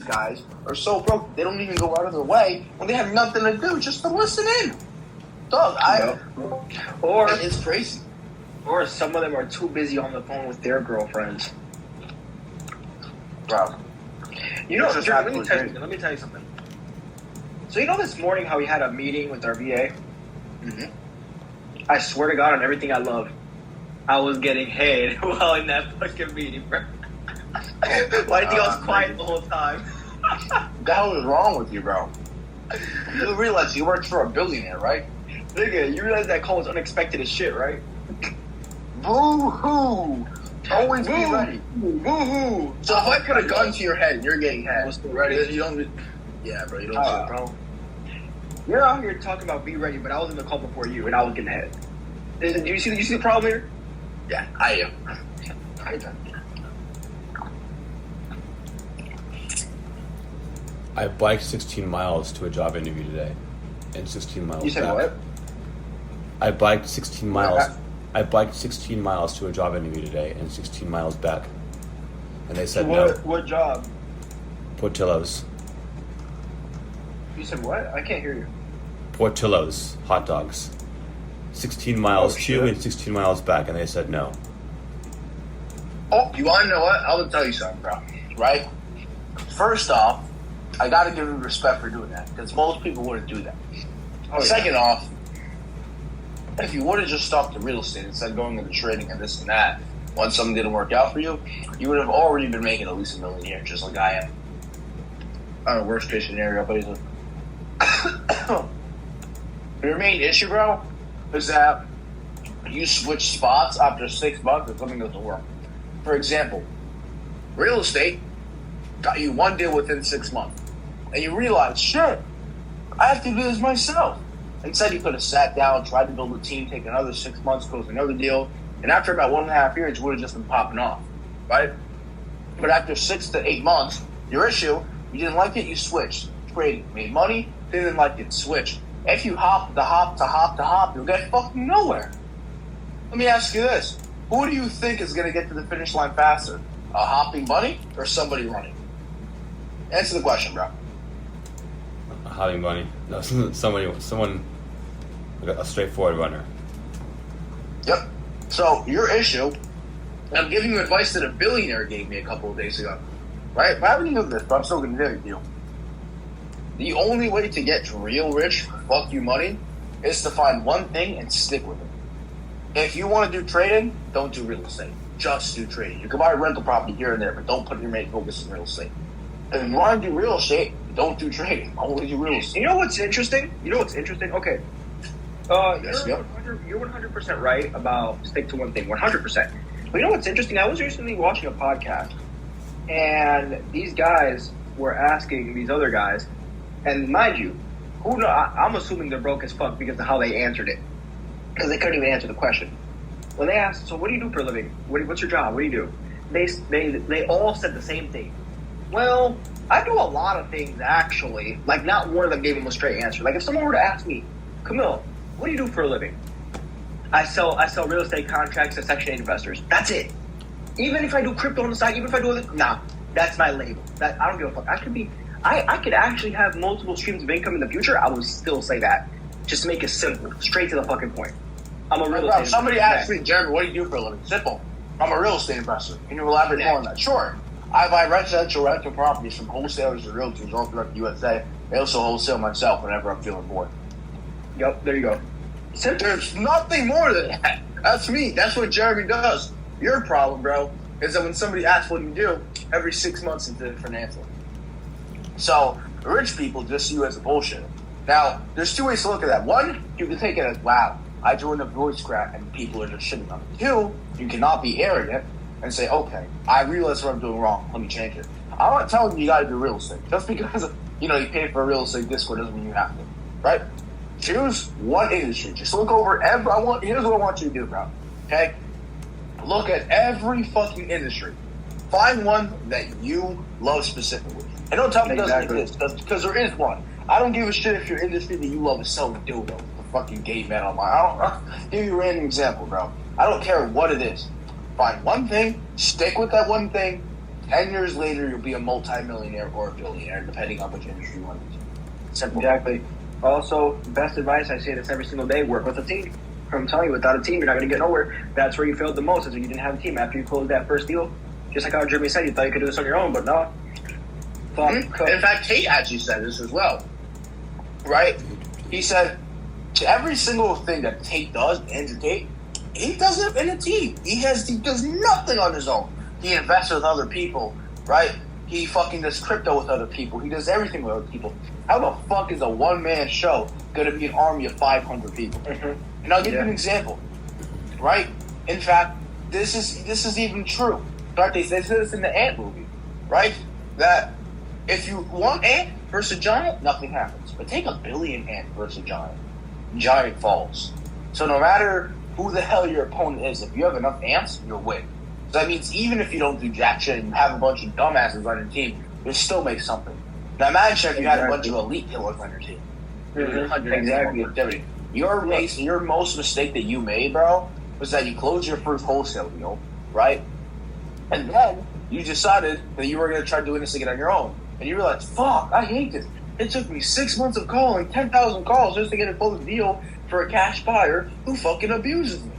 guys are so broke they don't even go out of their way when they have nothing to do just to listen in. Dog, or it's crazy. Or some of them are too busy on the phone with their girlfriends. Bro. You know, Jerry, let me tell you something. So you know this morning how we had a meeting with our VA? Mm-hmm. I swear to God on everything I love, I was getting head while in that fucking meeting, bro. Why do you think I was quiet the whole time? What the hell is wrong with you, bro? You realize you worked for a billionaire, right? Nigga, you realize that call was unexpected as shit, right? Boo-hoo! Always be ready. Boo-hoo! So if I put a gun to your head and you're getting head, ready? You don't... Yeah, bro, you don't do it, bro. You're out here talking about be ready, but I was in the call before you, and I was getting head. Do you see the problem here? Yeah, I am. I biked 16 miles to a job interview today, and 16 miles back. You said what? I biked 16 miles. I biked 16 miles to a job interview today, and 16 miles back. And they said no. What job? Portillo's. You said what? I can't hear you. Portillo's hot dogs. 16 miles to and 16 miles back, and they said no. Oh, you want to know what? I will tell you something, bro. Right? First off, I got to give you respect for doing that, because most people wouldn't do that. Second off, if you would have just stuck to real estate instead of going into trading and this and that, once something didn't work out for you, you would have already been making at least $1 million a year, just like I am. I don't know, worst case scenario, but your main issue, bro, is that you switch spots after 6 months and something doesn't work. For example, real estate got you one deal within 6 months, and you realize, shit, I have to do this myself. Instead, you could have sat down, tried to build a team, take another 6 months, close another deal, and after about 1.5 years, you would have just been popping off, right? But after 6 to 8 months, your issue, you didn't like it, you switched, traded, made money, didn't like it, switched. If you hop, you'll get fucking nowhere. Let me ask you this. Who do you think is going to get to the finish line faster? A hopping bunny or somebody running? Answer the question, bro. A hopping bunny. No, someone, a straightforward runner. Yep. So, your issue, and I'm giving you advice that a billionaire gave me a couple of days ago. Right? But I haven't even this, but I'm still going to give it to you. The only way to get real rich, fuck you money, is to find one thing and stick with it. If you want to do trading, don't do real estate. Just do trading. You can buy a rental property here and there, but don't put your main focus in real estate. If you want to do real estate, don't do trading. Only do real estate. You know what's interesting? Okay. You're 100% right about stick to one thing, 100%. But you know what's interesting? I was recently watching a podcast, and these guys were asking these other guys, and mind you, I'm assuming they're broke as fuck because of how they answered it. Because they couldn't even answer the question. When they asked, so what do you do for a living? What's your job? What do you do? They all said the same thing. Well, I do a lot of things, actually. Like, not one of them gave them a straight answer. Like, if someone were to ask me, Camille, what do you do for a living? I sell real estate contracts to Section 8 investors. That's it. Even if I do crypto on the side, even if I do other... Nah, that's my label. I don't give a fuck. I could actually have multiple streams of income in the future. I would still say that. Just to make it simple. Straight to the fucking point. I'm a real estate investor. Somebody asked me, Jeremy, what do you do for a living? Simple. I'm a real estate investor. Can you elaborate more on that? Sure. I buy residential rental properties from wholesalers and realtors all throughout the USA. I also wholesale myself whenever I'm feeling bored. Yep, there you go. There's nothing more than that. That's me. That's what Jeremy does. Your problem, bro, is that when somebody asks what you do, every 6 months it's a different answer. So, rich people just see you as a bullshit. Now, there's two ways to look at that. One, you can take it as, wow, I joined a voice crack and people are just shitting on me. Two, you cannot be arrogant and say, okay, I realize what I'm doing wrong. Let me change it. I'm not telling you got to do real estate. Just because, you pay for a real estate Discord doesn't mean you have to. Right? Choose one industry. Just look over here's what I want you to do, bro. Okay? Look at every fucking industry. Find one that you love specifically. And don't tell me it doesn't exist, because there is one. I don't give a shit if your industry that you love is selling dildos. The fucking gay man online. I'll give you a random example, bro. I don't care what it is. Find one thing, stick with that one thing, 10 years later, you'll be a multi-millionaire or a billionaire, depending on which industry you want to do. Simple. Exactly. Also, best advice, I say this every single day, work with a team. I'm telling you, without a team, you're not going to get nowhere. That's where you failed the most, is when you didn't have a team. After you closed that first deal, just like how Jeremy said, you thought you could do this on your own, but no. Mm-hmm. In fact, Tate actually said this as well. Right? He said, to every single thing that Tate does, Andrew Tate, he does it in a team. He does nothing on his own. He invests with other people, right? He fucking does crypto with other people. He does everything with other people. How the fuck is a one-man show going to be an army of 500 people? Mm-hmm. And I'll give you an example, right? In fact, this is even true. Right? They said this in the Ant movie, right? That if you want ant versus giant, nothing happens. But take a billion ant versus giant falls. So no matter who the hell your opponent is, if you have enough ants, you'll win. So that means even if you don't do jack shit and you have a bunch of dumbasses on your team, you'll still make something. Now imagine if you had a bunch of elite killers on your team. Mm-hmm. Exactly. Your most mistake that you made, bro, was that you closed your first wholesale deal, right? And then you decided that you were going to try doing this again on your own. And you realized, fuck, I hate this. It took me 6 months of calling, 10,000 calls just to get a closed deal for a cash buyer who fucking abuses me.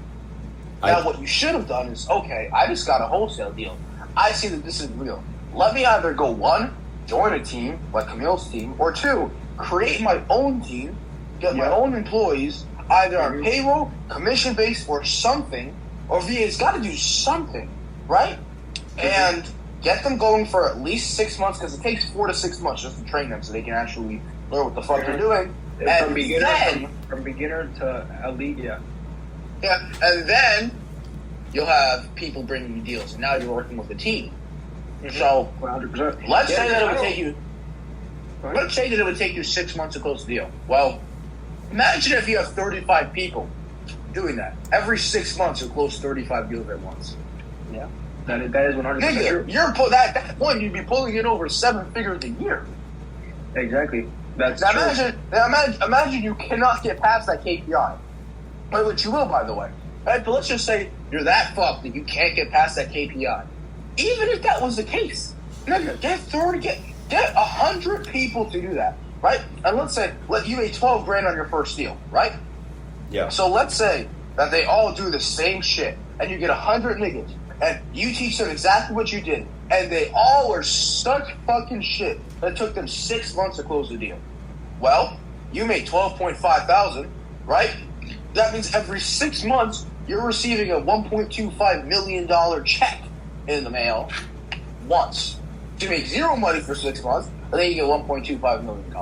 Now, what you should have done is, okay, I just got a wholesale deal. I see that this is real. Let me either go, 1, join a team, like Camille's team, or 2, create my own team, get my own employees, either on payroll, commission-based, or something, or VA's got to do something, right? And get them going for at least 6 months, because it takes 4 to 6 months just to train them so they can actually learn what the fuck they're doing. From beginner to elite, Yeah, and then you'll have people bringing you deals, and now you're working with a team. Mm-hmm. So 100%. Let's say that it would take you 6 months to close the deal. Well, imagine if you have 35 people doing that. Every 6 months, you'll close 35 deals at once. Yeah, that is 100% true. At that point, you'd be pulling in over 7 figures a year. Exactly. That's true. Imagine you cannot get past that KPI. Which you will, by the way. Right? But let's just say you're that fucked that you can't get past that KPI. Even if that was the case, nigga, get 100 people to do that, right? And let's say you made $12,000 on your first deal, right? Yeah. So let's say that they all do the same shit, and you get 100 niggas, and you teach them exactly what you did, and they all are such fucking shit that it took them 6 months to close the deal. Well, you made $12,500, right? That means every 6 months you're receiving a $1.25 million check in the mail once. You make zero money for 6 months, and then you get $1.25 million.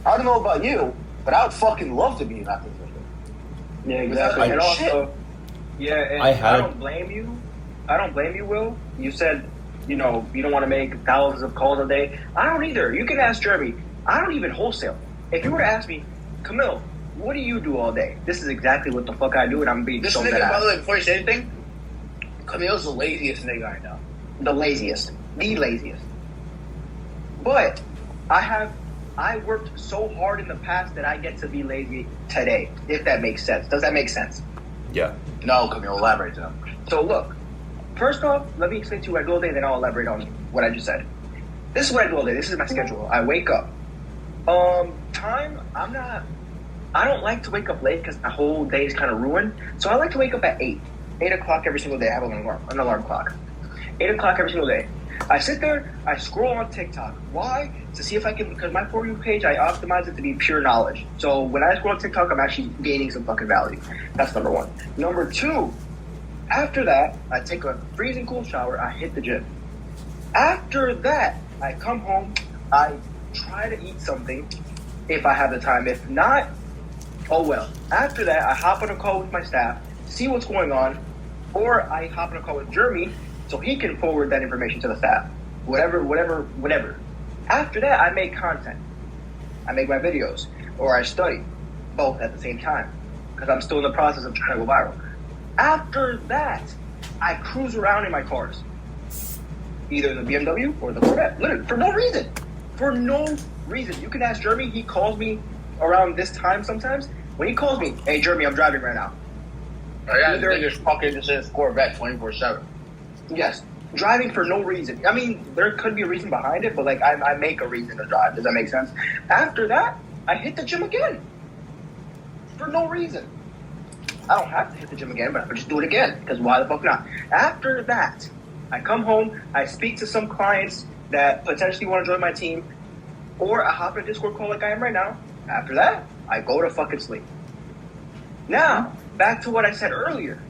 I don't know about you, but I would fucking love to be in that position. Yeah, exactly. And also, and I don't blame you. Will. You said, you don't want to make thousands of calls a day. I don't either. You can ask Jeremy. I don't even wholesale. If you were to ask me, Camille, what do you do all day? This is exactly what the fuck I do, and I'm being so bad. By the way, before you say anything, Camille's the laziest nigga I know. The laziest. But I worked so hard in the past that I get to be lazy today, if that makes sense. Does that make sense? Yeah. No, Camille, elaborate to them. So look, first off, let me explain to you what I do all day, then I'll elaborate on what I just said. This is what I do all day. This is my schedule. I wake up. I don't like to wake up late because my whole day is kind of ruined. So I like to wake up at 8 o'clock every single day. I have an alarm clock. 8 o'clock every single day. I sit there, I scroll on TikTok. Why? To see if I can, because my For You page, I optimize it to be pure knowledge. So when I scroll on TikTok, I'm actually gaining some fucking value. That's number 1. Number 2, after that, I take a freezing cool shower, I hit the gym. After that, I come home, I try to eat something if I have the time. If not, oh well. After that, I hop on a call with my staff, see what's going on, or I hop on a call with Jeremy so he can forward that information to the staff. Whatever. After that, I make content. I make my videos, or I study, both at the same time, because I'm still in the process of trying to go viral. After that, I cruise around in my cars, either the BMW or the Corvette, literally, for no reason. For no reason. You can ask Jeremy, he calls me around this time sometimes. When he calls me, hey Jeremy, I'm driving right now. I got the biggest fucking just Corvette 24/7. Yes. driving for no reason. I mean, there could be a reason behind it, but like I make a reason to drive. Does that make sense? After that, I hit the gym again for no reason. I don't have to hit the gym again, but I would just do it again because why the fuck not? After that, I come home, I speak to some clients that potentially want to join my team, or I hop in a Discord call like I am right now. After that, I go to fucking sleep. Now, back to what I said earlier.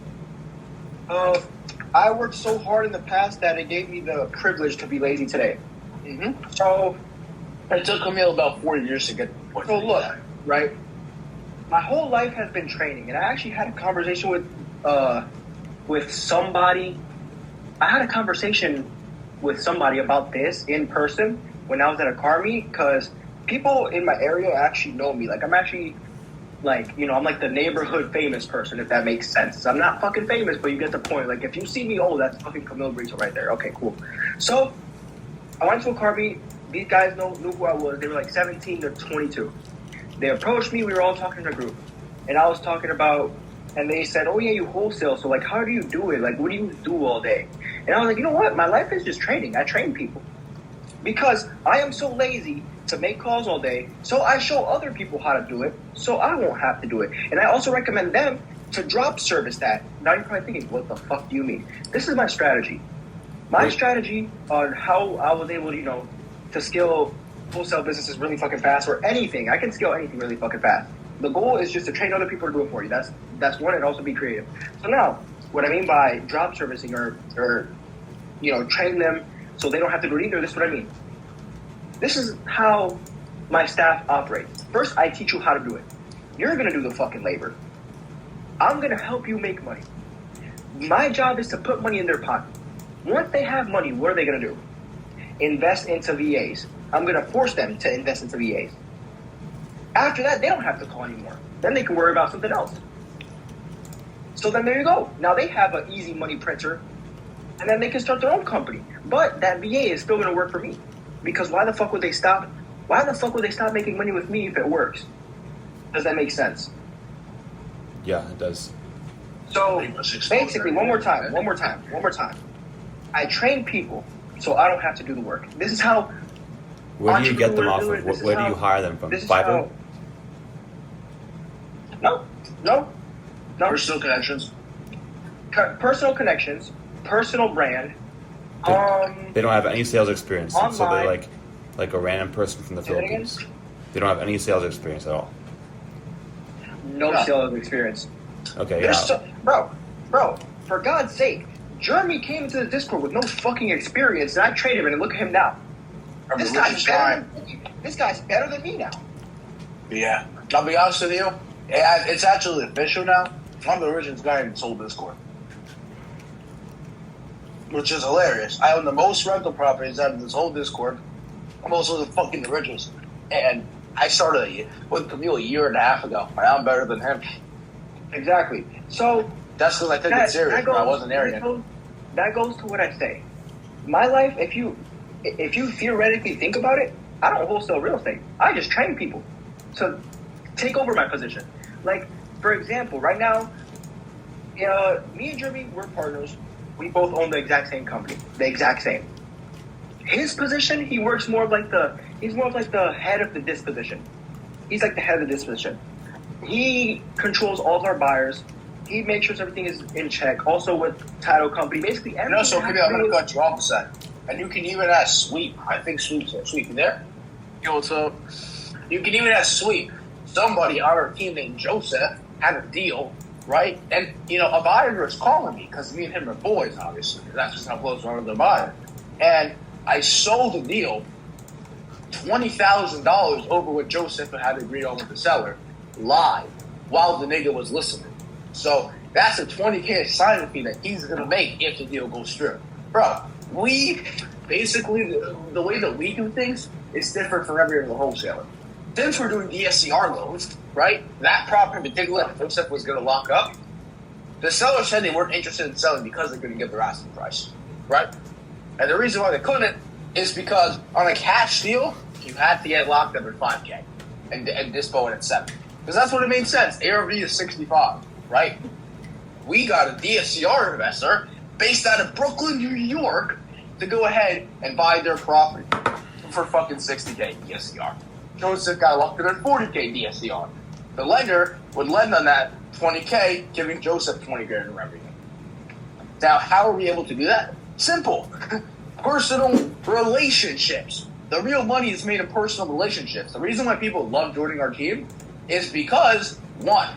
I worked so hard in the past that it gave me the privilege to be lazy today. Mm-hmm. So, It took Camille about 4 years to get to the point. so look, right? My whole life has been training, and I actually had a conversation with somebody. I had a conversation with somebody about this in person when I was at a car meet, because people in my area actually know me. Like, I'm actually, like, you know, I'm like the neighborhood famous person, if that makes sense. I'm not fucking famous, but you get the point. Like, if you see me, oh, that's fucking Camille Brito right there. Okay, cool. So, I went to a car meet. These guys knew who I was. They were like 17 to 22. They approached me. We were all talking in a group. And I was talking about, and they said, oh, yeah, you wholesale. So, like, how do you do it? Like, what do you do all day? And I was like, you know what? My life is just training. I train people. Because I am so lazy to make calls all day, so I show other people how to do it, so I won't have to do it. And I also recommend them to drop service that. Now you're probably thinking, what the fuck do you mean? This is my strategy. My strategy on how I was able to, you know, to scale wholesale businesses really fucking fast, or anything. I can scale anything really fucking fast. The goal is just to train other people to do it for you. That's one, and also be creative. So now, what I mean by drop servicing or you know, train them so they don't have to do it either, this is what I mean. This is how my staff operates. First, I teach you how to do it. You're going to do the fucking labor. I'm going to help you make money. My job is to put money in their pocket. Once they have money, what are they going to do? Invest into VAs. I'm going to force them to invest into VAs. After that, they don't have to call anymore. Then they can worry about something else. So then there you go. Now they have an easy money printer, and then they can start their own company. But that VA is still going to work for me. Because why the fuck would they stop? Why the fuck would they stop making money with me if it works? Does that make sense? Yeah, it does. So basically, one more time. I train people so I don't have to do the work. This is how. Where do you get them off do of? it. Where do you hire them from? This is Fiverr? No. Personal connections. Personal connections, personal brand. They don't have any sales experience, so they're Online. like a random person from the Say that again? Philippines. They don't have any sales experience at all. No sales experience. Okay, There's yeah. bro, for God's sake, Jeremy came into the Discord with no fucking experience, and I traded him, and look at him now. This guy's better than me now. Yeah. I'll be honest with you. It's actually official now. I'm the original guy in sold Discord. Which is hilarious. I own the most rental properties out of this whole Discord. I'm also the fucking originals. And I started with Camille a year and a half ago. And I'm better than him. Exactly. So That's because I took it serious, but I wasn't arrogant. That goes to what I say. My life, if you theoretically think about it, I don't wholesale real estate. I just train people to take over my position. Like, for example, right now, me and Jeremy, we're partners. We both own the exact same company, the exact same. His position, he's more of like the head of the disposition. He's like the head of the disposition. He controls all of our buyers. He makes sure everything is in check. Also with title company, basically everything. So I'm going to cut you off a second. And you can even ask Sweep. I think Sweep's there. Sweep, you there? Yo, what's up? You can even ask Sweep. Somebody on our team named Joseph had a deal, right? And, a buyer was calling me because me and him are boys, obviously. That's just how close we are to the buyer. And I sold the deal $20,000 over what Joseph had agreed on with the seller live while the nigga was listening. So that's a $20K signing fee that he's going to make if the deal goes through. Bro, we basically, the way that we do things is different from every other wholesaler. Since we're doing DSCR loans, right, that property in particular that Joseph was going to lock up, the seller said they weren't interested in selling because they couldn't get their asking price, right? And the reason why they couldn't is because on a cash deal, you had to get locked up at $5K and dispo it at $7. Because that's what it made sense. ARV is 65, right? We got a DSCR investor based out of Brooklyn, New York, to go ahead and buy their property for fucking $60K DSCR. Joseph got locked in at $40K DSCR. The lender would lend on that $20K, giving Joseph $20,000 in revenue. Now, how are we able to do that? Simple. Personal relationships. The real money is made in personal relationships. The reason why people love joining our team is because, one,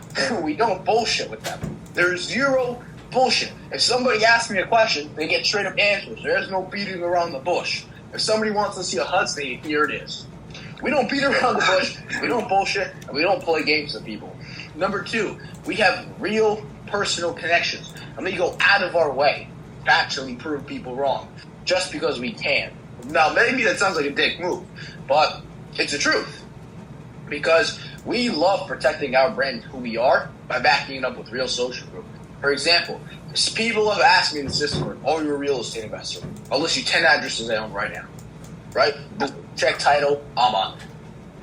we don't bullshit with them. There's zero bullshit. If somebody asks me a question, they get straight up answers. There's no beating around the bush. If somebody wants to see a HUD state, here it is. We don't beat around the bush, we don't bullshit, and we don't play games with people. Number two, we have real personal connections. I mean, you go out of our way to actually prove people wrong just because we can. Now, maybe that sounds like a dick move, but it's the truth. Because we love protecting our brand, who we are, by backing it up with real social proof. For example, people have asked me in the system, are you a real estate investor? I'll list you 10 addresses I own right now. Right? Check title, I'm on it.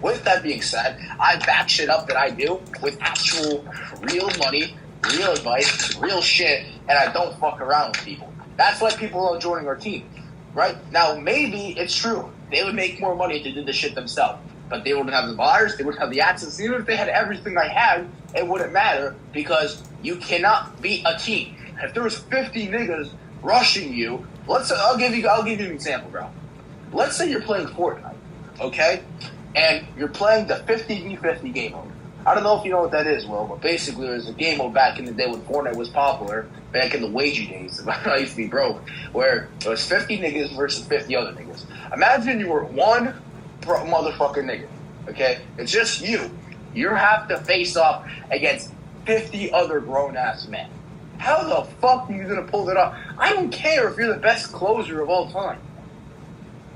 With that being said, I back shit up that I do with actual real money, real advice, real shit, and I don't fuck around with people. That's why people are joining our team. Right? Now, maybe it's true. They would make more money if they did this shit themselves. But they wouldn't have the buyers, they wouldn't have the access. Even if they had everything I had, it wouldn't matter because you cannot beat a team. If there was 50 niggas rushing you, I'll give you an example, bro. Let's say you're playing Fortnite, okay? And you're playing the 50v50 game mode. I don't know if you know what that is, Will, but basically there's a game mode back in the day when Fortnite was popular, back in the wagey days, I used to be broke, where it was 50 niggas versus 50 other niggas. Imagine you were one motherfucking nigga, okay? It's just you. You have to face off against 50 other grown-ass men. How the fuck are you going to pull that off? I don't care if you're the best closer of all time.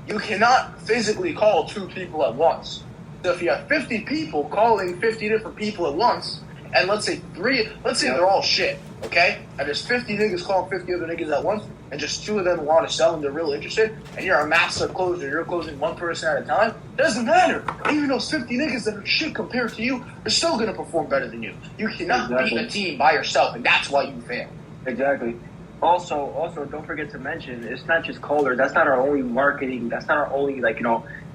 You cannot physically call 2 people at once. So if you have 50 people calling 50 different people at once, and let's say they're all shit, okay? And there's 50 niggas calling 50 other niggas at once, and just 2 of them want to sell and they're real interested, and you're a master closer, you're closing 1 person at a time, doesn't matter. Even those 50 niggas that are shit compared to you are still going to perform better than you. You cannot beat a team by yourself, and that's why you fail. Exactly. Also, don't forget to mention, it's not just caller. That's not our only marketing. That's not our only,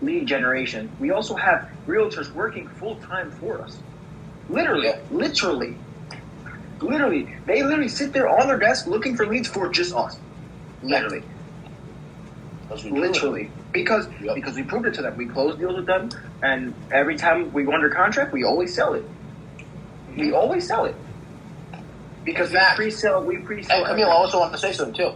lead generation. We also have realtors working full-time for us. Literally. They literally sit there on their desk looking for leads for just us. Literally. Literally. Because we proved it to them. We closed deals with them, and every time we go under contract, we always sell it. We always sell it. Because we pre-sell. And Camille, I also want to say something too.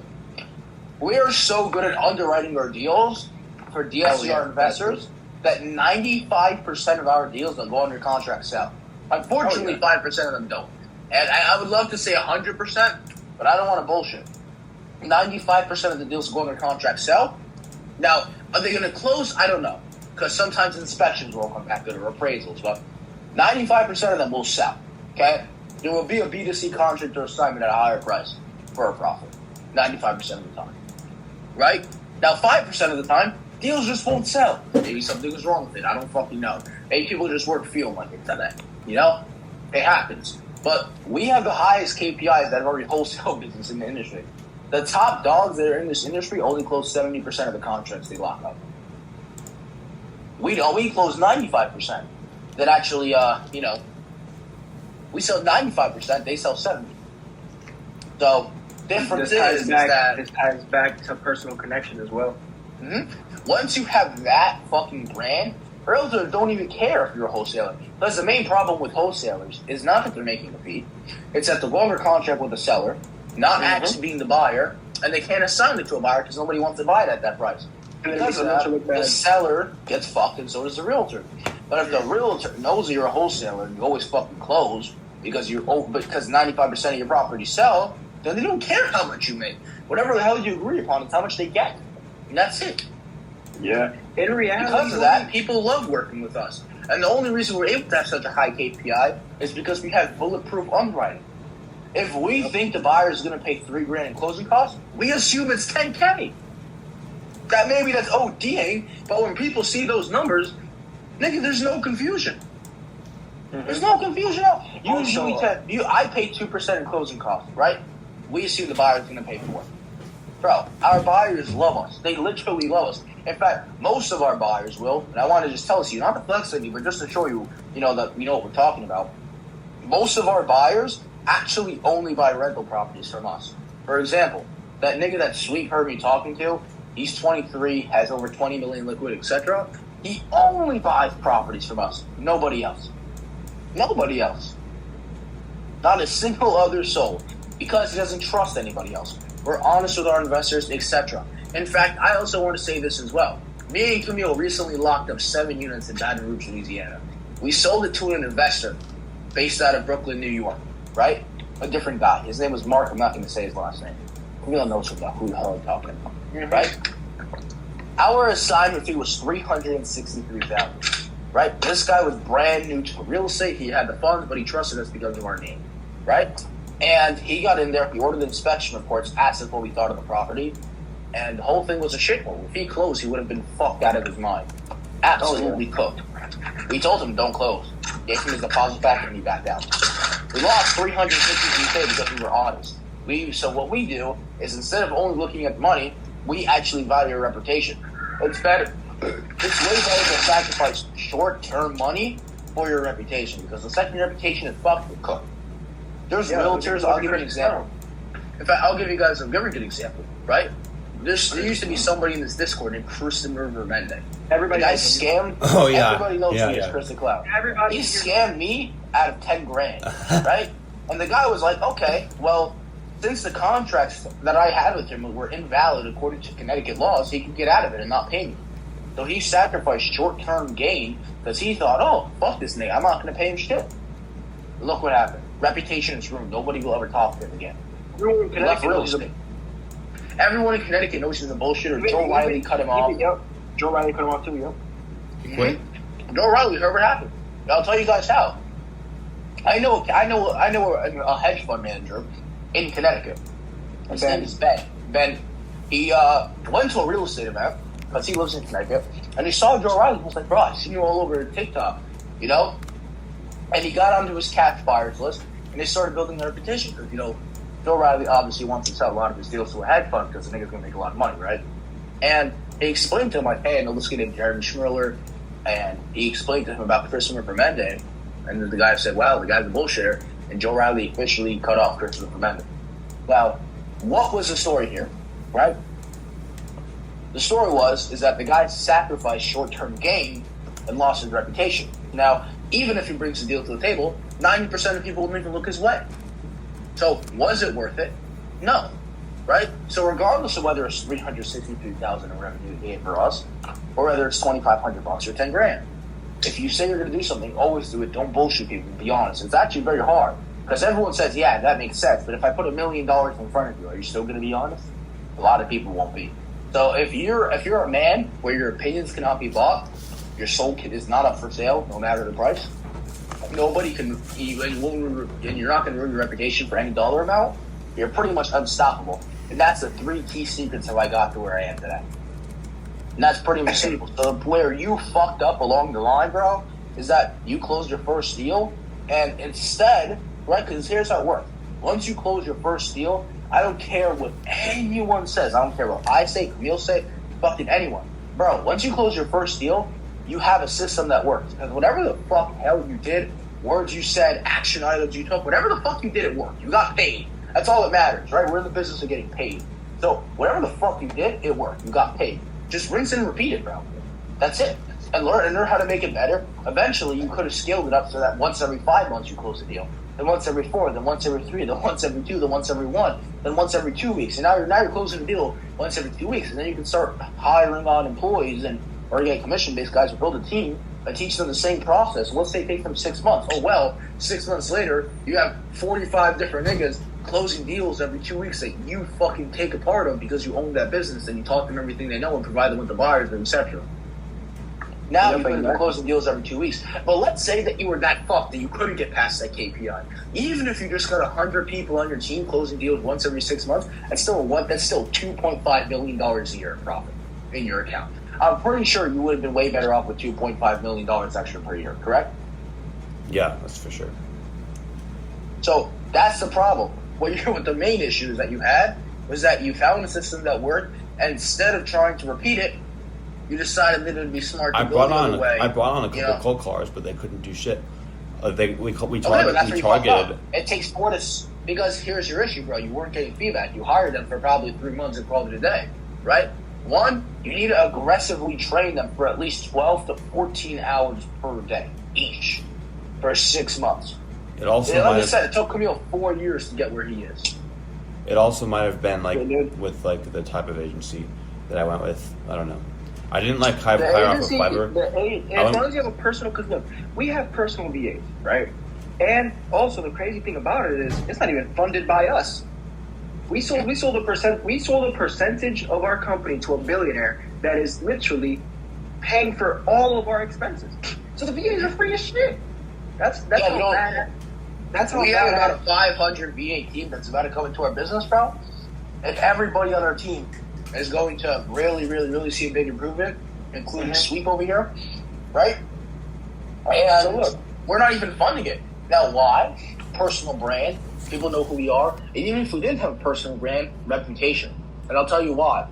We are so good at underwriting our deals for DSCR investors that 95% of our deals that go under contract sell. Unfortunately, 5% of them don't. And I would love to say 100%, but I don't want to bullshit. 95% of the deals that go under contract sell. Now, are they going to close? I don't know. Because sometimes inspections will come back good or appraisals. But 95% of them will sell. Okay? There will be a B2C contract or assignment at a higher price for a profit. 95% of the time. Right? Now, 5% of the time, deals just won't sell. Maybe something was wrong with it. I don't fucking know. Maybe people just weren't feeling like it today. You know? It happens. But we have the highest KPIs that are wholesale business in the industry. The top dogs that are in this industry only close 70% of the contracts they lock up. We close 95%. That actually, we sell 95%, they sell 70%. So, difference is that this ties back to personal connection as well. Mm-hmm. Once you have that fucking brand, realtors don't even care if you're a wholesaler. Because the main problem with wholesalers is not that they're making a fee. It's that the longer contract with the seller, not actually being the buyer, and they can't assign it to a buyer because nobody wants to buy it at that price. Because of that, the seller gets fucked and so does the realtor. But if the realtor knows that you're a wholesaler and you always fucking close because 95% of your properties sell, then they don't care how much you make. Whatever the hell you agree upon is how much they get. And that's it. Yeah. In reality, because of that, people love working with us. And the only reason we're able to have such a high KPI is because we have bulletproof underwriting. If we think the buyer is going to pay $3,000 in closing costs, we assume it's $10K. That's ODing, but when people see those numbers, nigga, there's no confusion. Mm-hmm. There's no confusion at all. Usually, I pay 2% in closing costs, right? We assume the buyer is going to pay 4%. Bro, our buyers love us. They literally love us. In fact, most of our buyers will, and I want to just tell you, not to flex on you, but just to show you, that we know what we're talking about. Most of our buyers actually only buy rental properties from us. For example, that nigga that Sweet heard me talking to, he's 23, has over 20 million liquid, etc. He only buys properties from us. Nobody else. Nobody else. Not a single other soul. Because he doesn't trust anybody else. We're honest with our investors, etc. In fact, I also want to say this as well. Me and Camille recently locked up 7 units in Baton Rouge, Louisiana. We sold it to an investor based out of Brooklyn, New York, right? A different guy. His name was Mark. I'm not going to say his last name. Camille knows who the hell I'm talking about, right? Our assignment fee was $363,000, right? This guy was brand new to real estate. He had the funds, but he trusted us because of our name, right? And he got in there, he ordered the inspection reports, asked us what we thought of the property, and the whole thing was a shithole. If he closed, he would have been fucked out of his mind. Absolutely cooked. We told him, don't close. Gave him his deposit back, and he backed out. We lost $363K because we were honest. So what we do is, instead of only looking at money, we actually value our reputation. It's better. It's way better to sacrifice short-term money for your reputation, because the second your reputation is fucked, you're cooked. There's realtors, I'll give you an example. In fact, I'll give you guys a very good example, right? There used to be somebody in this Discord named Christopher Vermende. Everybody the guy scammed. Oh, yeah. Everybody knows he is Chris the Cloud. He scammed me out of $10,000, right? And the guy was like, okay, well, since the contracts that I had with him were invalid according to Connecticut laws, he could get out of it and not pay me. So he sacrificed short-term gain because he thought, oh, fuck this nigga, I'm not going to pay him shit. Look what happened. Reputation is ruined. Nobody will ever talk to him again. Everyone in Connecticut knows he's a bullshitter. Joe Riley cut him off. Yep. Joe Riley cut him off too, yep. He quit? Joe Riley heard what happened. I'll tell you guys how. I know a hedge fund manager in Connecticut. His name is Ben. Ben, he went to a real estate event because he lives in Connecticut, and he saw Joe Riley. He was like, bro, I've seen you all over TikTok, And he got onto his catch buyers list, and they started building their reputation because, Joe Riley obviously wants to sell a lot of his deals to a hedge fund because the nigga's going to make a lot of money, right? And he explained to him, like, hey, I know this guy named Jeremy Schmurler, and he explained to him about Christopher Vermende, and then the guy said, wow, the guy's a bullshitter, and Joe Riley officially cut off Christopher Vermende. Now, what was the story here, right? The story is that the guy sacrificed short-term gain and lost his reputation. Now, even if he brings the deal to the table, 90% of people won't even look his way. So, was it worth it? No, right? So, regardless of whether it's $363,000 in revenue gain for us, or whether it's $2,500 or $10,000, if you say you're going to do something, always do it. Don't bullshit people. Be honest. It's actually very hard because everyone says, "Yeah, that makes sense." But if I put $1 million in front of you, are you still going to be honest? A lot of people won't be. So, if you're a man where your opinions cannot be bought, your soul is not up for sale, no matter the price. Nobody can, and you're not going to ruin your reputation for any dollar amount. You're pretty much unstoppable, and that's the 3 key secrets how I got to where I am today. And that's pretty much simple. So where you fucked up along the line, bro, is that you closed your first deal, and instead, right? Because here's how it works. Once you close your first deal, I don't care what anyone says. I don't care what I say, Camille say, fucking anyone, bro. Once you close your first deal, you have a system that works. Because whatever the fuck hell you did, words you said, action items you took, whatever the fuck you did, it worked. You got paid. That's all that matters, right? We're in the business of getting paid. So whatever the fuck you did, it worked. You got paid. Just rinse and repeat it, bro. That's it. And learn how to make it better. Eventually, you could have scaled it up so that once every 5 months you close a deal. Then once every 4, then once every 3, then once every 2, then once every 1, then once every 2 weeks. And now you're closing a deal once every 2 weeks. And then you can start hiring on employees or get commission-based guys who build a team and teach them the same process. Let's say take them 6 months. Oh, well, 6 months later, you have 45 different niggas closing deals every 2 weeks that you fucking take a part of because you own that business and you taught them everything they know and provide them with the buyers, etc. Now you could be closing deals every 2 weeks. But let's say that you were that fucked that you couldn't get past that KPI. Even if you just got 100 people on your team closing deals once every 6 months, that's still $2.5 million a year in profit in your account. I'm pretty sure you would have been way better off with $2.5 million extra per year, correct? Yeah, that's for sure. So that's the problem. What the main issue is that you had was that you found a system that worked, and instead of trying to repeat it, you decided that it would be smart to go the other way. I brought on a couple of cold callers, but they couldn't do shit. We but targeted. It takes 4 to... Because here's your issue, bro. You weren't getting feedback. You hired them for probably 3 months and called it a day, right? 1, you need to aggressively train them for at least 12 to 14 hours per day each for 6 months. It also, like I said, it took Camille 4 years to get where he is. It also might have been like with like the type of agency that I went with. I don't know. I didn't like hire off of Fiverr. As long as you have a personal, because look, we have personal VAs, right? And also the crazy thing about it is it's not even funded by us. We sold a percentage of our company to a billionaire that is literally paying for all of our expenses. So the VAs are free as shit. That's how bad. That's how we have about a 500 VA team that's about to come into our business, bro. If everybody on our team is going to really, really, really see a big improvement, including Sweep over here, right? And so look, we're not even funding it. Now, why? Personal brand. People know who we are. And even if we didn't have a personal brand, reputation. And I'll tell you why,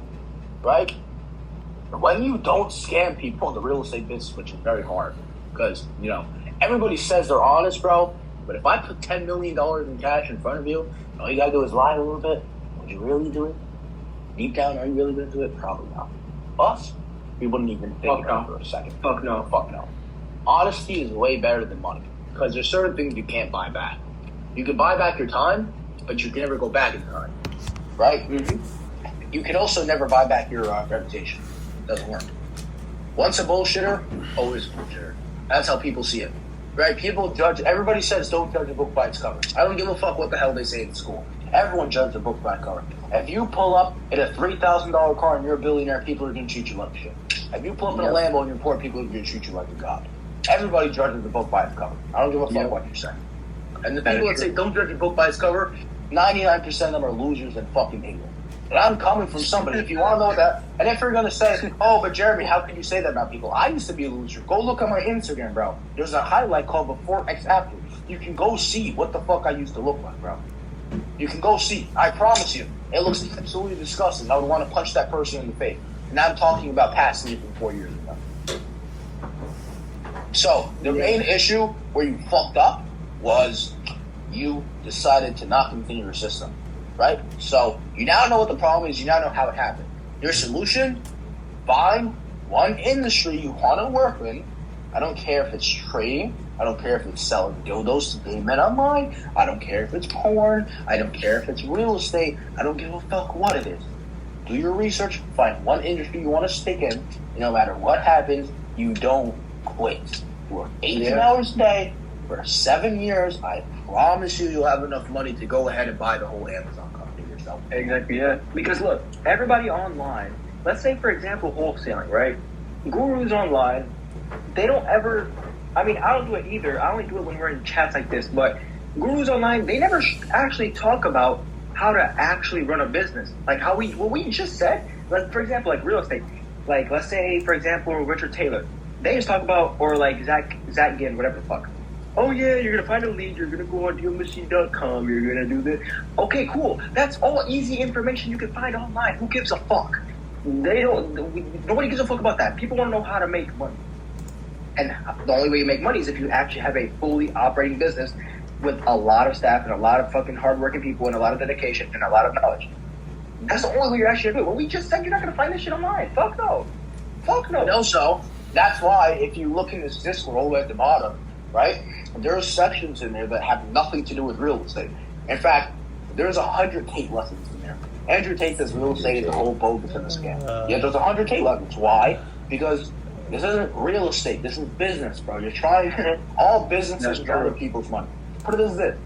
right? When you don't scam people in the real estate business, which is very hard, because, everybody says they're honest, bro, but if I put $10 million in cash in front of you, all you gotta do is lie a little bit. Would you really do it? Deep down, are you really gonna do it? Probably not. Us, we wouldn't even think about it for a second. Fuck no. Honesty is way better than money, because there's certain things you can't buy back. You can buy back your time, but you can never go back in time, right? Mm-hmm. You can also never buy back your reputation. It doesn't work. Once a bullshitter, always a bullshitter. That's how people see it, right? People judge. Everybody says don't judge a book by its cover. I don't give a fuck what the hell they say in school. Everyone judges a book by its cover. If you pull up in a $3,000 car and you're a billionaire, people are going to treat you like shit. If you pull up in a Lambo and you're poor, people are going to treat you like a god. Everybody judges the book by its cover. I don't give a fuck what you say. And the people that say don't judge a book by its cover, 99% of them are losers and fucking ignorant. And I'm coming from somebody, if you want to know that, and if you're going to say, oh, but Jeremy, how can you say that about people? I used to be a loser. Go look at my Instagram, bro. There's a highlight called before X after. You can go see what the fuck I used to look like, bro. You can go see. I promise you. It looks absolutely disgusting. I would want to punch that person in the face. And I'm talking about past me from 4 years ago. So, the main issue where you fucked up was you decided to not continue your system, right? So, you now know what the problem is. You now know how it happened. Your solution, find one industry you want to work in. I don't care if it's trading. I don't care if it's selling dildos to gay men online. I don't care if it's porn. I don't care if it's real estate. I don't give a fuck what it is. Do your research. Find one industry you want to stick in. And no matter what happens, you don't quit. You work 18 hours a day for 7 years. I promise you'll have enough money to go ahead and buy the whole Amazon company yourself. Exactly, yeah. Because look, everybody online, let's say, for example, wholesaling, right? Gurus online, they don't ever... I mean, I don't do it either. I only do it when we're in chats like this. But gurus online, they never actually talk about how to actually run a business. Like what we just said, like, for example, like real estate. Like, let's say, for example, Richard Taylor. They just talk about, or like Zach Ginn, whatever the fuck. Oh yeah, you're going to find a lead, you're going to go on dealmachine.com, you're going to do this. Okay, cool. That's all easy information you can find online. Who gives a fuck? Nobody gives a fuck about that. People want to know how to make money. And the only way you make money is if you actually have a fully operating business with a lot of staff and a lot of fucking hardworking people and a lot of dedication and a lot of knowledge. That's the only way you're actually going to do it. Well, we just said you're not going to find this shit online. Fuck no. And also, that's why if you look in this Discord all the way at the bottom, right, there are sections in there that have nothing to do with real estate. In fact, there's 100 Tate lessons in there. Andrew Tate says real estate is a whole bogus and a scam. Yeah, there's 100 Tate lessons. Why? Because this isn't real estate. This is business, bro. You're trying. All businesses are with people's money. Put it as this: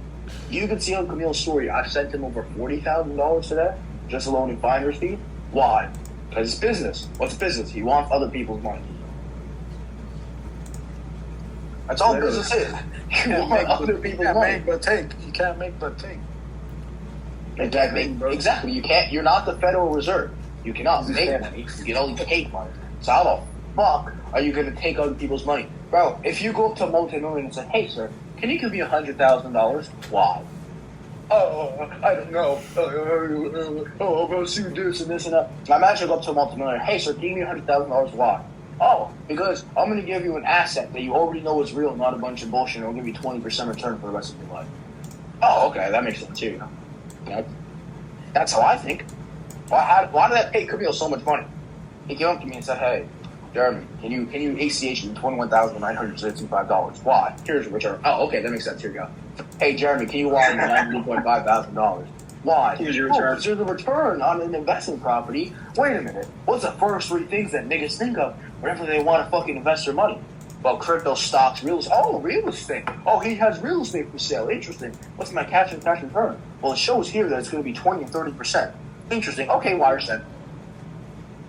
you can see on Camille's story. I sent him over $40,000 today, just alone in finder's fee. Why? Because it's business. What's business? He wants other people's money. That's all business is. You want other people's money. You can't make but take. Exactly. You can't. You're not the Federal Reserve. You cannot make money. You can only take money. So how the fuck are you going to take other people's money? Bro, if you go up to a multi-million and say, hey, sir, can you give me $100,000? Why? oh, I don't know. I'll go see this and this and that. My manager go up to a multimillionaire. Hey, sir, give me $100,000. Why? Oh, because I'm going to give you an asset that you already know is real, not a bunch of bullshit. I'll give you 20% return for the rest of your life. Oh, okay, that makes sense too. That's how I think. Why did that pay Camille so much money? He came up to me and said, "Hey, Jeremy, can you ACH me $21,965? Why? Here's a return. Oh, okay, that makes sense. Here you go. Hey, Jeremy, can you wire me $92,500? Why? Here's your return. There's a return on an investment property. Wait a minute. What's the first three things that niggas think of whenever they want to fucking invest their money? Well, crypto, stocks, real estate. Oh, real estate. Oh, he has real estate for sale. Interesting. What's my cash return? Well, it shows here that it's going to be 20 and 30%. Interesting. Okay, wire send.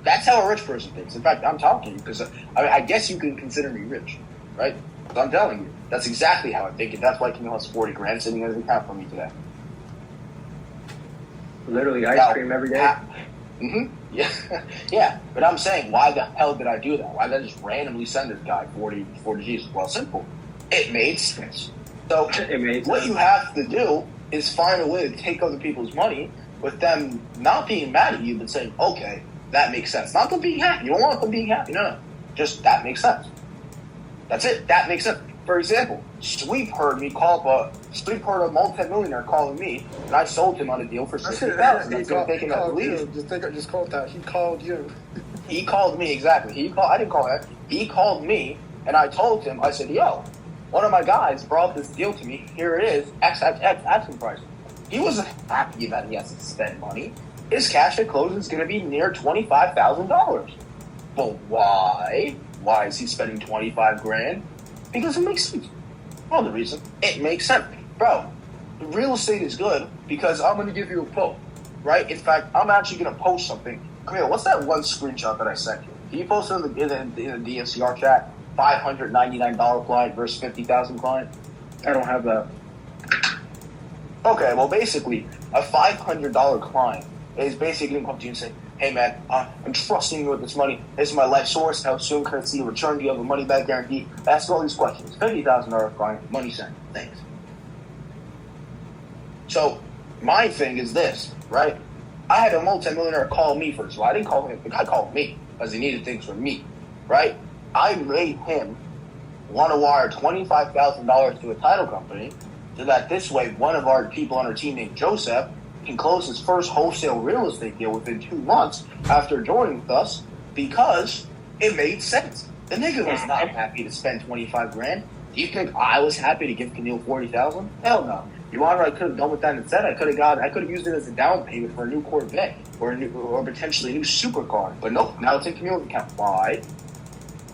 That's how a rich person thinks. In fact, I'm talking to you because I guess you can consider me rich, right? But I'm telling you, that's exactly how I think, and that's why Camille has 40 grand sitting in his account for me today. Literally ice cream every day. Yeah, yeah. But I'm saying, why the hell did I do that? Why did I just randomly send this guy 40 G's? Well, simple. It made sense. So what you have to do is find a way to take other people's money with them not being mad at you, but saying, okay, that makes sense. Not them being happy. You don't want them being happy. No. Just that makes sense. That's it. That makes sense. For example, Sweep heard a multi-millionaire calling me, and I sold him on a deal for $60,000. That's going to take him at least. Just call that. He called you. He called me, exactly. I didn't call him. He called me, and I told him, I said, yo, one of my guys brought this deal to me. Here it is, X asking price. He wasn't happy that he has to spend money. His cash at close is going to be near $25,000. But why? Why is he spending 25 grand? Because it makes sense. Well, the reason it makes sense, bro. Real estate is good because I'm going to give you a quote, right? In fact, I'm actually going to post something. Camille, what's that one screenshot that I sent you? Can you post it in the DNCR chat? $599 client versus $50,000 client. I don't have that. Okay, well, basically, a $500 client is basically going to come to you and say, hey, man, I'm trusting you with this money. This is my life source. How soon can I see a return? Do you have a money-back guarantee? Ask all these questions. $50,000 client, money sent. Thanks. So my thing is this, right? I had a multimillionaire call me first. Well, I didn't call him. The guy called me because he needed things from me, right? I made him want to wire $25,000 to a title company so that this way one of our people on our team named Joseph can close his first wholesale real estate deal within 2 months after joining with us because it made sense. The nigga was not happy to spend 25 grand. Do you think I was happy to give Camille 40,000? Hell no. You want what I could have done with that instead? I could have used it as a down payment for a new Corvette or potentially a new supercar. But nope, now it's in Camille's account. Why?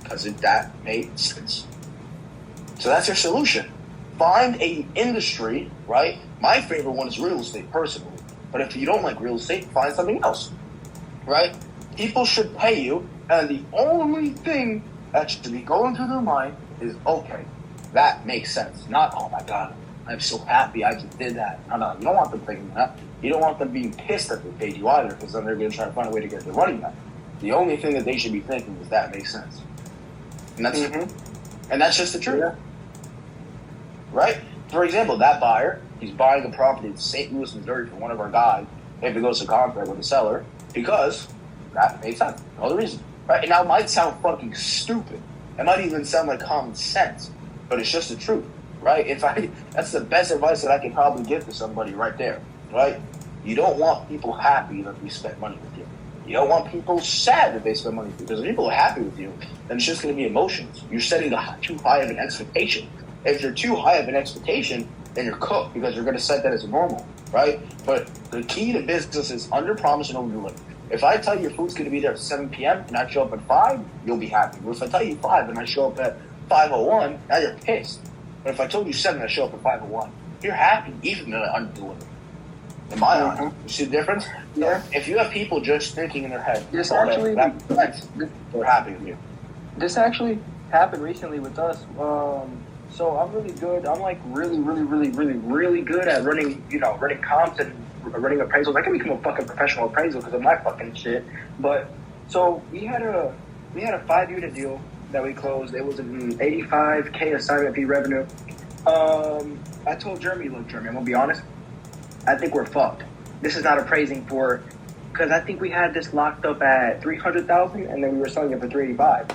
Because that made sense. So that's your solution. Find a industry, right? My favorite one is real estate, personally. But if you don't like real estate, find something else, right? People should pay you, and the only thing that should be going through their mind is, okay, that makes sense. Not, oh my God, I'm so happy I just did that. No, you don't want them thinking that. You don't want them being pissed that they paid you either, because then they're going to try to find a way to get their money back. The only thing that they should be thinking is that makes sense. And that's and that's just the truth. Yeah. Right? For example, that buyer, he's buying a property in St. Louis, Missouri for one of our guys. They have to go to contract with the seller because that made sense. No other reason. Right? And now it might sound fucking stupid. It might even sound like common sense. But it's just the truth. Right? That's the best advice that I can probably give to somebody right there. Right? You don't want people happy that they spent money with you. You don't want people sad that they spend money with you. Because if people are happy with you, then it's just going to be emotions. You're setting too high of an expectation. If you're too high of an expectation, then you're cooked because you're going to set that as normal, right? But the key to business is under promise and over deliver. If I tell you your food's going to be there at 7 p.m. and I show up at 5, you'll be happy. But if I tell you 5 and I show up at 5:01, now you're pissed. But if I told you 7 and I show up at 5:01, you're happy even though I under-deliver. In my eyes, you see the difference? Yeah. If you have people just thinking in their head, they're happy with you. This actually happened recently with us. So I'm really good. I'm like really good at running comps and running appraisals. I can become a fucking professional appraisal because of my fucking shit. But so we had a 5-unit deal that we closed. It was an $85K assignment fee revenue. I told Jeremy, look, Jeremy, I'm gonna be honest. I think we're fucked. This is not appraising for, because I think we had this locked up at 300,000, and then we were selling it for 385,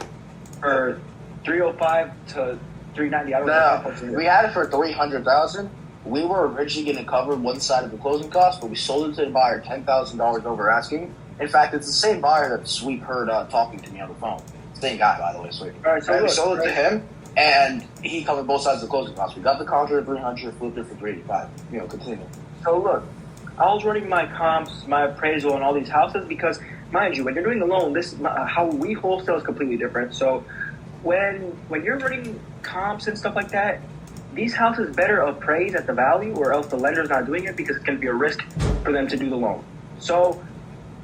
or 305 to 390. I don't know. No, we had it for 300,000. We were originally going to cover one side of the closing cost, but we sold it to the buyer $10,000 over asking. In fact, it's the same buyer that Sweep heard talking to me on the phone. Same guy, by the way, Sweep. All right, so we sold it to him, and he covered both sides of the closing cost. We got the contract at 300, flipped it for 385. Continue. So look, I was running my comps, my appraisal on all these houses because, mind you, when you're doing the loan, how we wholesale is completely different. So when you're running comps and stuff like that, these houses better appraise at the value, or else the lender's not doing it because it's going to be a risk for them to do the loan. So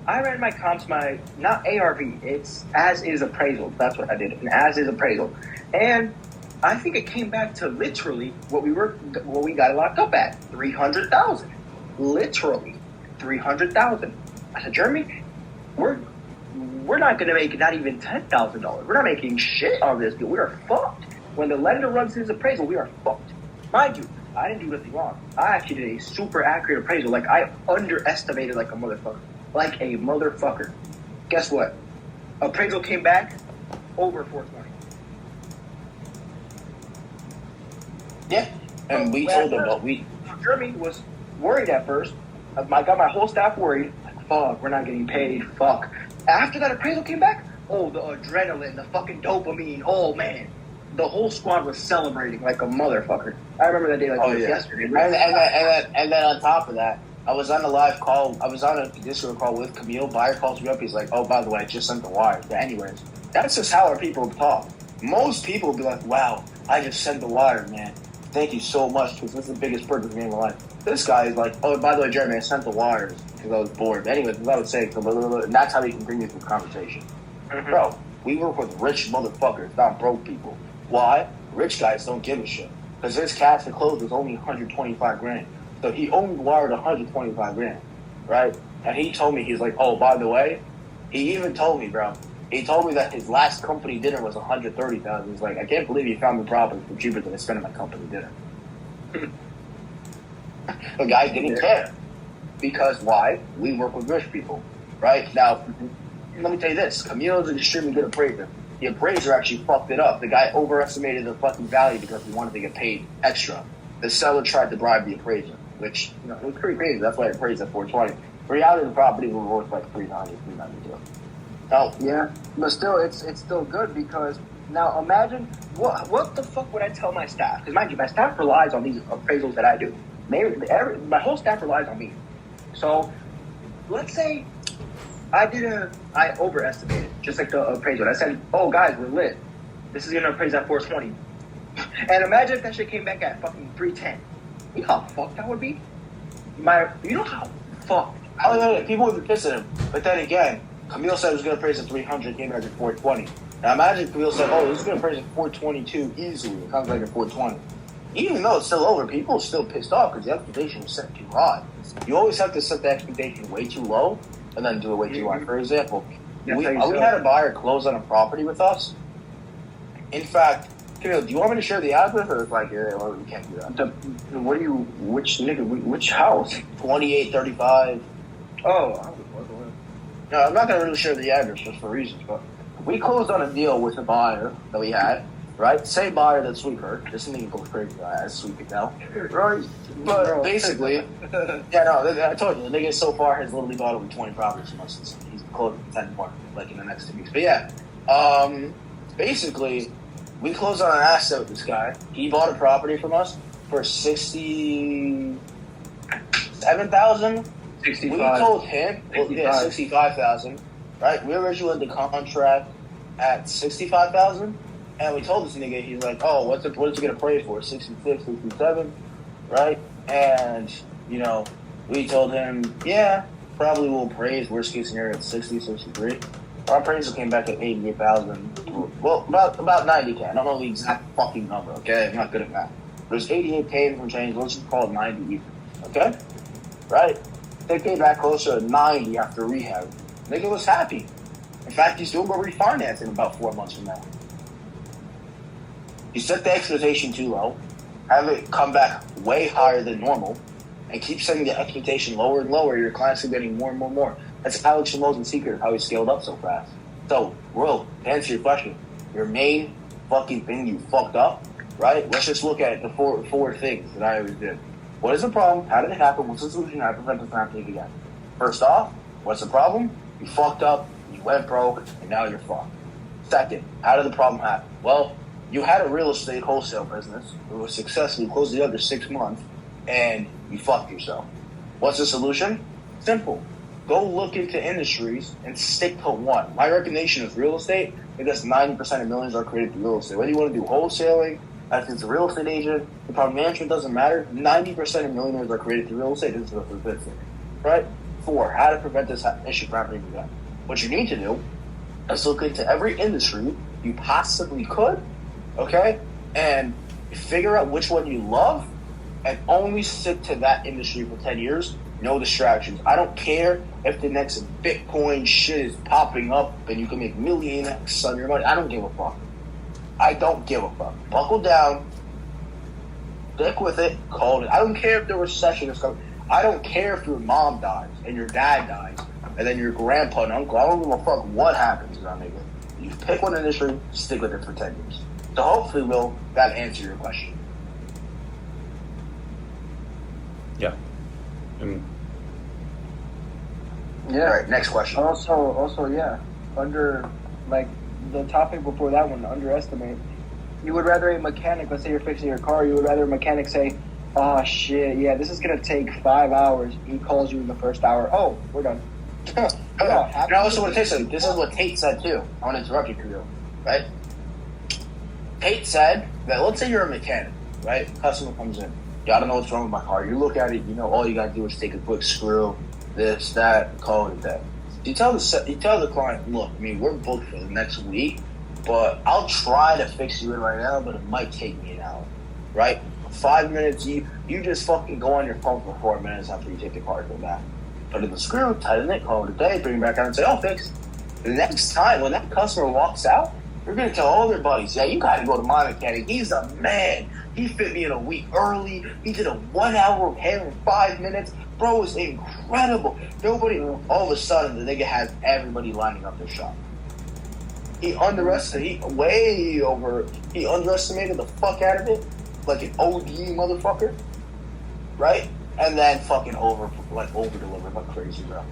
I ran my comps, not ARV, it's as is appraisal. That's what I did, an as is appraisal, and I think it came back to literally what we got it locked up at, 300,000. Literally 300,000. I said, Jeremy, we're not going to make not even $10,000. We're not making shit on this deal. We are fucked. When the lender runs his appraisal, we are fucked. Mind you, I didn't do nothing wrong. I actually did a super accurate appraisal. Like, I underestimated like a motherfucker. Like a motherfucker. Guess what? Appraisal came back over 420. Yeah, and we told them what Jeremy was worried at first. I got my whole staff worried. Like, fuck, we're not getting paid. Fuck. After that appraisal came back, oh, the adrenaline, the fucking dopamine. Oh, man. The whole squad was celebrating like a motherfucker. I remember that day like it was yesterday. And then on top of that, I was on a live call. I was on a Discord call with Camille. Buyer calls me up. He's like, oh, by the way, I just sent the wire. But anyways, that's just how our people talk. Most people will be like, wow, I just sent the wire, man. Thank you so much, because this is the biggest purchase in my life. This guy is like, oh, by the way, Jeremy, I sent the wires because I was bored. But anyways, as I was saying, and that's how we continue the conversation. Mm-hmm. Bro, we work with rich motherfuckers, not broke people. Why? Rich guys don't give a shit. Because his cash to close was only 125 grand. So he only wired 125 grand, right? And he told me, he's like, oh, by the way, he even told me, bro, he told me that his last company dinner was 130,000. He's like, I can't believe you found the property for cheaper than I spent on my company dinner. The guy didn't care. Because why? We work with rich people, right? Now, let me tell you this. Camille's an extremely good appraiser. The appraiser actually fucked it up. The guy overestimated the fucking value because he wanted to get paid extra. The seller tried to bribe the appraiser, which, it was pretty crazy. That's why it appraised at 420. The reality of the property was worth like 390, 392. Oh. Yeah, but still, it's still good because now imagine what the fuck would I tell my staff? Because mind you, my staff relies on these appraisals that I do. My whole staff relies on me. So let's say I overestimated, just like the appraisal. I said, oh guys, we're lit. This is gonna appraise at 420. And imagine if that shit came back at fucking 310. You know how fucked that would be? You know how fucked. Oh, yeah, people would be pissed at him. But then again, Camille said it was going to appraise at 300, came back at 420. Now imagine Camille said, oh, this is going to appraise at 422 easily. It comes back at 420. Even though it's still over, people are still pissed off because the expectation was set too high. You always have to set the expectation way too low and then do it way too high. For example, we had a buyer close on a property with us. In fact, Camille, do you want me to share the address, or it's like, well, we can't do that? Which house? 2835. Oh, no, I'm not going to really share the address just for reasons, but we closed on a deal with a buyer that we had, right? Same buyer that Sweep heard. This nigga goes crazy as Sweep it now. Right? But basically, I told you, the nigga so far has literally bought over 20 properties from us since he's closing 10 more, like in the next 2 weeks. But yeah, basically, we closed on an asset with this guy. He bought a property from us for $67,000. 65. We told him, 65,000, right? We originally had the contract at 65,000, and we told this nigga, he's like, oh, what is it gonna pray for? 66, 67, right? And we told him, yeah, probably will praise worst case scenario at 60, 63. Our appraisal came back at 88,000. Well, about 90K. I don't know the exact fucking number. Okay, I'm not good at math. There's 88K from change. Let's just call it 90. Okay, right? They came back closer to 90 after rehab. Nigga was happy. In fact, he's doing a refinance in about 4 months from now. You set the expectation too low, have it come back way higher than normal, and keep setting the expectation lower and lower, your clients are getting more and more and more. That's Alex Schmoes' secret of how he scaled up so fast. So, Will, to answer your question, your main fucking thing you fucked up, right? Let's just look at the four things that I always did. What is the problem? How did it happen? What's the solution? How to prevent this from happening again? First off, what's the problem? You fucked up, you went broke, and now you're fucked. Second, how did the problem happen? Well, you had a real estate wholesale business. It was successful. You closed it under 6 months, and you fucked yourself. What's the solution? Simple. Go look into industries and stick to one. My recommendation is real estate because 90% of millions are created through real estate. Whether you want to do wholesaling, if it's a real estate agent, the property management doesn't matter. 90% of millionaires are created through real estate. This is the fifth thing, right? 4, how to prevent this issue from happening again. What you need to do is look into every industry you possibly could, okay, and figure out which one you love and only stick to that industry for 10 years. No distractions. I don't care if the next Bitcoin shit is popping up and you can make millions on your money. I don't give a fuck. I don't give a fuck. Buckle down. Stick with it. Call it. I don't care if the recession is coming. I don't care if your mom dies and your dad dies and then your grandpa and uncle. I don't give a fuck what happens to that nigga. You pick one industry, stick with it for 10 years. So hopefully, Will, that answer your question. Yeah. Yeah. All right, next question. Also, yeah. Under, like, the topic before that one, underestimate. You would rather a mechanic, let's say you're fixing your car, you would rather a mechanic say, oh, shit, yeah, this is going to take 5 hours. He calls you in the first hour. Oh, we're done. And also what Tate said, this is what Tate said too. I want to interrupt you, Kirill, right? Tate said that let's say you're a mechanic, right? Customer comes in. You gotta know what's wrong with my car. You look at it, you know, all you gotta do is take a quick screw, this, that, call it that. You tell the client, look, I mean, we're booked for the next week, but I'll try to fix you in right now, but it might take me an hour, right? 5 minutes, you just fucking go on your phone for 4 minutes after you take the car to go back. Put in the screw, tighten it, call it a day, bring it back out and say, oh, fixed. The next time, when that customer walks out, you're going to tell all their buddies, yeah, you got to go to my mechanic. He's a man. He fit me in a week early. He did a 1 hour repair in 5 minutes. Bro, it's incredible. Nobody, all of a sudden, the nigga has everybody lining up their shop. He underestimated the fuck out of it, like an OD motherfucker, right? And then fucking over-delivered like crazy, bro.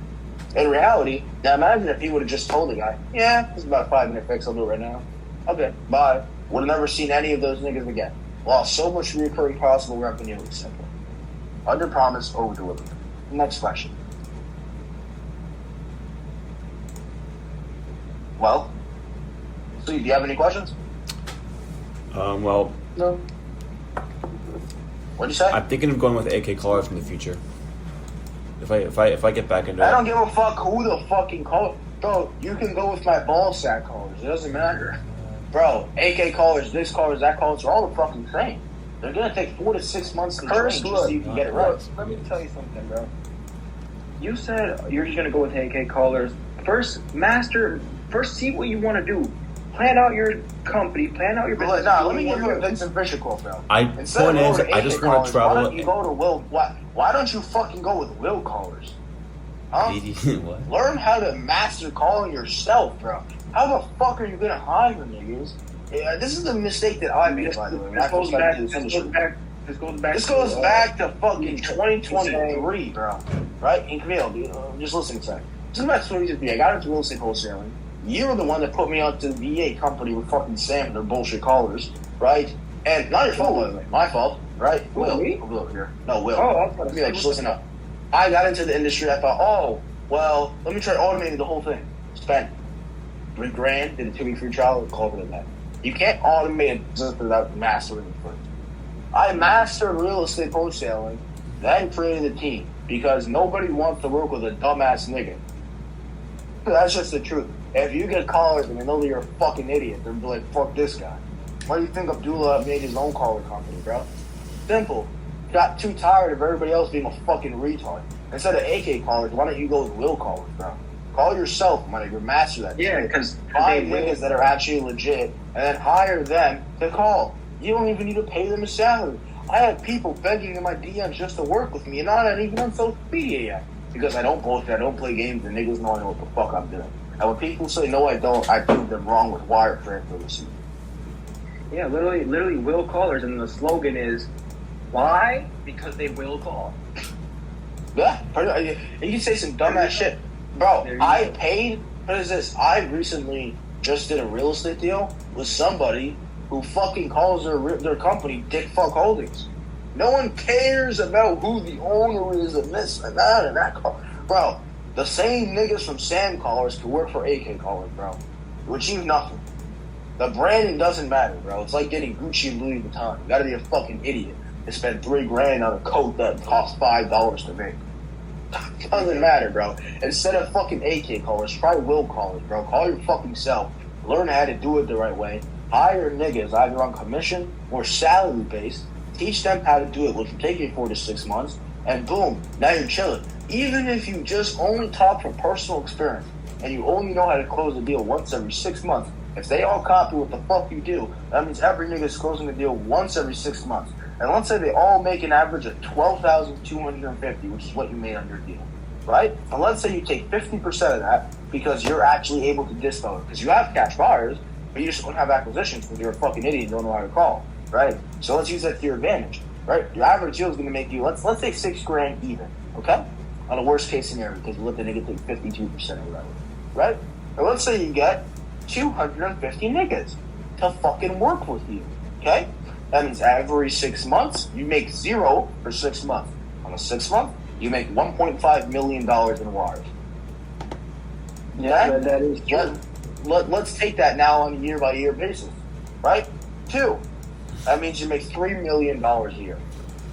In reality, now imagine if he would have just told the guy, yeah, it's about a 5-minute fix, I'll do it right now. Okay, bye. Would have never seen any of those niggas again. Lost so much recurring possible revenue, etc. Under promise, over deliver. Next question. Well, so do you have any questions? Well, No. What'd you say? I'm thinking of going with AK callers in the future. If I get back into I it. don't give a fuck who the fucking call. Bro, you can go with my ball sack callers. It doesn't matter. Bro, AK callers, this callers, that callers are all the fucking same. They're gonna take 4 to 6 months to train just so you can get it right. Let me tell you something, bro. You said you're just gonna go with AK callers. First see what you want to do. Plan out your company. Plan out your business. Let me give you a Vincent Fisher quote, bro. I just want to travel. Why don't you go to Will? Why don't you fucking go with Will callers? Huh? What? Learn how to master calling yourself, bro. How the fuck are you gonna hire niggas? Yeah, this is the mistake that I made, by the way. This goes back to fucking 2023, bro. Right? And Camille, just listen a second. This is about 2023. I got into real estate wholesaling. You were the one that put me onto the VA company with fucking Sam and their bullshit callers, right? And not your fault, by the way. My fault, right? Will. Will over here. No, Will. Just listen up. I got into the industry. I thought, oh, well, let me try automating the whole thing. Spent $3,000, did a 2-week free trial, and called it a day. You can't automate a business without mastering it first. I mastered real estate wholesaling, then created a team because nobody wants to work with a dumbass nigga. That's just the truth. If you get callers and they know that you're a fucking idiot, they'll be like, fuck this guy. Why do you think Abdullah made his own caller company, bro? Simple. Got too tired of everybody else being a fucking retard. Instead of AK callers, why don't you go with Will callers, bro? Call yourself, my nigga. Master that. Yeah, because find niggas that are actually legit, and then hire them to call. You don't even need to pay them a salary. I had people begging in my DMs just to work with me, and I'm not even on social media yet. Because I don't bullshit, I don't play games, and niggas know I know what the fuck I'm doing. And when people say, no, I don't, I prove them wrong with wire transfer receipt. Yeah, literally will callers, and the slogan is, why? Because they will call. Yeah, and you can say some dumbass shit. Bro, I paid, what is this? I recently just did a real estate deal with somebody who fucking calls their company Dick Fuck Holdings. No one cares about who the owner is and this and that and that. Bro, the same niggas from Sam Callers can work for AK Callers, bro. You achieve nothing. The branding doesn't matter, bro. It's like getting Gucci and Louis Vuitton. You gotta be a fucking idiot to spend $3,000 on a coat that costs $5 to make. Doesn't matter, bro. Instead of fucking AK Callers, try Will Callers, bro. Call your fucking self. Learn how to do it the right way. Hire niggas either on commission or salary based. Teach them how to do it, which will take you 4 to 6 months, and boom, now you're chilling. Even if you just only talk from personal experience and you only know how to close a deal once every 6 months, if they all copy what the fuck you do, that means every nigga's closing a deal once every 6 months. And let's say they all make an average of $12,250, which is what you made on your deal, right? And let's say you take 50% of that because you're actually able to dispo it, because you have cash buyers, but you just don't have acquisitions because you're a fucking idiot and don't know how to call. Right, so let's use that to your advantage. Right, your average deal is going to make you let's say $6,000 even. Okay, on a worst case scenario because you let the nigga take 52% or whatever. Right, or let's say you get 250 niggas to fucking work with you. Okay, that means every 6 months you make 0 for 6 months. On a 6 month, you make $1.5 million in wires. Yeah, that is true. Let's take that now on a year by year basis. Right, 2. That means you make $3 million a year,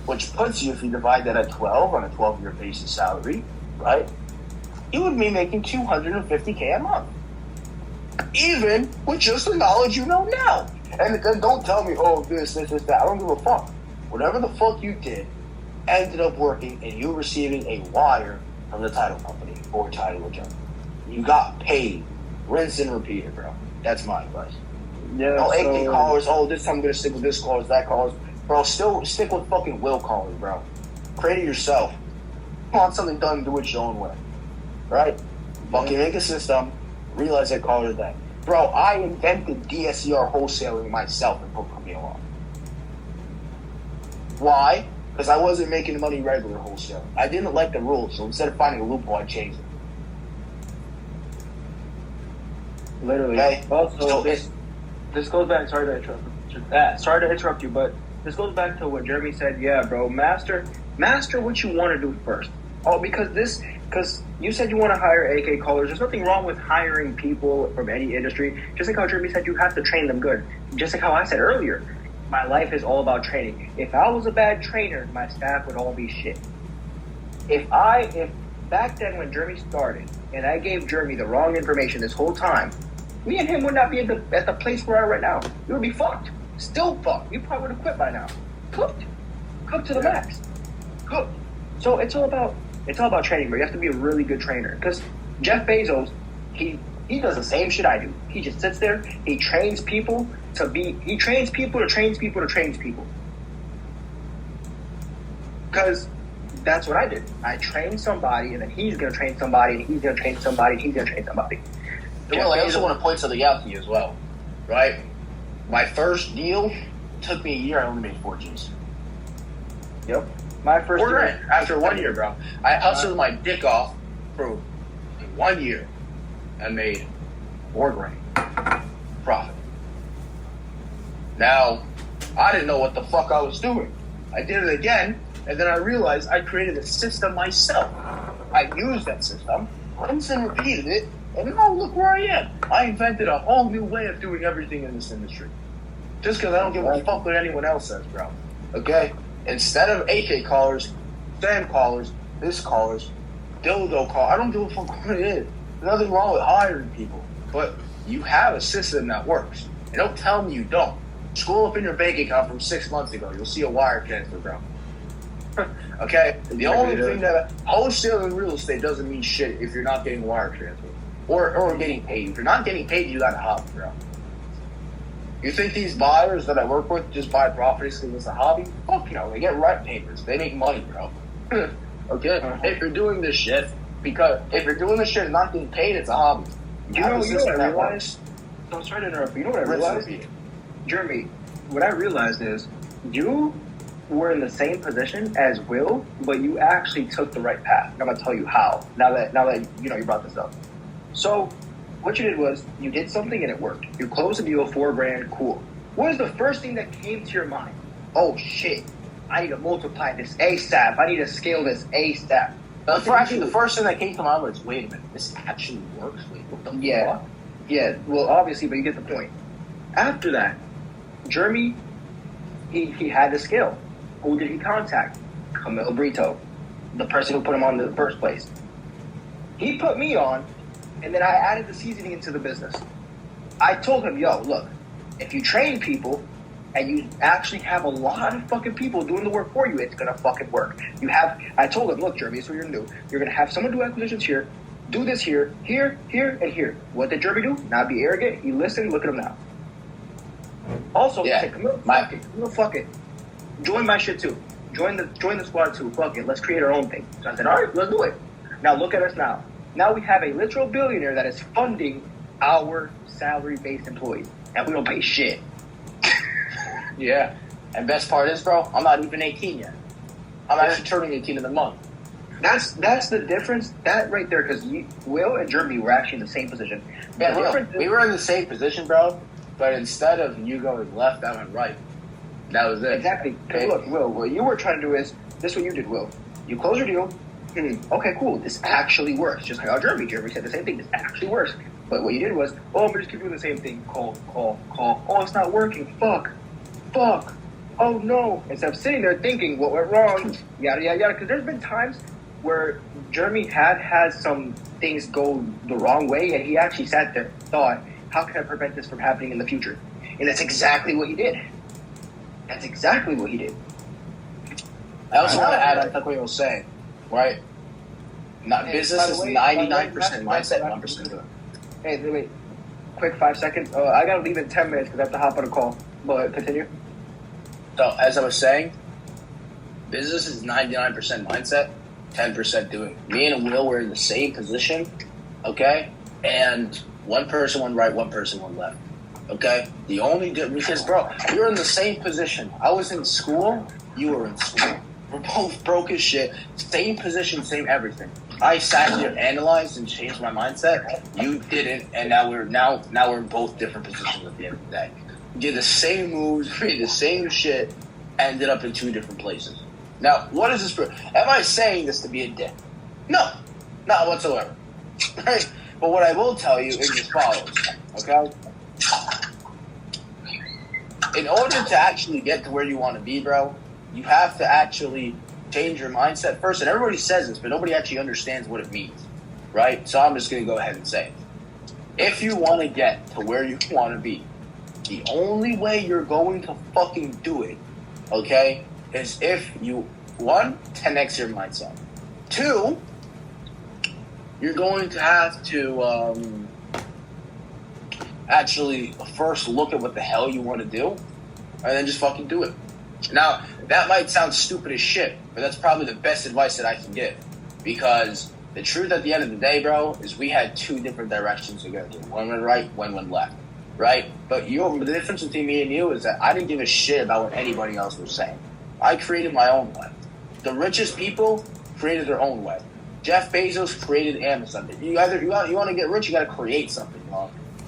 which puts you, if you divide that at 12 on a 12-year basis salary, right, you would be making $250K a month, even with just the knowledge you know now. And then don't tell me, oh, this, that. I don't give a fuck. Whatever the fuck you did ended up working and you receiving a wire from the title company or title attorney. You got paid. Rinse and repeat it, bro. That's my advice. Yeah, no AK Callers, this time I'm going to stick with this callers, that callers. Bro, still stick with fucking Will Callers, bro. Create it yourself. You want something done, do it your own way. Right? Fucking make a system, realize that callers that. Bro, I invented DSCR wholesaling myself and put me along. Why? Because I wasn't making money regular wholesaling. I didn't like the rules, so instead of finding a loophole, I changed it. Literally. Okay? Also, this goes back. Sorry to interrupt you, but this goes back to what Jeremy said. Yeah, bro, master what you want to do first. Oh, because you said you want to hire AK callers. There's nothing wrong with hiring people from any industry. Just like how Jeremy said, you have to train them good. Just like how I said earlier, my life is all about training. If I was a bad trainer, my staff would all be shit. If back then when Jeremy started and I gave Jeremy the wrong information this whole time, me and him would not be at the place we're at right now. We would be fucked. Still fucked. We probably would have quit by now. Cooked to the max. Cooked. So it's all about training, but you have to be a really good trainer. Because Jeff Bezos, he does the same shit I do. He just sits there, he trains people to train people. Because that's what I did. I trained somebody, and then he's gonna train somebody, and he's gonna train somebody, and he's gonna train somebody. Well, I also want to point something out to you as well, right? My first deal took me a year. I only made 4 G's. Yep. My first deal. After 1 year, bro. I hustled my dick off for 1 year and made $4,000 profit. Now, I didn't know what the fuck I was doing. I did it again, and then I realized I created a system myself. I used that system, rinsed and repeated it, and now look where I am. I invented a whole new way of doing everything in this industry. Just because I don't give a fuck what anyone else says, bro. Okay? Instead of AK callers, Sam callers, this callers, dildo call, I don't give a fuck what it is. There's nothing wrong with hiring people. But you have a system that works. And don't tell me you don't. Scroll up in your bank account from 6 months ago. You'll see a wire transfer, bro. Okay? The only thing that wholesaling real estate doesn't mean shit if you're not getting wire transfer. Or getting paid. If you're not getting paid, you gotta hop, bro. You think these buyers that I work with just buy properties because it's a hobby? Fuck no, they get rent papers. They make money, bro. Okay? If you're doing this shit and not getting paid, it's a hobby. You know what I realized? I'm sorry to interrupt, but you know what I realized? Jeremy, what I realized is you were in the same position as Will, but you actually took the right path. I'm gonna tell you how. Now that you brought this up. So what you did was you did something and it worked. You closed the deal, $4,000, cool. What is the first thing that came to your mind? Oh shit, I need to multiply this ASAP. I need to scale this ASAP. The first thing that came to mind was, wait a minute, this actually works? Wait, what the fuck? Yeah, well, obviously, but you get the point. After that, Jeremy, he had to scale. Who did he contact? Camille Brito, the person who put him on in the first place. He put me on, and then I added the seasoning into the business. I told him, yo, look, if you train people and you actually have a lot of fucking people doing the work for you, it's gonna fucking work. I told him, look, Jeremy, this is what you're gonna do. You're gonna have someone do acquisitions here, do this here, and here. What did Jeremy do? Not be arrogant. He listened. Look at him now. Also, say, Camille, fuck it. Join my shit too. Join the squad too. Fuck it. Let's create our own thing. So I said, all right, let's do it. Now look at us now. Now we have a literal billionaire that is funding our salary-based employees, and we don't pay shit. Yeah. And best part is, bro, I'm not even 18 yet. I'm actually turning 18 in the month. That's the difference. That right there, because Will and Jeremy were actually in the same position. Yeah, we were in the same position, bro, but instead of you going left, I went right. That was it. Exactly. Okay. Look, Will, what you were trying to do is, this is what you did, Will. You close your deal. Okay, cool. This actually works. Just like how Jeremy said the same thing. This actually works. But what you did was, I'm just keep doing the same thing. Call. Oh, it's not working. Fuck. Oh, no. Instead of sitting there thinking what went wrong, yada, yada, yada. Because there's been times where Jeremy had some things go the wrong way, and he actually sat there and thought, how can I prevent this from happening in the future? And that's exactly what he did. I also want to add on what you were saying, right? Business is 99% mindset, 1% good. Hey, wait. Quick 5 seconds. I got to leave in 10 minutes because I have to hop on a call. But continue. So, as I was saying, business is 99% mindset, 10% doing. Me and Will were in the same position, okay? And one person went right, one person went left, okay? The only difference, because, bro, we were in the same position. I was in school, you were in school. We're both broke as shit, same position, same everything. I sat here, analyzed, and changed my mindset. You didn't, and now we're in both different positions at the end of the day. Did the same moves, made the same shit, ended up in two different places. Now, what is this for? Am I saying this to be a dick? No, not whatsoever. Right? But what I will tell you is as follows, okay? In order to actually get to where you want to be, bro, you have to actually change your mindset first. And everybody says this, but nobody actually understands what it means, right? So I'm just going to go ahead and say it. If you want to get to where you want to be, the only way you're going to fucking do it, okay, is if you, 1, 10x your mindset. 2, you're going to have to actually first look at what the hell you want to do, and then just fucking do it. Now, that might sound stupid as shit, but that's probably the best advice that I can give. Because the truth at the end of the day, bro, is we had two different directions to go to. One went right, one went left. Right? But the difference between me and you is that I didn't give a shit about what anybody else was saying. I created my own way. The richest people created their own way. Jeff Bezos created Amazon. You want to get rich, you got to create something.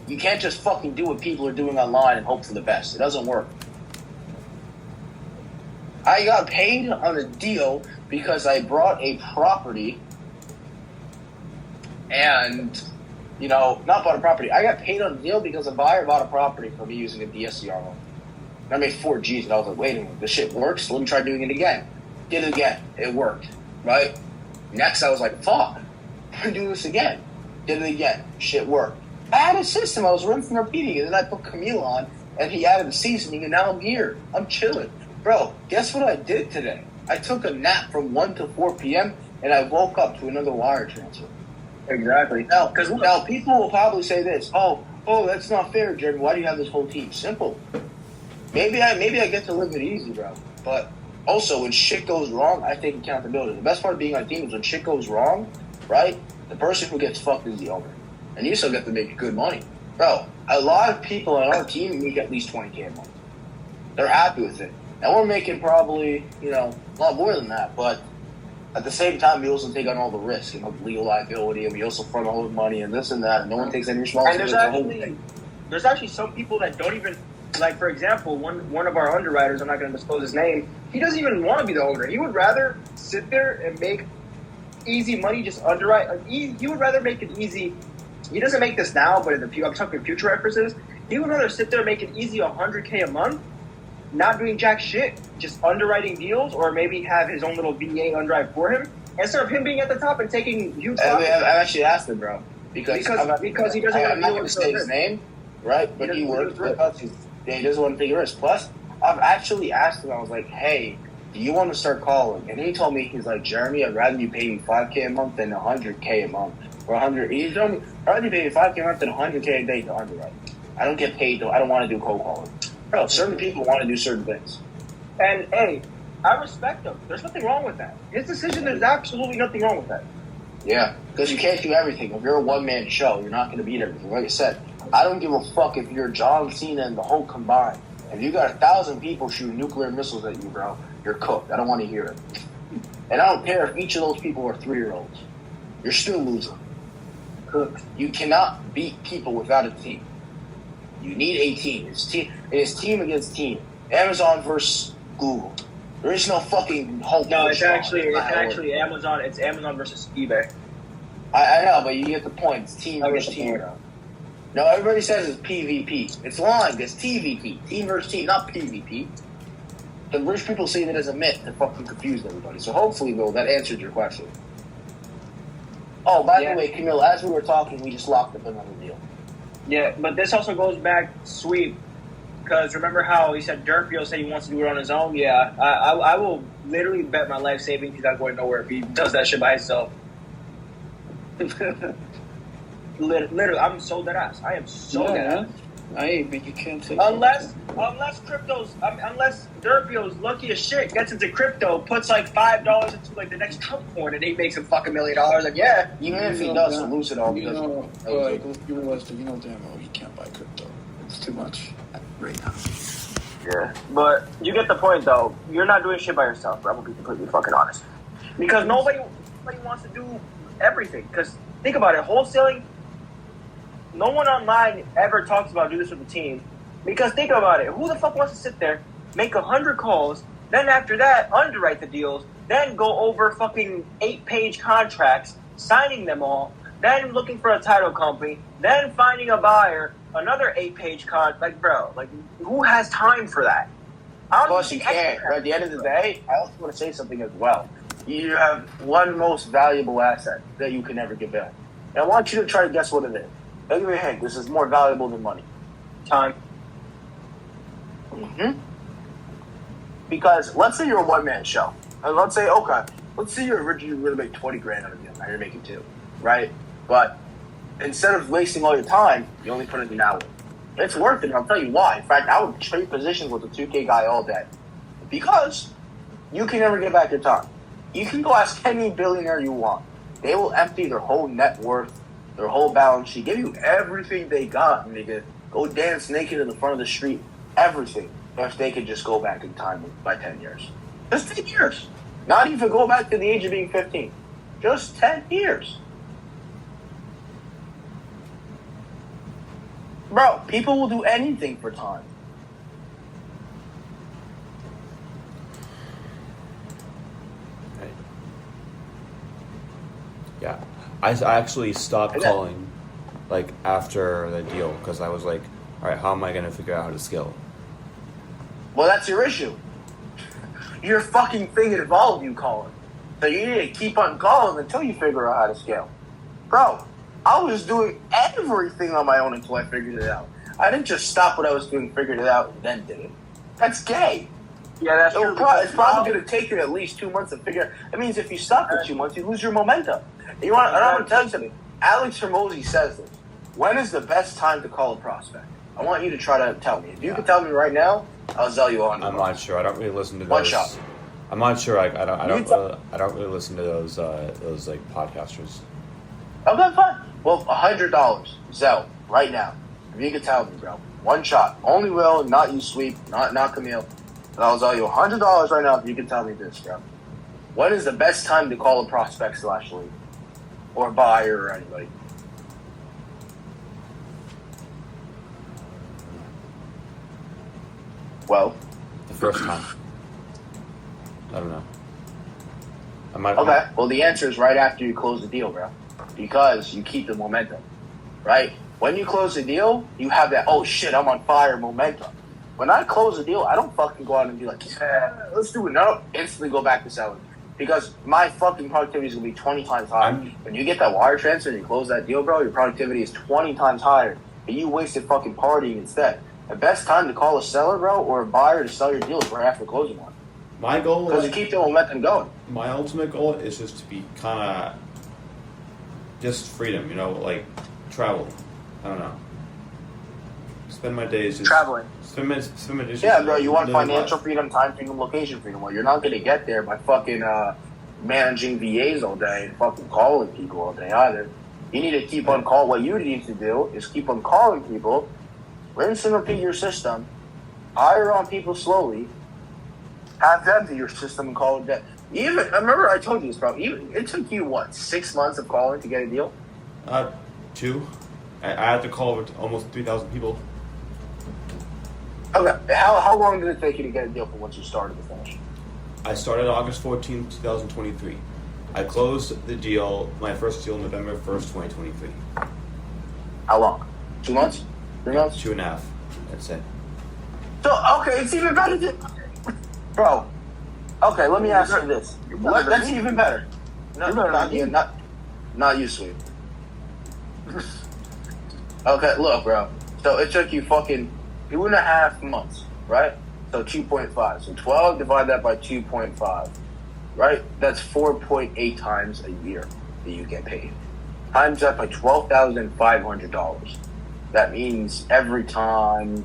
You can't just fucking do what people are doing online and hope for the best. It doesn't work. I got paid on a deal because I brought a property and, not bought a property. I got paid on a deal because a buyer bought a property for me using a DSCR loan. And I made 4 G's and I was like, wait a minute, this shit works? Let me try doing it again. Did it again. It worked. Right? Next I was like, fuck. I'm going to do this again. Did it again. Shit worked. I had a system. I was rinsing and repeating it. And then I put Camille on and he added the seasoning and now I'm here. I'm chilling. Bro, guess what I did today? I took a nap from 1 to 4 p.m. and I woke up to another wire transfer. Exactly. Now, people will probably say this, oh, oh, that's not fair, Jeremy. Why do you have this whole team? Simple. Maybe I get to live it easy, bro. But also, when shit goes wrong, I take accountability. The best part of being on a team is when shit goes wrong, right? The person who gets fucked is the owner. And you still get to make good money. Bro, a lot of people on our team make at least $20K a month. They're happy with it. And we're making probably, a lot more than that. But at the same time, we also take on all the risk and the legal liability, and we also front all the money and this and that, and no one takes any responsibility. And there's actually some people that don't even, like, for example, one of our underwriters, I'm not going to disclose his name, he doesn't even want to be the owner. He would rather sit there and make easy money, just underwrite. He would rather make it easy. He doesn't make this now, but I'm talking future references. He would rather sit there and make it easy $100K a month, not doing jack shit, just underwriting deals, or maybe have his own little VA underwrite for him, instead of him being at the top and taking huge I've actually asked him, bro. Because he doesn't want to say his name, right? But he works with us. He doesn't want to take a risk. Plus, I've actually asked him, I was like, hey, do you want to start calling? And he told me, he's like, Jeremy, I'd rather you pay me $5K a month than $100K a month. Or 100. He told me, I'd rather you pay me $5K a month than $100K a day to underwrite. I don't get paid, though. I don't want to do cold calling. Bro, certain people want to do certain things. And, hey, I respect him. There's nothing wrong with that. His decision, there's absolutely nothing wrong with that. Yeah, because you can't do everything. If you're a one-man show, you're not going to beat everything. Like I said, I don't give a fuck if you're John Cena and the Hulk combined. If you got 1,000 people shooting nuclear missiles at you, bro, you're cooked. I don't want to hear it. And I don't care if each of those people are 3-year-olds. You're still losing. Cooked. You cannot beat people without a team. You need a team. It is team against team. Amazon versus Google. There is no fucking Hulk. No, it's actually Amazon. It's Amazon versus eBay. I know, but you get the point. It's team versus team. No, everybody says it's PvP. It's lying. It's TVP. Team versus team, not PvP. The rich people see it as a myth to fucking confuse everybody. So hopefully, Bill, that answered your question. Oh, by the way, Camille, as we were talking, we just locked up another deal. Yeah, but this also goes back sweep. Because remember how he said Dirkfield said he wants to do it on his own? Yeah, I will literally bet my life savings he's not going nowhere if he does that shit by himself. Literally, I'm so dead ass. I am so dead ass. Hey, but you can't take unless Dirkfield's lucky as shit gets into crypto, puts like $5 into like the next Trump coin, and he makes a fucking $1 million. And yeah, even if he does, he'll lose it all. You realize that damn well you can't buy crypto. It's too much right now. Yeah, but you get the point though. You're not doing shit by yourself. I'm gonna be completely fucking honest, because nobody wants to do everything. Because think about it, wholesaling. No one online ever talks about do this with a team. Because think about it, who the fuck wants to sit there, make 100 calls, then after that underwrite the deals, then go over fucking 8-page contracts, signing them all, then looking for a title company, then finding a buyer, another 8-page contract. Like, bro, like, who has time for that? Plus, you can't. At the end of the day, I also want to say something as well. You have one most valuable asset that you can never give back. And I want you to try to guess what it is. I'll give you a hint. This is more valuable than money. Time. Mm-hmm. Because let's say you're a one-man show. And let's say you're originally going to make 20 grand on a deal. Now you're making 2, right? But instead of wasting all your time, you only put in an hour. It's worth it, and I'll tell you why. In fact, I would trade positions with a 2K guy all day. Because you can never get back your time. You can go ask any billionaire you want. They will empty their whole net worth, their whole balance sheet, give you everything they got, nigga. Go dance naked in the front of the street. Everything. If they could just go back in time by 10 years. Just 10 years. Not even go back to the age of being 15. Just 10 years. Bro, people will do anything for time. Right. Yeah. I actually stopped calling, like, after the deal, because I was like, all right, how am I going to figure out how to scale? Well, that's your issue. Your fucking thing involved you calling. So you need to keep on calling until you figure out how to scale. Bro, I was doing everything on my own until I figured it out. I didn't just stop what I was doing, figured it out, and then did it. That's gay. Yeah, that's true. It's probably going to take you at least 2 months to figure it out. That means if you stop for 2 months, you lose your momentum. And I'm going to tell you something. Alex Hormozy says this. when is the best time to call a prospect? I want you to try to tell me. If you can tell me right now, I'll sell you on. I'm not sure. I don't really listen to those. One shot. I'm not sure. I don't really listen to those like podcasters. Okay, fine. Well, $100, Zell, right now. If you can tell me, bro. One shot. Only Will, not you, Sweep, not Camille. And I'll sell you $100 right now if you can tell me this, bro. When is the best time to call a prospect / lead? Or buyer or anybody? Well, The first time. I don't know. Okay, well, the answer is right after you close the deal, bro. Because you keep the momentum, right? When you close the deal, you have that, oh shit, I'm on fire momentum. When I close the deal, I don't fucking go out and be like, yeah, let's do it. No, instantly go back to selling. Because my fucking productivity is going to be 20 times higher. When you get that wire transfer and you close that deal, bro, your productivity is 20 times higher. And you wasted fucking partying instead. The best time to call a seller, bro, or a buyer to sell your deal is right after closing one. My goal because you keep the momentum going. My ultimate goal is just to be kind of just freedom, like travel. I don't know. Spend my days just traveling. Spend my days. Yeah, bro. You want financial freedom, time freedom, location freedom. Well, you're not going to get there by fucking managing VAs all day and fucking calling people all day either. You need to keep on call. What you need to do is keep on calling people, rinse and repeat your system, hire on people slowly. Have them do your system and call it dead. Even I remember I told you this, bro. Even it took you 6 months of calling to get a deal? 2. I had to call with almost 3,000 people. Okay. How long did it take you to get a deal from once you started to finish? I started August 14, 2023. I closed the deal, my first deal, November 1st, 2023. How long? 2 months? 3 months? 2.5. That's it. So okay, it's even better. Bro, okay, let me ask you this. That's even better. Not you, Sweet. Okay, look, bro. So it took you fucking 2.5 months, right? So 2.5. So 12 divide that by 2.5, right? That's 4.8 times a year that you get paid. Times that by $12,500. That means every time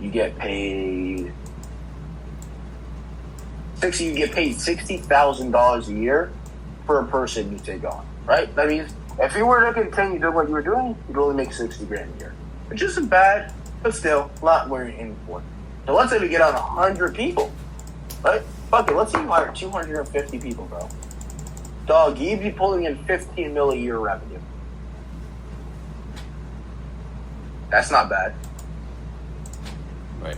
you get paid. You get paid $60,000 a year per person you take on, right? That means if you were to continue doing what you were doing, you'd only make $60,000 a year, which isn't bad, but still a lot more in for. So let's say we get on 100 people, right? Fuck it, let's say you hire 250 people, bro. Dog, you'd be pulling in $15 million a year revenue. That's not bad. Right.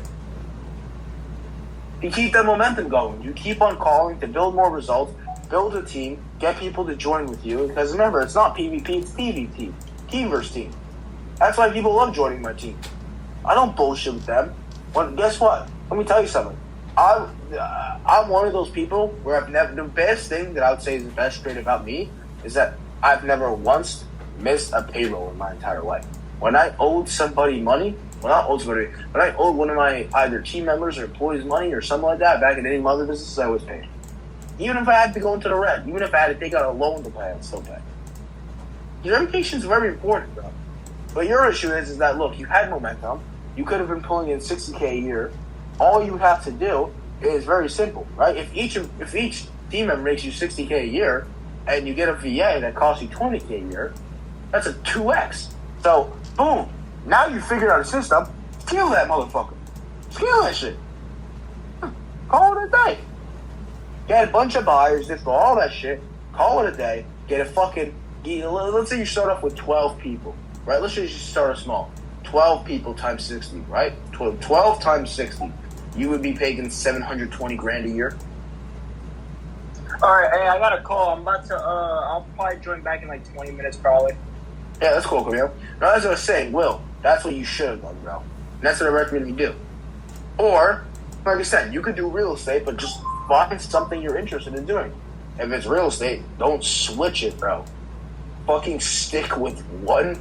You keep that momentum going. You keep on calling to build more results, build a team, get people to join with you. Because remember, it's not PvP, it's PvP. Team versus team. That's why people love joining my team. I don't bullshit with them. Well, guess what? Let me tell you something. I'm one of those people where I've never. The best thing that I would say is the best trait about me is that I've never once missed a payroll in my entire life. When I owed somebody money, when I owed one of my either team members or employees money or something like that back in any of my other businesses, I was paid. Even if I had to go into the red, even if I had to take out a loan to pay, I'd still pay. Your reputation is very important, bro. But your issue is that, look, you had momentum. You could have been pulling in $60K a year. All you have to do is very simple, right? If each team member makes you $60K a year and you get a VA that costs you $20K a year, that's a 2X. So, boom. Now you figured out a system. Scale that motherfucker. Scale that shit. Call it a day. Get a bunch of buyers, just for all that shit. Call it a day. Get a fucking. Let's say you start off with 12 people, right? Let's say you start small. 12 people times 60, right? 12 times 60. You would be paying $720,000 a year. All right, hey, I got a call. I'm about to. I'll probably join back in like 20 minutes, probably. Yeah, that's cool, Camille. Now, as I was saying, Will, that's what you should have done, bro. And that's what I recommend you do. Or, like I said, you could do real estate, but just find something you're interested in doing. If it's real estate, don't switch it, bro. Fucking stick with one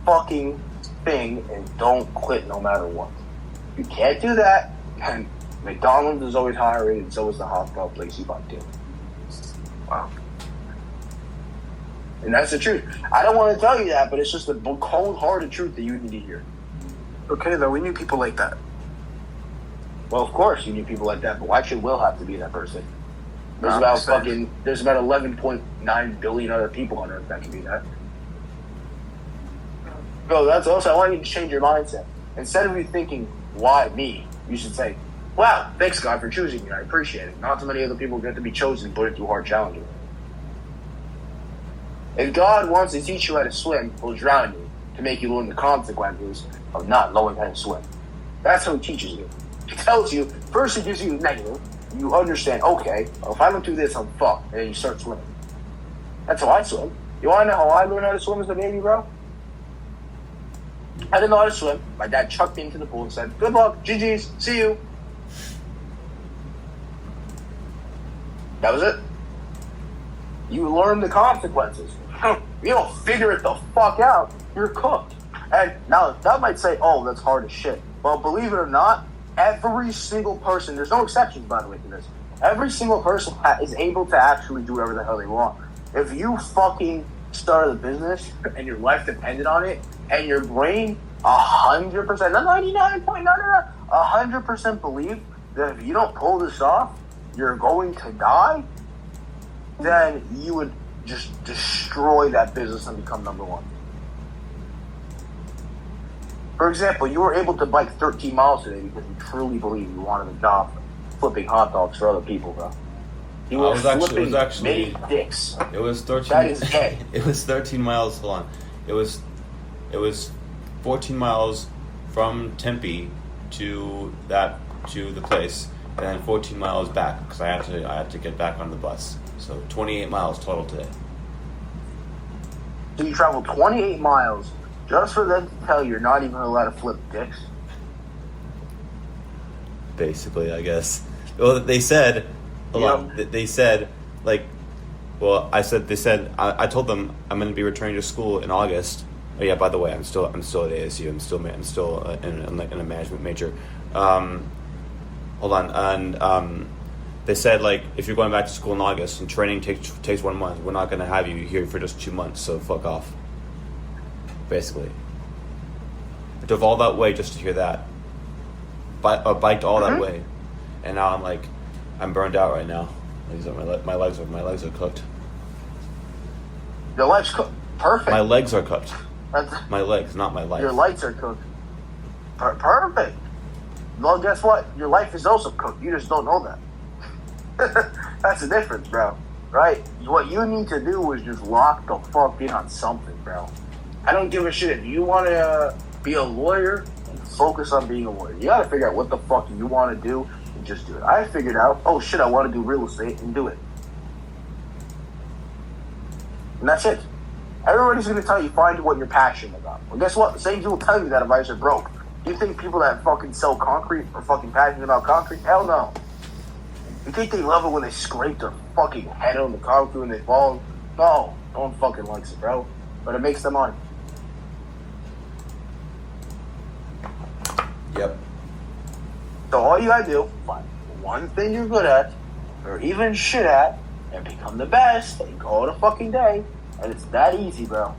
fucking thing and don't quit no matter what. If you can't do that, then McDonald's is always higher rated, so is the hospital place you buy to. Wow. And that's the truth. I don't want to tell you that, but it's just the cold-hearted truth that you need to hear. Okay, though, we need people like that. Well, of course you need people like that, but why should Will have to be that person? There's No, there's about 11.9 billion other people on Earth that can be that. No, that's also, I want you to change your mindset. Instead of you thinking, why me? You should say, wow, thanks God for choosing me. I appreciate it. Not so many other people get to be chosen and put it through hard challenges. If God wants to teach you how to swim, he'll drown you to make you learn the consequences of not knowing how to swim. That's how he teaches you. He tells you, first he gives you the negative. You understand, okay, well, if I don't do this, I'm fucked. And then you start swimming. That's how I swim. You want to know how I learned how to swim as a baby, bro? I didn't know how to swim. My dad chucked me into the pool and said, good luck, GG's, see you. That was it. You learn the consequences. You don't figure it the fuck out, you're cooked. And now that might say, oh, that's hard as shit. Well, believe it or not, every single person, there's no exceptions, by the way, to this. Every single person is able to actually do whatever the hell they want. If you fucking started a business and your life depended on it, and your brain 100%, not 99.9, 100% believe that if you don't pull this off, you're going to die, then you would just destroy that business and become number one. For example, you were able to bike 13 miles today because you truly believe you wanted a job flipping hot dogs for other people, bro. You were flipping many dicks. It was 13. That is gay. It was 13 miles. Hold on. It was 14 miles from Tempe to the place, and then 14 miles back because I had to get back on the bus. So 28 miles total today. So you traveled 28 miles just for them to tell you you're not even allowed to flip dicks? Basically, I guess. Well, they said, they said, like, well, they said, I told them I'm going to be returning to school in August. Oh yeah, by the way, I'm still at ASU. I'm still in a management major. Hold on, and they said, like, if you're going back to school in August and training takes 1 month, we're not going to have you here for just 2 months. So fuck off. Basically, I drove all that way just to hear that. Biked all that way, and now I'm burned out right now. My legs are cooked. Your legs cooked. Perfect. My legs are cooked. My legs, not my life. Your lights are cooked. Perfect. Well, guess what? Your life is also cooked. You just don't know that. That's the difference, bro. Right? What you need to do is just lock the fuck in on something, bro. I don't give a shit if you want to be a lawyer. Focus on being a lawyer. You got to figure out what the fuck you want to do and just do it. I figured out, oh shit, I want to do real estate and do it. And that's it. Everybody's going to tell you find what you're passionate about. Well, guess what? The same people will tell you that advice are broke. Do you think people that fucking sell concrete are fucking passionate about concrete? Hell no. You think they love it when they scrape their fucking head on the concrete when they fall? No. No one fucking likes it, bro. But it makes them money. Yep. So all you gotta do, find one thing you're good at, or even shit at, and become the best, and call it a fucking day. And it's that easy, bro.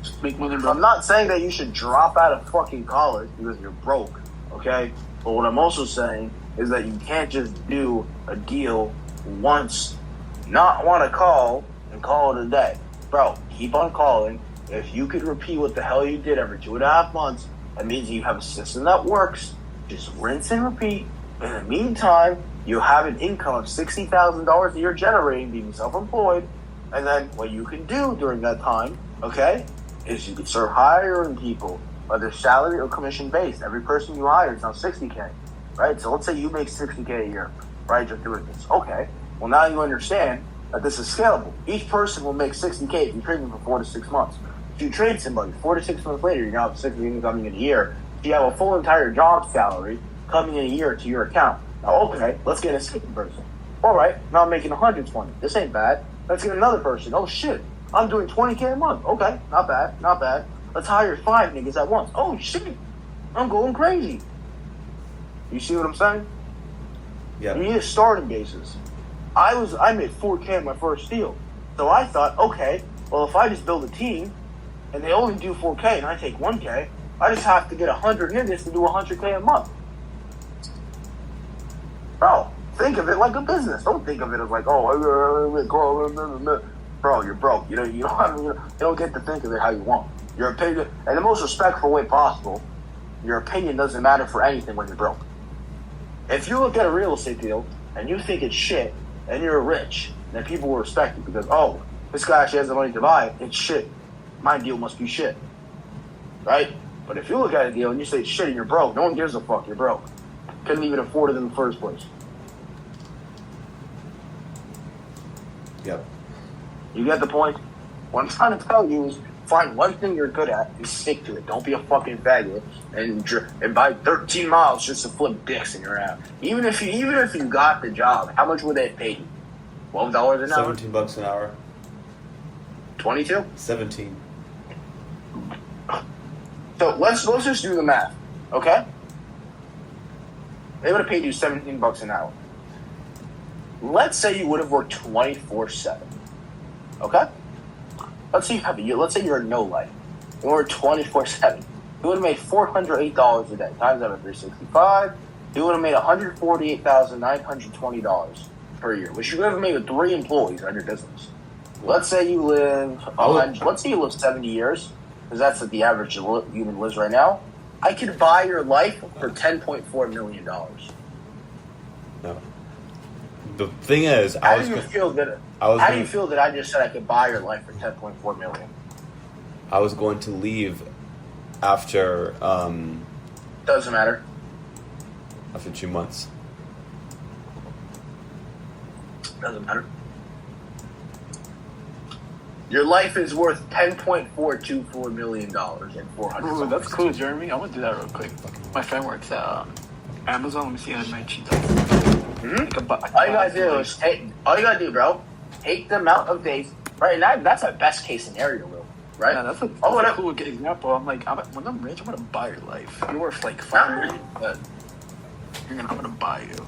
Just make money, bro. I'm not saying that you should drop out of fucking college because you're broke, okay? But what I'm also saying is that you can't just do a deal once, not want to call, and call it a day. Bro, keep on calling. If you could repeat what the hell you did every 2.5 months, that means you have a system that works. Just rinse and repeat. In the meantime, you have an income of $60,000 a year generating, being self-employed. And then what you can do during that time, okay, is you can start hiring people, whether salary or commission based. Every person you hire is now $60K, right? So let's say you make $60K a year, right, just doing this. Okay, well now you understand that this is scalable. Each person will make $60K if you train them for 4 to 6 months. If you train somebody 4 to 6 months later, you now have $60K coming in a year. You have a full entire job salary coming in a year to your account. Now, okay, let's get a second person. All right, now I'm making 120. This ain't bad. Let's get another person. Oh shit, I'm doing 20K a month. Okay, not bad, not bad. Let's hire 5 niggas at once. Oh shit, I'm going crazy. You see what I'm saying? Yeah. You need a starting basis. I made 4K on my first deal. So I thought, okay, well, if I just build a team and they only do 4K and I take 1K, I just have to get 100 niggas to do 100K a month. Bro, think of it like a business. Don't think of it as like, bro, you're broke. You don't get to think of it how you want. Your opinion, in the most respectful way possible, your opinion doesn't matter for anything when you're broke. If you look at a real estate deal and you think it's shit and you're rich, then people will respect you because, oh, this guy actually has the money to buy it. It's shit. My deal must be shit. Right? But if you look at a deal and you say it's shit and you're broke, no one gives a fuck. You're broke. Couldn't even afford it in the first place. Yep. You get the point? What I'm trying to tell you is find one thing you're good at and stick to it. Don't be a fucking faggot and buy 13 miles just to flip dicks in your ass. Even if you got the job, how much would they pay you? $12 an hour? $17 an hour. 22? 17. So let's just do the math, okay? They would have paid you $17 an hour. Let's say you would have worked 24/7, okay? Let's say you're a no life. You work 24/7. You would have made $408 a day. Times that by 365. You would have made $148,920 per year, which you would have made with 3 employees on your business. Let's say you live 70 years, because that's what the average human lives right now. I could buy your life for $10.4 million. No. The thing is, How do you feel that I just said I could buy your life for $10.4 million? I was going to leave after Doesn't matter. after 2 months. Doesn't matter. Your life is worth $10.424 million and 400. Ooh, that's cool, Jeremy. I'm gonna do that real quick. My friend works at Amazon. Let me see how much he does. All you gotta do, bro, take the amount of days. Right, and that's a best case scenario, bro. Right? Yeah, that's a cool good example. I'm like, when I'm rich, I'm gonna buy your life. You're worth like $5 million, but I'm gonna buy you.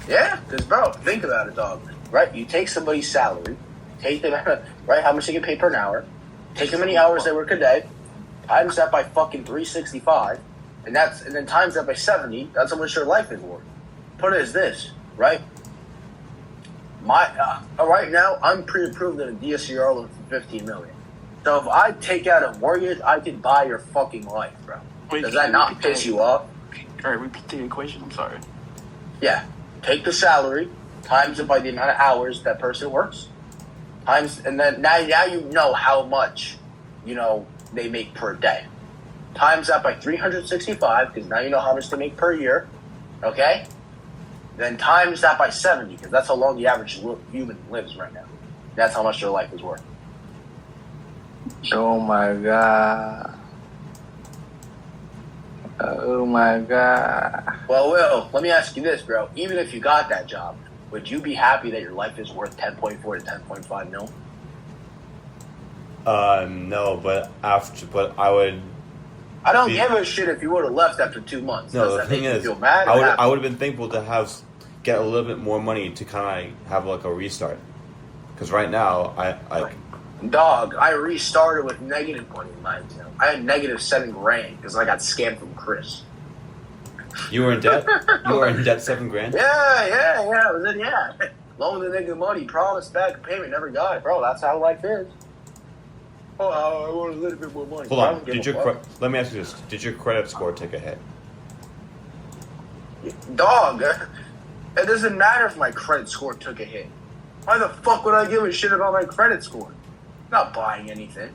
Yeah, because bro, think about it, dog. Right, you take somebody's salary, take them, right, how much they get paid per hour, take how many hours they work a day, times that by fucking 365, and then times that by 70. That's how much your life is worth. Put it as this, right? Right now, I'm pre-approved in a DSCR loan for $15 million. So if I take out a mortgage, I can buy your fucking life, bro. Does that not piss you off? All right, repeat the equation. I'm sorry. Yeah. Take the salary, times it by the amount of hours that person works, and then now you know how much, they make per day. Times that by 365, because now you know how much they make per year, okay? Then times that by 70, because that's how long the average human lives right now. That's how much their life is worth. Oh my god. Oh my god. Well, Will, let me ask you this, bro. Even if you got that job, would you be happy that your life is worth 10.4 to 10.5 mil? No, but I would. I don't give a shit if you would have left after 2 months. No, Does the that thing make you is, feel mad? I would have been thankful to get a little bit more money to kind of have like a restart. Because right now, Dog, I restarted with negative money in my account. I had negative $7,000 because I got scammed from Chris. You were in debt? You were in debt $7,000? Yeah. I was in, loaned the nigga money, promised back a payment, never got it. Bro, that's how life is. Oh, I want a little bit more money. Hold on. Let me ask you this. Did your credit score take a hit? Dog, it doesn't matter if my credit score took a hit. Why the fuck would I give a shit about my credit score? I'm not buying anything.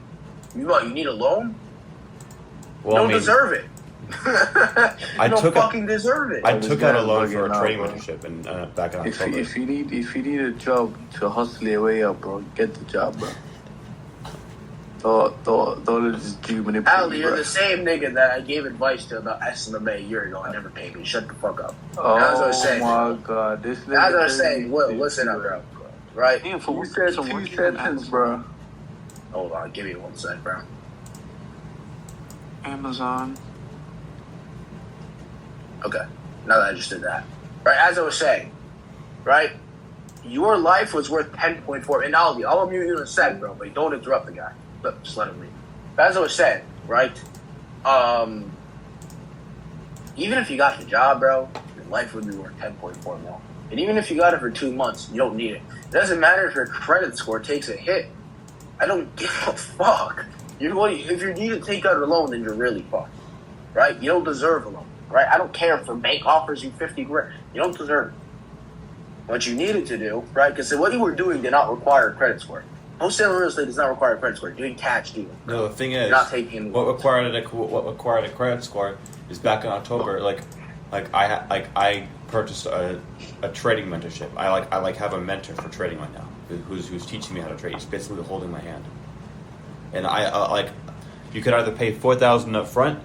You need a loan? Well, don't deserve it. I deserve it. I took out a loan for a trading membership and back in October. If you need a job to hustle your way up, bro, get the job, bro. Don't just do manipulate. Ali, you're the same nigga that I gave advice to about SMA a year ago and never paid me. Shut the fuck up. Oh that's what I was saying. My god, this. That's what I was saying. Will, listen up, bro. Right? Damn, you said 2 sentences, bro. Hold on, give me 1 sec, bro. Amazon. Okay, now that I just did that. Right, as I was saying, right? your life was worth 10.4. And I'll mute you in a sec, bro, but don't interrupt the guy. Look, just let him leave. As I was saying, right? Even if you got the job, bro, your life would be worth 10.4 mil. And even if you got it for 2 months, you don't need it. It doesn't matter if your credit score takes a hit. I don't give a fuck. If you need to take out a loan, then you're really fucked, right? You don't deserve a loan, right? I don't care if the bank offers you 50 grand. You don't deserve it. What you needed to do, right? Because what you were doing did not require a credit score. Wholesaling real estate does not require a credit score. Doing cash dealing. No, the thing is, not taking what required a credit score is back in October. I purchased a trading mentorship. I have a mentor for trading right now who's teaching me how to trade. He's basically holding my hand. And you could either pay $4,000 up front,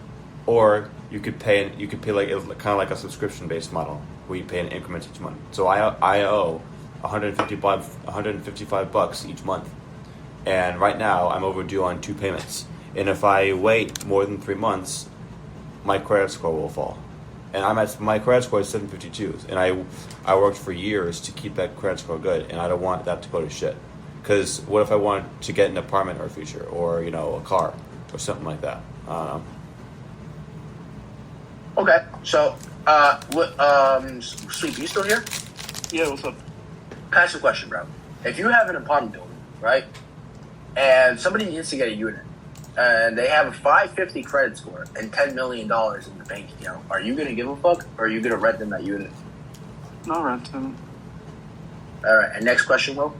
or you could pay like kind of like a subscription based model where you pay in increments each month. So I owe $155 each month, and right now I'm overdue on 2 payments. And if I wait more than 3 months, my credit score will fall. And my credit score is 752, and I worked for years to keep that credit score good, and I don't want that to go to shit. Because what if I want to get an apartment or a future, or a car, or something like that? I don't know. Okay, so Sweet, you still here? Yeah, what's up? Can I ask you a question, bro? If you have an apartment building, right, and somebody needs to get a unit, and they have a 550 credit score and $10 million in the bank account, are you going to give a fuck, or are you going to rent them that unit? No, rent them. All right, and next question, Will?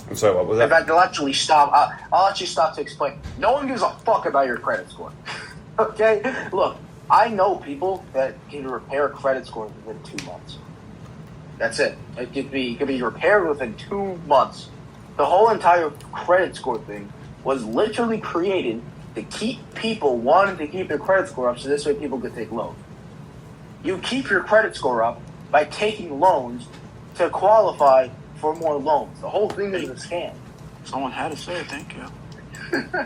I'm sorry, what was that? In fact, I'll actually stop. I'll actually stop to explain. No one gives a fuck about your credit score. Okay? Look, I know people that can repair credit scores within 2 months. That's it. It could be repaired within 2 months. The whole entire credit score thing was literally created to keep people wanting to keep their credit score up, so this way people could take loans. You keep your credit score up by taking loans to qualify for more loans. The whole thing is a scam. Someone had to say it, thank you.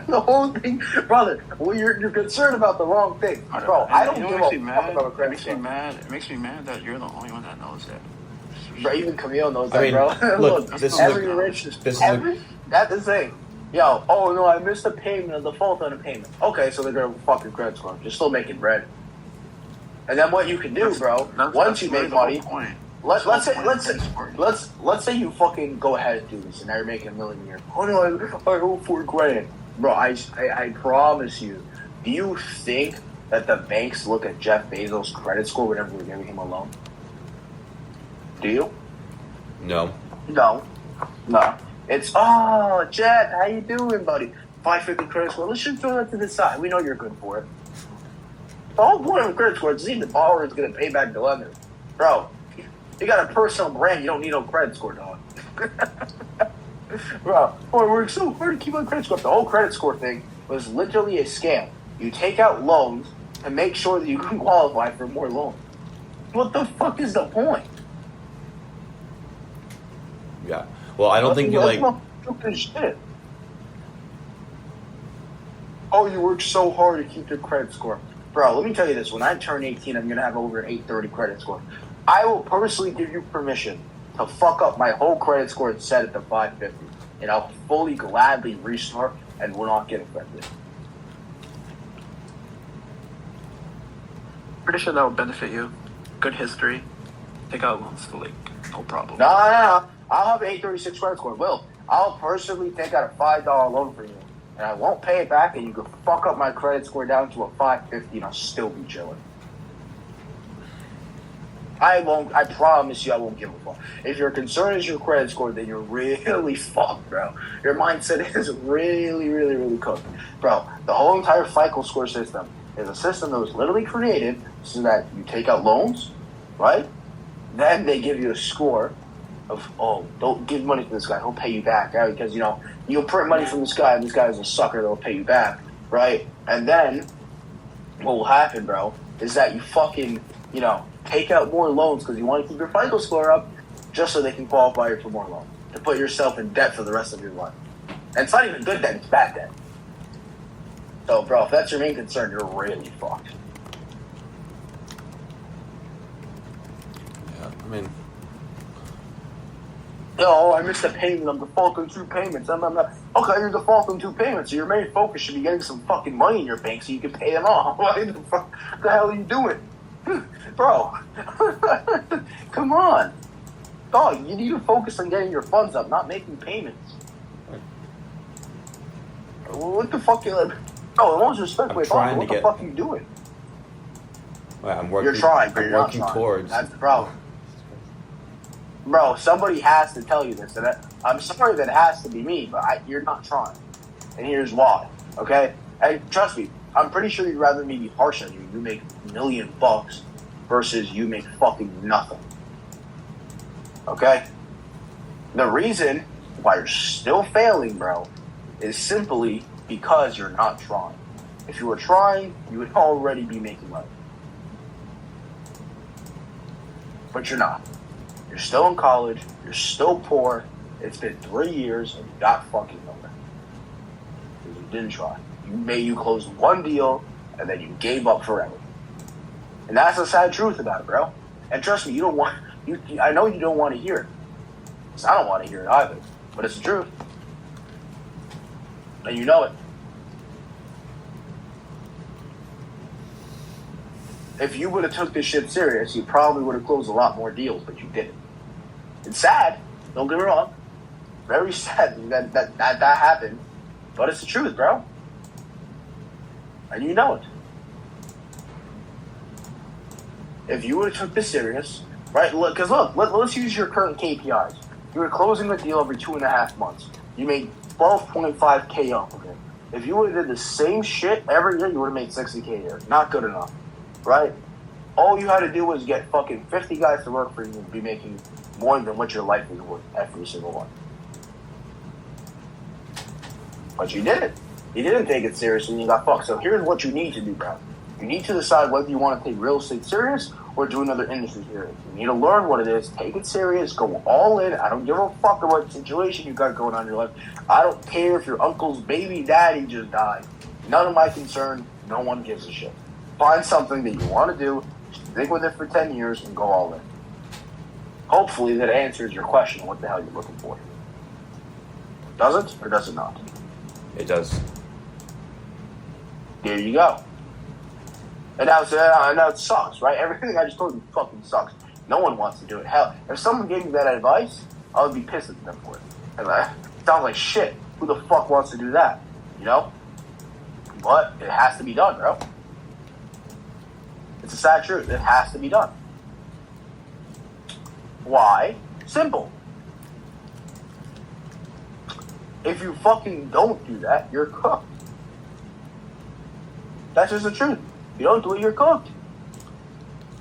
The whole thing, brother. Well, you're concerned about the wrong thing, bro. I don't give a fuck about a credit score. It makes me mad that you're the only one that knows that. Bro, even Camille knows that, mean, bro. look, Look, this every is rich, this is every, that's the thing. Yo, oh no, I missed a payment, a default on a payment. Okay, so they're gonna fuck your credit score. You're still making bread. And then what you can do, bro, once you make money, let's say you fucking go ahead and do this, and now you're making $1 million a year. Oh no, I owe $4,000, bro. I promise you. Do you think that the banks look at Jeff Bezos' credit score whenever we're giving him a loan? Do you? No. No. It's, Jeff, how you doing, buddy? 550 credit score. Let's just throw that to the side. We know you're good for it. The whole point of a credit score is to see if the borrower is going to pay back the lender. Bro, you got a personal brand. You don't need no credit score, dog. Bro, boy, we're so hard to keep on credit score. The whole credit score thing was literally a scam. You take out loans to make sure that you can qualify for more loans. What the fuck is the point? Yeah. Well, I don't think you like. Shit. Oh, you work so hard to keep your credit score. Bro, let me tell you this. When I turn 18, I'm going to have over an 830 credit score. I will personally give you permission to fuck up my whole credit score and set it to 550. And I'll fully, gladly restart and will not get affected. Pretty sure that will benefit you. Good history. Take out loans to no problem. No. I'll have an 836 credit score. Will, I'll personally take out a $5 loan for you. And I won't pay it back, and you can fuck up my credit score down to a 550, and I'll still be chilling. I promise you I won't give a fuck. If your concern is your credit score, then you're really fucked, bro. Your mindset is really, really, really cooked. Bro, the whole entire FICO score system is a system that was literally created so that you take out loans, right? Then they give you a score of, oh, don't give money to this guy, he'll pay you back, right? Because, you'll print money from this guy, and this guy is a sucker that'll pay you back, right? And then what will happen, bro, is that you fucking, take out more loans because you want to keep your FICO score up just so they can qualify you for more loans, to put yourself in debt for the rest of your life. And it's not even good debt, it's bad debt. So, bro, if that's your main concern, you're really fucked. Yeah. mean, no, I missed a payment. I'm defaulting 2 payments. I'm not. Okay, you're defaulting 2 payments. So your main focus should be getting some fucking money in your bank so you can pay them off. What the hell are you doing? Bro, come on. Dog, you need to focus on getting your funds up, not making payments. What the fuck you like? No, in all respect, what the fuck are you doing? Well, I'm working. You're trying, but I'm you're working not trying. towards. That's the problem. Bro, somebody has to tell you this. And I'm sorry that it has to be me, but you're not trying. And here's why, okay? And trust me, I'm pretty sure you'd rather me be harsh on you. You make $1 million versus you make fucking nothing. Okay? The reason why you're still failing, bro, is simply because you're not trying. If you were trying, you would already be making money. But you're not. You're still in college. You're still poor. It's been 3 years and you got fucking nowhere. Because you didn't try. You closed 1 deal and then you gave up forever. And that's the sad truth about it, bro. And trust me, I know you don't want to hear it. Because I don't want to hear it either. But it's the truth. And you know it. If you would have took this shit serious, you probably would have closed a lot more deals, but you didn't. It's sad. Don't get me wrong. Very sad that happened. But it's the truth, bro. And you know it. If you would have took this serious, right? Because let's use your current KPIs. You were closing the deal every 2.5 months. You made 12.5K off of it. If you would have did the same shit every year, you would have made 60K a year. Not good enough, right? All you had to do was get fucking 50 guys to work for you and be making more than what your life is worth every single one. But you didn't. You didn't take it seriously and you got fucked. So here's what you need to do, bro. You need to decide whether you want to take real estate serious or do another industry serious. You need to learn what it is, take it serious, go all in. I don't give a fuck about what situation you got going on in your life. I don't care if your uncle's baby daddy just died. None of my concern. No one gives a shit. Find something that you want to do, stick with it for 10 years, and go all in. Hopefully that answers your question on what the hell you're looking for. Does it or does it not? It does. There you go. And now it sucks, right? Everything I just told you fucking sucks. No one wants to do it. Hell, if someone gave me that advice, I would be pissed at them for it. And it sounds like shit. Who the fuck wants to do that? You know? But it has to be done, bro. It's a sad truth. It has to be done. Why? Simple. If you fucking don't do that, you're cooked. That's just the truth. If you don't do it, you're cooked.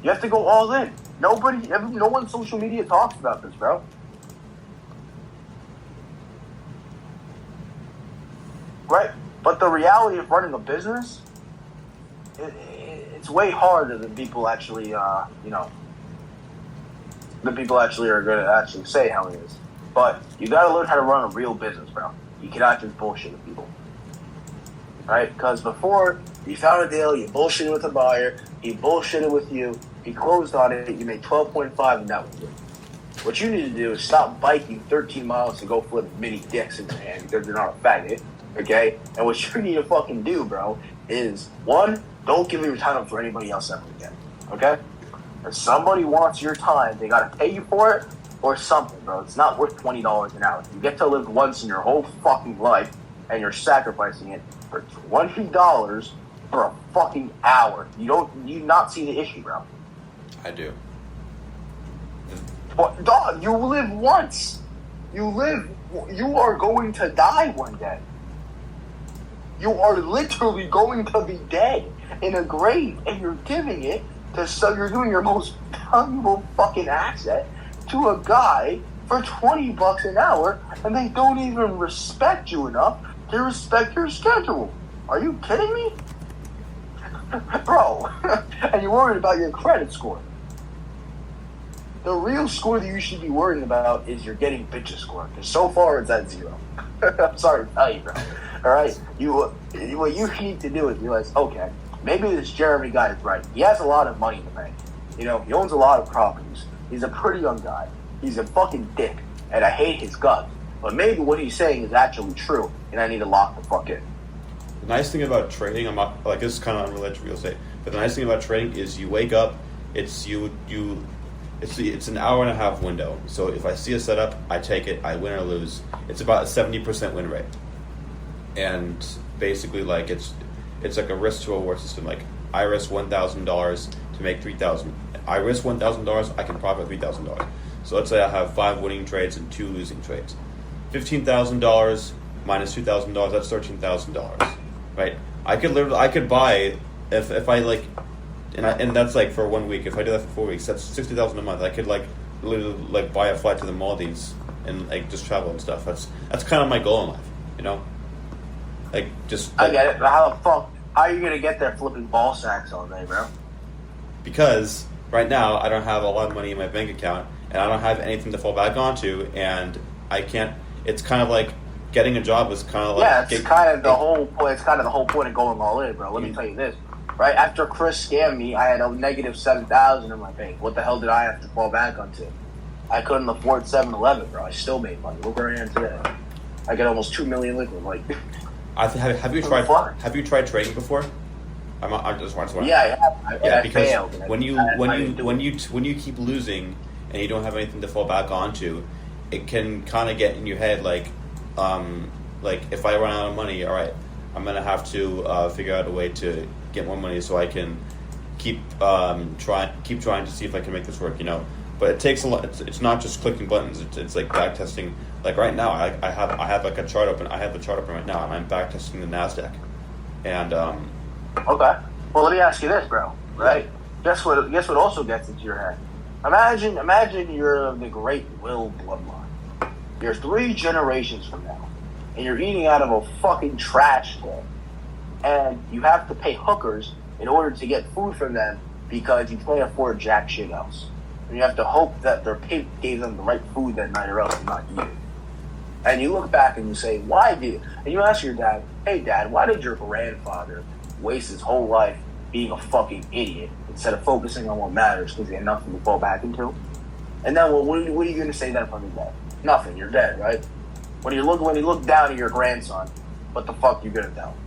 You have to go all in. No one on social media talks about this, bro. Right? But the reality of running a business, it's way harder than people actually, the people actually are going to actually say how it is. But you got to learn how to run a real business, bro. You cannot just bullshit with people. Right? Because before, you found a deal, you bullshitted with the buyer, he bullshitted with you, he closed on it, you made 12.5 and that was it. What you need to do is stop biking 13 miles to go flip mini dicks in your hand because they're not a faggot, okay? And what you need to fucking do, bro, is, 1, don't give your time for anybody else ever again, okay? If somebody wants your time, they gotta pay you for it or something, bro. It's not worth $20 an hour. You get to live once in your whole fucking life and you're sacrificing it for $20 for a fucking hour. You not see the issue, bro? I do. But dog, you live once. You are going to die one day. You are literally going to be dead in a grave, and you're giving it so you're doing your most valuable fucking asset to a guy for $20 an hour, and they don't even respect you enough to respect your schedule. Are you kidding me? Bro, and you're worried about your credit score. The real score that you should be worrying about is your getting bitches score, because so far it's at 0. I'm sorry to tell you, bro. Alright? What you need to do is realize, okay, maybe this Jeremy guy is right. He has a lot of money in the bank. You know, he owns a lot of properties. He's a pretty young guy. He's a fucking dick, and I hate his guts. But maybe what he's saying is actually true, and I need to lock the fuck in. The nice thing about trading, I'm not, like, this is kind of unrelated to real estate, but the nice thing about trading is you wake up, it's an hour and a half window. So if I see a setup, I take it, I win or lose. It's about a 70% win rate. And basically, like, it's like a risk to reward system. Like, I risk $1,000 to make $3,000. I risk $1,000, I can profit $3,000. So let's say I have 5 winning trades and 2 losing trades. $15,000 minus $2,000, that's $13,000, right? I could buy if I like, and that's like for 1 week. If I do that for 4 weeks, that's $60,000 a month. I could like literally like buy a flight to the Maldives and like just travel and stuff. That's kind of my goal in life, you know. Like just. Like, I get it, but how are you gonna get there flipping ball sacks all day, bro? Because right now I don't have a lot of money in my bank account, and I don't have anything to fall back onto, and I can't. It's kind of like getting a job is kind of like it's kind of the whole point. It's kind of the whole point of going all in, bro. Let me tell you this. Right after Chris scammed me, I had a negative $7,000 in my bank. What the hell did I have to fall back onto? I couldn't afford 7-Eleven, bro. I still made money. Look where I am today. I get almost $2 million liquid. Like, have you tried trading before? I just want to. Yeah, I have. Because failed, when you keep losing and you don't have anything to fall back onto, it can kind of get in your head like if I run out of money, all right, I'm gonna have to figure out a way to get more money so I can keep trying to see if I can make this work, you know. But it takes a lot. It's not just clicking buttons. It's like back testing. Like right now, I have like a chart open. I have the chart open right now, and I'm back testing the Nasdaq. And okay. Well, let me ask you this, bro. Right? Guess what also gets into your head? Imagine you're the Great Will bloodline. You're 3 generations from now, and you're eating out of a fucking trash can, and you have to pay hookers in order to get food from them because you can't afford jack shit else. And you have to hope that their pig gave them the right food that night or else they're not eating. And you look back and you say, and you ask your dad, hey dad, why did your grandfather waste his whole life being a fucking idiot instead of focusing on what matters because he had nothing to fall back into? And then what are you going to say then from your dad? Nothing, you're dead, right? When you look down at your grandson, what the fuck you going to tell him?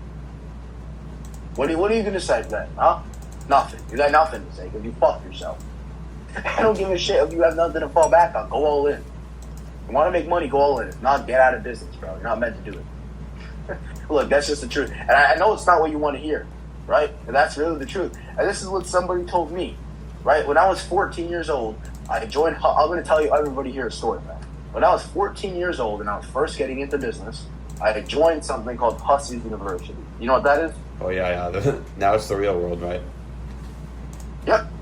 What are you going to say then, huh? Nothing. You got nothing to say because you fucked yourself. I don't give a shit if you have nothing to fall back on. Go all in. You want to make money, go all in. If not, get out of business, bro. You're not meant to do it. Look, that's just the truth. And I know it's not what you want to hear, right? And that's really the truth. And this is what somebody told me, right? When I was 14 years old, I'm going to tell you everybody here a story, man. When I was 14 years old and I was first getting into business, I joined something called Hussey's University. You know what that is? Oh, yeah. Now it's the real world, right? Yep.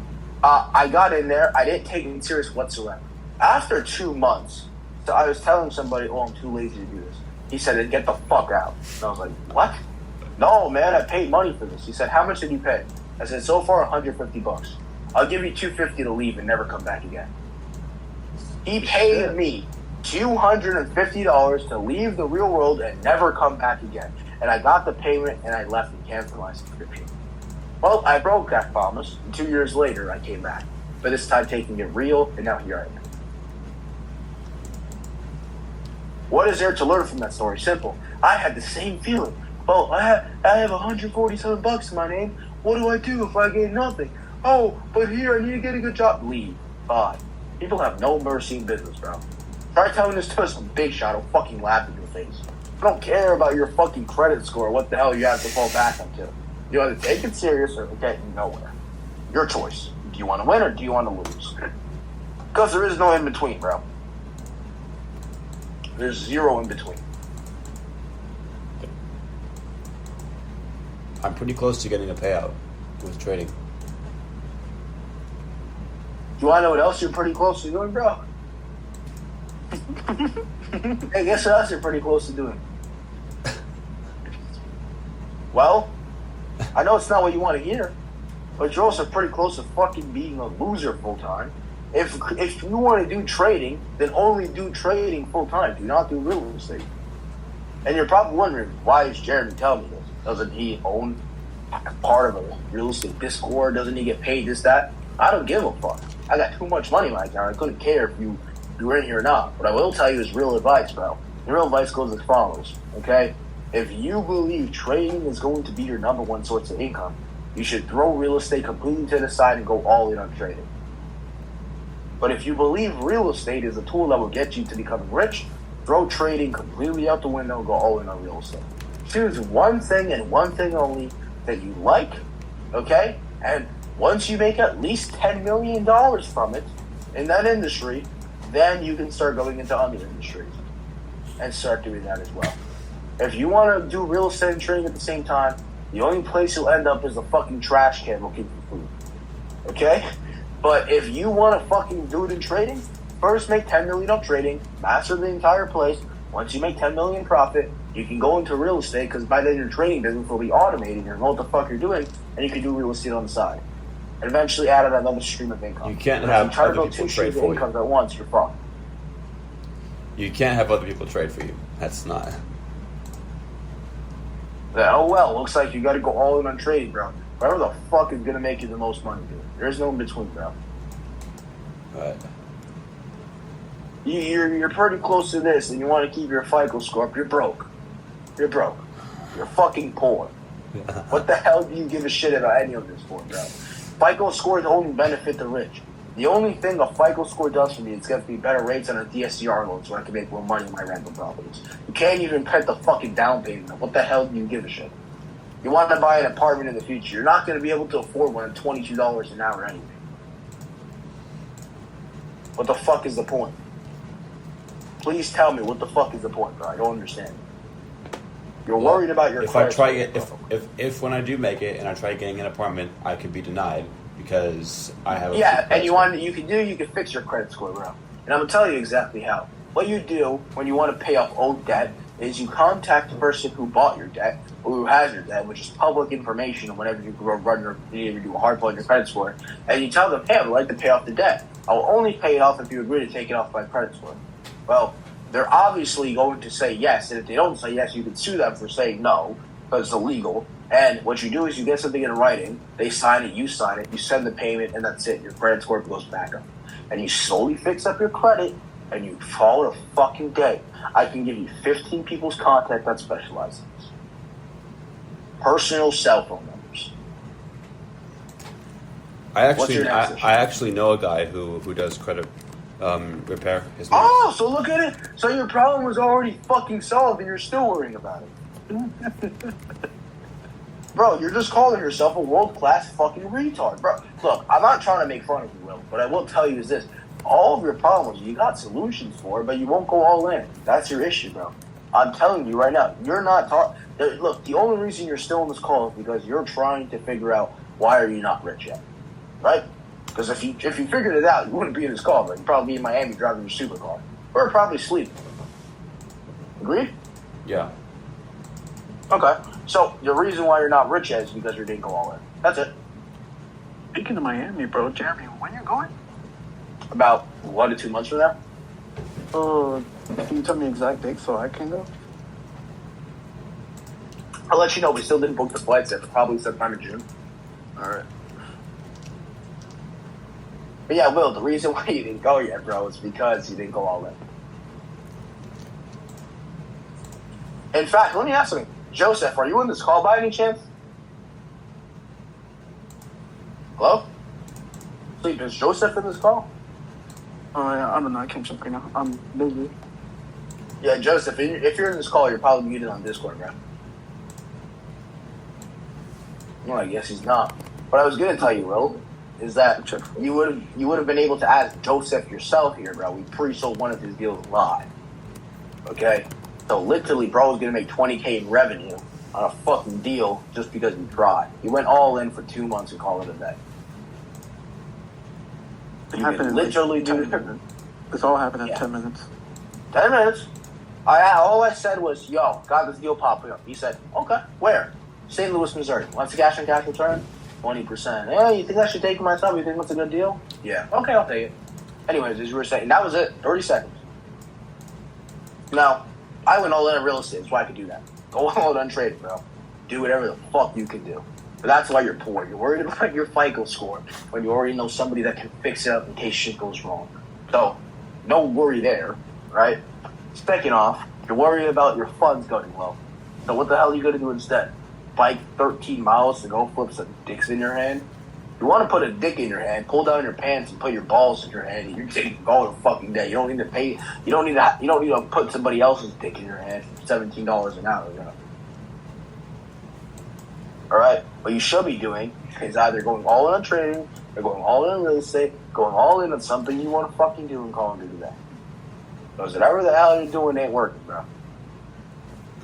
I got in there. I didn't take it serious whatsoever. After 2 months, so I was telling somebody, I'm too lazy to do this. He said, get the fuck out. And I was like, what? No, man, I paid money for this. He said, how much did you pay? I said, so far, $150. I'll give you $250 to leave and never come back again. He paid me $250 to leave the real world and never come back again. And I got the payment and I left and canceled my subscription. Well, I broke that promise, and 2 years later, I came back. But this time taking it real, and now here I am. What is there to learn from that story? Simple. I had the same feeling. Oh, I have $147 to my name. What do I do if I get nothing? Oh, but here, I need to get a good job. Leave. Bye. People have no mercy in business, bro. Try telling this to some big shot, I'll fucking laugh in your face. I don't care about your fucking credit score, what the hell you have to fall back onto. You either take it serious or get nowhere. Your choice. Do you want to win or do you want to lose? Because there is no in between, bro. There's zero in between. I'm pretty close to getting a payout with trading. Do you want to know what else you're pretty close to doing, bro? Hey, guess what else you're pretty close to doing? Well, I know it's not what you want to hear, but you're also pretty close to fucking being a loser full time. If you want to do trading, then only do trading full time. Do not do real estate. And you're probably wondering, why is Jeremy telling me this? Doesn't he own part of a real estate Discord? Doesn't he get paid this, that? I don't give a fuck. I got too much money in my account. I couldn't care if you were in here or not. What I will tell you is real advice, bro. And real advice goes as follows, okay? If you believe trading is going to be your number one source of income, you should throw real estate completely to the side and go all in on trading. But if you believe real estate is a tool that will get you to becoming rich, throw trading completely out the window and go all in on real estate. Choose one thing and one thing only that you like, okay? And once you make at least $10 million from it in that industry, then you can start going into other industries and start doing that as well. If you want to do real estate and trading at the same time, the only place you'll end up is a fucking trash can looking for food. Okay? But if you want to fucking do it in trading, first make $10 million on trading, master the entire place. Once you make $10 million profit, you can go into real estate because by then your trading business will be automated. You know what the fuck you're doing, and you can do real estate on the side. And eventually add another stream of income. You can't If have you try to other build people two trade streams of for you. income at once, you're fucked. You can't have other people trade for you. That's not. Yeah, oh well, looks like you got to go all in on trading, bro. Whatever the fuck is gonna make you the most money, dude. There's no in between, bro. Right. You're pretty close to this, and you want to keep your FICO score up. You're broke. You're broke. You're fucking poor. What the hell do you give a shit about any of this for, bro? FICO scores only benefit the rich. The only thing a FICO score does for me is gives me better rates on a DSCR loan so I can make more money on my rental properties. You can't even pay the fucking down payment. What the hell do you give a shit? You want to buy an apartment in the future. You're not going to be able to afford one at $22 an hour anyway. What the fuck is the point? Please tell me what the fuck is the point, bro. I don't understand. You're worried about your if I credit try score. it, if when I do make it and I try getting an apartment, I could be denied because I have. Yeah, and you can fix your credit score, bro. And I'm gonna tell you exactly how. What you do when you want to pay off old debt is you contact the person who bought your debt or who has your debt, which is public information. Whenever you do a hard pull on your credit score, and you tell them, "Hey, I'd like to pay off the debt. I'll only pay it off if you agree to take it off my credit score." Well, they're obviously going to say yes, and if they don't say yes, you can sue them for saying no, because it's illegal. And what you do is you get something in writing, they sign it, you send the payment, and that's it. Your credit score goes back up. And you slowly fix up your credit, and you call it a fucking day. I can give you 15 people's contact that specialize in this. Personal cell phone numbers. I What's your next issue? actually know a guy who does credit repair. His name Oh, so look at it. So your problem was already fucking solved, and you're still worrying about it. Bro, you're just calling yourself a world-class fucking retard, bro. Look, I'm not trying to make fun of you, Will, but I will tell you is this. All of your problems, you got solutions for, but you won't go all in. That's your issue, bro. I'm telling you right now, you're not talking. Look, the only reason you're still on this call is because you're trying to figure out why are you not rich yet, right? Because if you figured it out, you wouldn't be in this call, but you'd probably be in Miami driving your supercar. Or probably sleeping. Agreed? Yeah. Okay. So the reason why you're not rich yet is because you didn't go all in. That's it. Speaking of Miami, bro, Jeremy, when you going? About 1 to 2 months from now. Can you tell me exact date so I can go? I'll let you know. We still didn't book the flights yet. Probably sometime in June. All right. But yeah, Will, the reason why you didn't go yet, bro, is because you didn't go all in. In fact, let me ask something. Joseph, are you in this call by any chance? Hello? Sleep, is Joseph in this call? I don't know. I can't check right now. I'm busy. Yeah, Joseph, if you're in this call, you're probably muted on Discord, bro. Well, I guess he's not. What I was going to tell you, Will, is that you would have been able to ask Joseph yourself here, bro. We pre-sold one of his deals live. Okay? So literally, bro was going to make $20K in revenue on a fucking deal just because he tried. He went all in for 2 months and called it a day. It You happened could in literally like do 10 minutes. This all happened in Yeah. 10 minutes. 10 minutes. All I said was, yo, got this deal popping up. He said, okay, where? St. Louis, Missouri. Wants a cash on cash return? 20%. Yeah, you think I should take it myself? You think that's a good deal? Yeah. Okay, I'll take it. Anyways, as you were saying, that was it. 30 seconds. Now, I went all in on real estate. That's why I could do that. Go all in on trading, bro. Do whatever the fuck you can do. But that's why you're poor. You're worried about your FICO score when you already know somebody that can fix it up in case shit goes wrong. So, no worry there, right? Second off, you're worried about your funds going low. So what the hell are you going to do instead? Bike 13 miles to go flip some dicks in your hand? You want to put a dick in your hand, pull down your pants and put your balls in your hand, and you're taking all the fucking day. You don't need to pay. You don't need to put somebody else's dick in your hand for $17 an hour. You know? All right, what you should be doing is either going all in on trading, or going all in on real estate, going all in on something you want to fucking do and call it do that. Because whatever the hell you're doing ain't working, bro.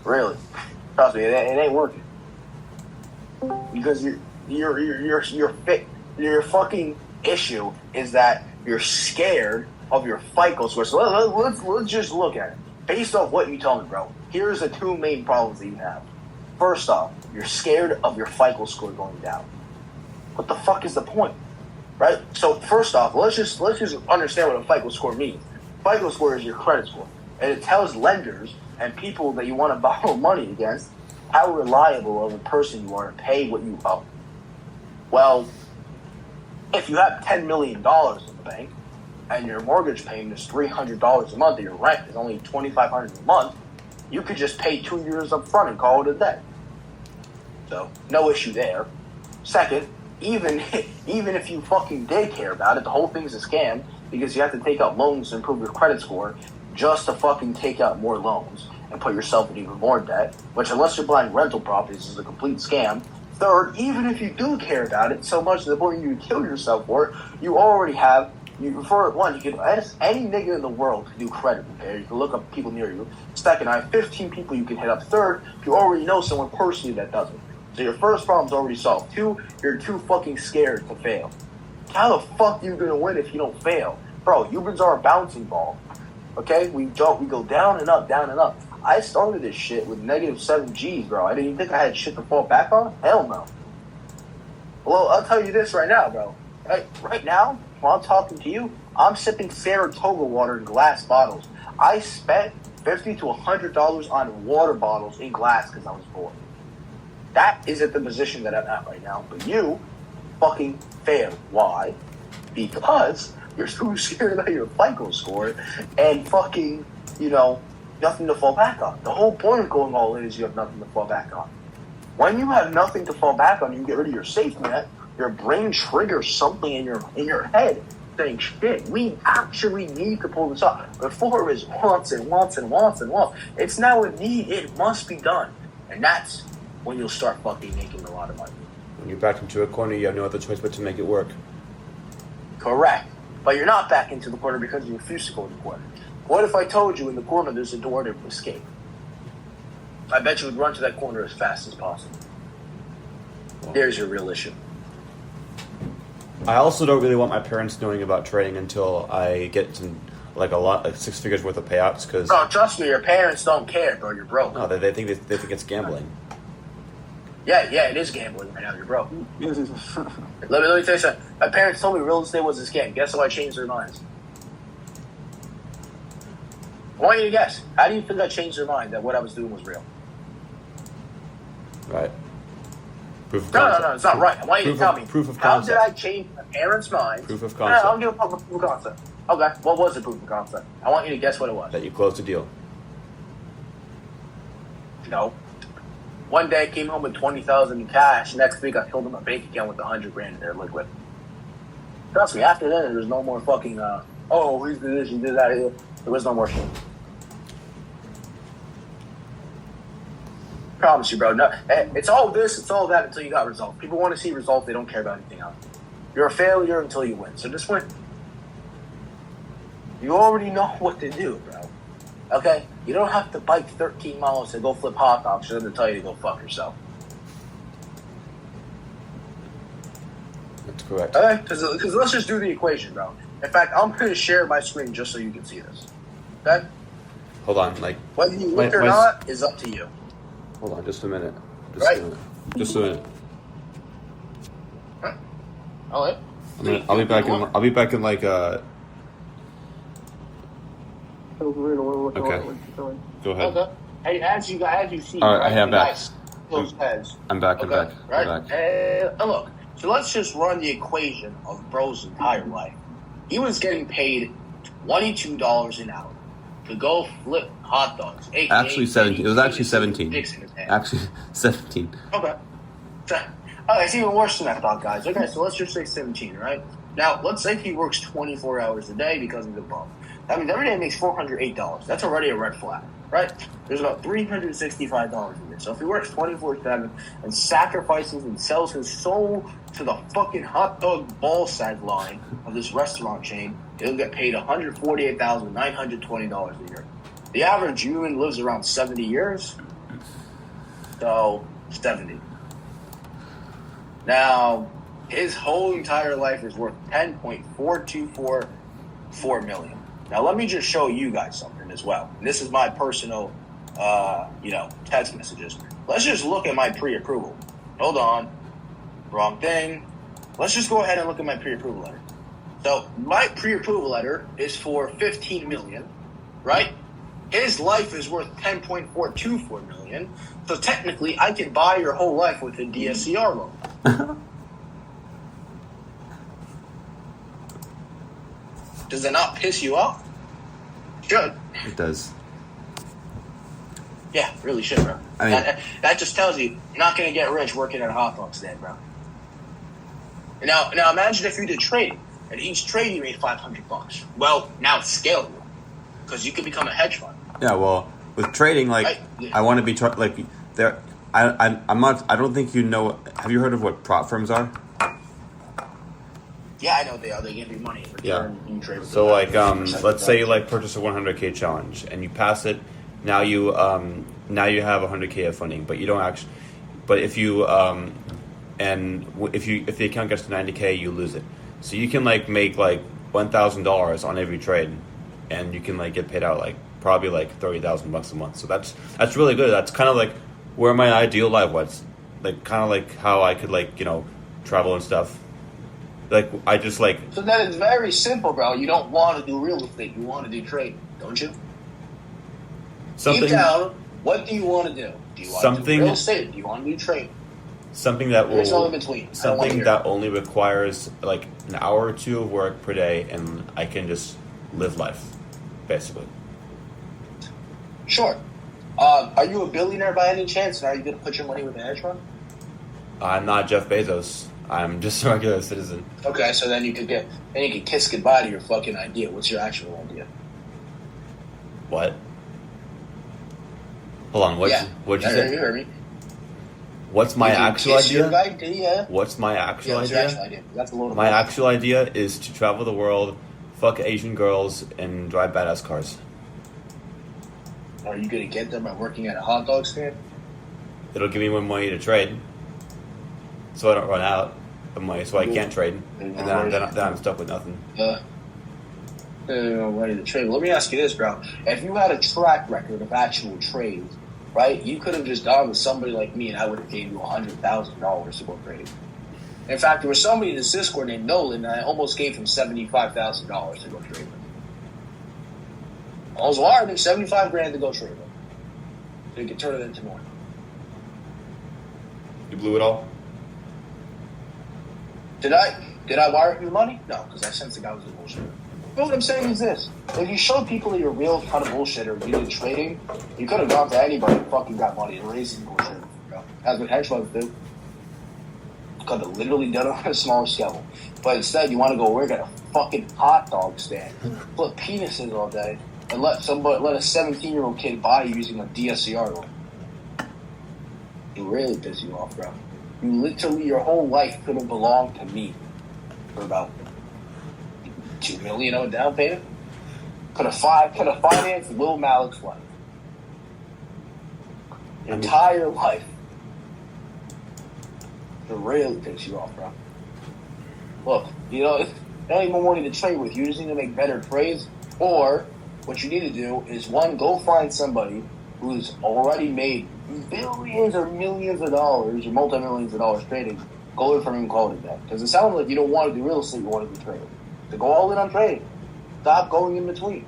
Really, trust me, it ain't working. Because your fucking issue is that you're scared of your FICO score. So let's just look at it based off what you tell me, bro. Here's the two main problems that you have. First off, you're scared of your FICO score going down. What the fuck is the point, right? So first off, let's just understand what a FICO score means. FICO score is your credit score, and it tells lenders and people that you want to borrow money against how reliable of a person you are to pay what you owe. Well, if you have $10 million in the bank and your mortgage payment is $300 a month and your rent is only $2,500 a month, you could just pay 2 years up front and call it a day. So, no issue there. Second, even if you fucking did care about it, the whole thing's a scam because you have to take out loans to improve your credit score just to fucking take out more loans and put yourself in even more debt, which unless you're buying rental properties is a complete scam. Third, even if you do care about it so much to the point you kill yourself for it, you already have, for one, you can ask any nigga in the world to do credit repair. You can look up people near you. Second, I have 15 people you can hit up. Third, you already know someone personally that does it. So your first problem's already solved. Two, you're too fucking scared to fail. How the fuck are you gonna win if you don't fail? Bro, humans are a bouncing ball. Okay? We go down and up, down and up. I started this shit with -7 G's, bro. I didn't even think I had shit to fall back on. Hell no. Well, I'll tell you this right now, bro. Right now, while I'm talking to you, I'm sipping Saratoga water in glass bottles. I spent $50 to $100 on water bottles in glass because I was bored. That is at the position that I'm at right now. But you fucking failed. Why? Because you're too scared about your FICO score and fucking, nothing to fall back on. The whole point of going all in is you have nothing to fall back on. When you have nothing to fall back on, you get rid of your safety net, your brain triggers something in your head saying, shit, we actually need to pull this off. Before it was wants and wants and wants and wants. It's now a need. It must be done. And that's when you'll start fucking making a lot of money. When you're backed into a corner, you have no other choice but to make it work. Correct. But you're not back into the corner because you refuse to go in the corner. What if I told you in the corner there's a door to escape? I bet you would run to that corner as fast as possible. There's your real issue. I also don't really want my parents knowing about trading until I get to like 6 figures worth of payouts. Because trust me, your parents don't care, bro. You're broke. No, they think it's gambling. Yeah, it is gambling right now. You're broke. let me tell you something. My parents told me real estate was a scam. Guess how I changed their minds? I want you to guess. How do you think I changed their mind that what I was doing was real? Right. No, it's not right. I want you to tell me. Proof of concept. How did I change my parents' minds? Proof of concept. I don't give a fuck about proof of concept. Okay, what was the proof of concept? I want you to guess what it was. That you closed the deal. No. One day I came home with $20,000 in cash. Next week I filled in my bank account with $100,000 in there liquid. Trust me, after that there's no more fucking, he did this, he did that. There was no more shit. Promise you, bro. No, it's all this, it's all that until you got results. People want to see results, they don't care about anything else. You're a failure until you win, so just win. You already know what to do, bro. Okay? You don't have to bike 13 miles to go flip hot dogs for them to tell you to go fuck yourself. That's correct. Okay? Because let's just do the equation, bro. In fact, I'm going to share my screen just so you can see this. Okay? Hold on, whether you look or not is up to you. Hold on, just a minute. Just a minute. All right. I'll be back in like Okay. Okay. Go ahead. Okay. As you see. All right, I have that. those heads. I'm back. I'm back. Right? I'm back. And look, so let's just run the equation of bro's entire life. He was getting paid $22 an hour to go flip hot dogs. AKA Actually, 17. It was actually 17. Dicks in his hand. Actually, 17. Okay. Oh, it's even worse than I thought, guys. Okay, so let's just say 17, right? Now, let's say he works 24 hours a day because of the bump. That means every day he makes $408. That's already a red flag, right? There's about $365 a year. So if he works 24/7 and sacrifices and sells his soul to the fucking hot dog ball sack line of this restaurant chain, he'll get paid $148,920 a year. The average human lives around 70 years. So, 70. Now, his whole entire life is worth $10.4244 million. Now, let me just show you guys something as well. And this is my personal, text messages. Let's just look at my pre-approval. Hold on. Wrong thing. Let's just go ahead and look at my pre-approval letter. So, my pre-approval letter is for $15 million, right? His life is worth $10.424 million. So, technically, I can buy your whole life with a DSCR loan. Does it not piss you off? Should. It does. Yeah, really should, bro. I mean, that just tells you you're not going to get rich working at a hot dog stand, bro. Now imagine if you did trading, and each trade you made $500. Well, now it's scalable because you could become a hedge fund. yeah. Well, with trading, like Right, yeah. I want to be like there. I'm not. I don't think you know. Have you heard of what prop firms are? Yeah, I know they are. They give you money in return. Yeah. You trade with So them. let's say you purchase a 100K challenge and you pass it. Now you have 100K of funding, but you don't actually. But if you if the account gets to 90K, you lose it. So you can make $1,000 on every trade, and you can get paid out probably $30,000 a month. So that's really good. That's kind of where my ideal life was, kind of how I could travel and stuff. I just So then it's very simple, bro. You don't want to do real estate. You want to do trading, don't you? something Deep down, what do you want to do? Do you want to do real estate? Do you want to do trading? something that There's no in will between. something that only requires an hour or two of work per day, and I can just live life, basically. Sure. Are you a billionaire by any chance? And are you going to put your money with a hedge fund? I'm not Jeff Bezos. I'm just a regular citizen. Okay, so then you could kiss goodbye to your fucking idea. What's your actual idea? What? Hold on. What'd you You say? heard me. What's my You can actual kiss your idea? idea. What's my actual What's your idea? actual idea? That's a load of My bullshit. actual idea is to travel the world, fuck Asian girls, and drive badass cars. Are you going to get them by working at a hot dog stand? It'll give me more money to trade, so I don't run out of money, so I can't trade, and then I'm stuck with nothing. Ready to trade. Let me ask you this, bro. If you had a track record of actual trades, right, you could have just gone with somebody like me, and I would have gave you $100,000 to go trade. In fact, there was somebody in this Discord named Nolan, and I almost gave him $75,000 to go trade with. I was wired him $75,000 to go trade with, so he could turn it into more. You blew it all. Did I wire him the money? No, because I sensed the guy was a bullshitter. But what I'm saying is this: if you show people that you're real kind of bullshitter, you did trading, you could have gone to anybody and fucking got money and raised some bullshit. That's what hedge funds do. Could have literally done it on a smaller scale. But instead, you want to go work at a fucking hot dog stand, flip penises all day, and let a 17-year-old kid buy you using a DSCR loan. It really pisses you off, bro. You literally, your whole life could have belonged to me for about $2 million on a down payment. Could have financed Lil Malik's life. Your entire life. It really pisses you off, bro. Look, if not even more money to trade with. You just need to make better trades. Or what you need to do is, one, go find somebody who's already made billions or millions of dollars or multi-millions of dollars trading. Go in from him and call it that. Because it sounds like you don't want to do real estate, you want to do trading. So go all in on trading. Stop going in between.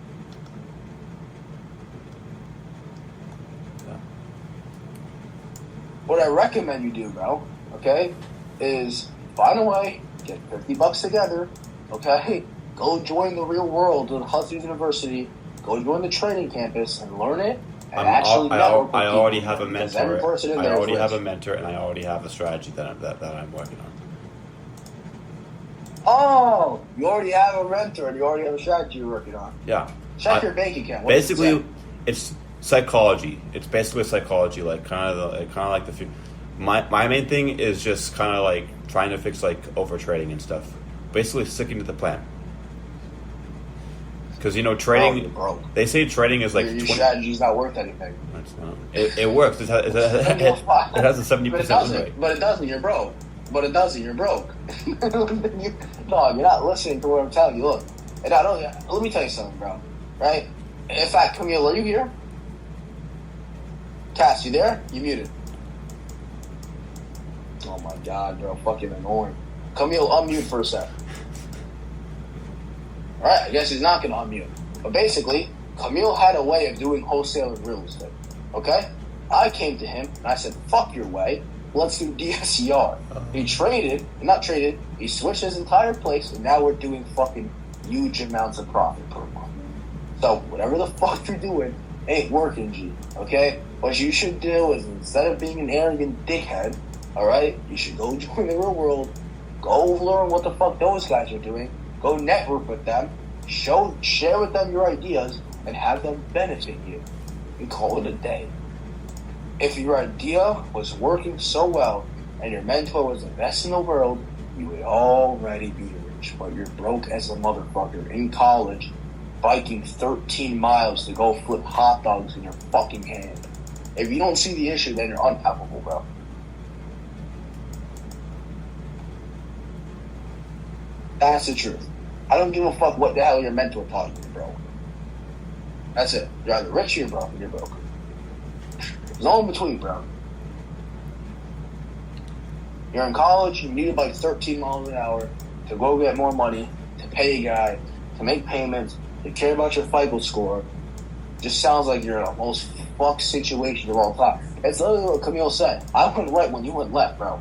What I recommend you do, bro, okay, is find a way, get $50 together, okay, go join the real world at Hustlers University, go join the training campus and learn it. And I already have a mentor. I already have a mentor, and I already have a strategy that I'm working on. Oh, you already have a mentor, and you already have a strategy you're working on. Yeah. Check your bank account. What Basically, it's psychology. It's basically psychology, like kind of like the. My main thing is just kind of like trying to fix like over trading and stuff. Basically, sticking to the plan. Because trading, they say trading is like your strategy's not worth anything. It's not. It works. It has a 70% win rate. But it doesn't. You're broke. But it doesn't. You're broke. No, you're not listening to what I'm telling you. Look, and let me tell you something, bro. Right? In fact, Camille, are you here? Cass, you there? You muted. Oh my God, bro, fucking annoying. Camille, unmute for a sec. Alright, I guess he's not going to unmute. But basically, Camille had a way of doing wholesale and real estate. Okay? I came to him and I said, fuck your way. Let's do DSCR. He he switched his entire place, and now we're doing fucking huge amounts of profit per month. So, whatever the fuck you're doing ain't working, G. Okay? What you should do is, instead of being an arrogant dickhead, alright, you should go join the real world, go learn what the fuck those guys are doing, go network with them, share with them your ideas, and have them benefit you. And call it a day. If your idea was working so well, and your mentor was the best in the world, you would already be rich. But you're broke as a motherfucker in college, biking 13 miles to go flip hot dogs in your fucking hand. If you don't see the issue, then you're unhelpable, bro. That's the truth. I don't give a fuck what the hell your mentor taught you, bro. That's it. You're either rich or you're broke. You're broke. There's no in between, bro. You're in college, you need like 13 miles an hour to go get more money, to pay a guy, to make payments, to care about your FICO score. Just sounds like you're in the most fucked situation of all time. It's literally what Camille said. I went right when you went left, bro.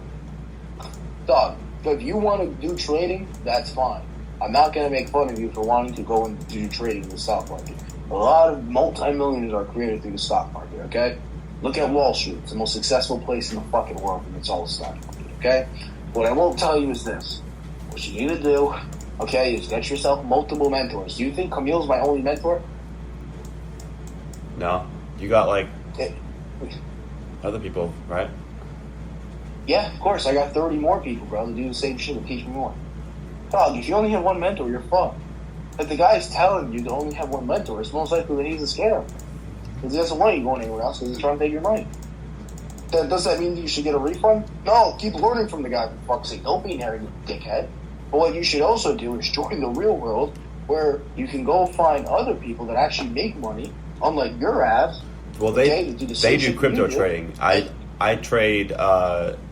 Dog, if you want to do trading, that's fine. I'm not going to make fun of you for wanting to go and do trading in the stock market. A lot of multi-millionaires are created through the stock market, okay? Look at Wall Street. It's the most successful place in the fucking world, and it's all the stock market, okay? What I won't tell you is this. What you need to do, okay, is get yourself multiple mentors. Do you think Camille's my only mentor? No. You got, like, other people, right? Yeah, of course. I got 30 more people, bro, to do the same shit and teach me more. Dog, if you only have one mentor, you're fucked. If the guy's telling you to only have one mentor, it's most likely that he's a scammer. Because he doesn't want you going anywhere else because he's trying to take your money. Does that mean you should get a refund? No, keep learning from the guy, for fuck's sake. Don't be an arrogant dickhead. But what you should also do is join the real world where you can go find other people that actually make money, unlike your ass. Well, they do crypto trading. I trade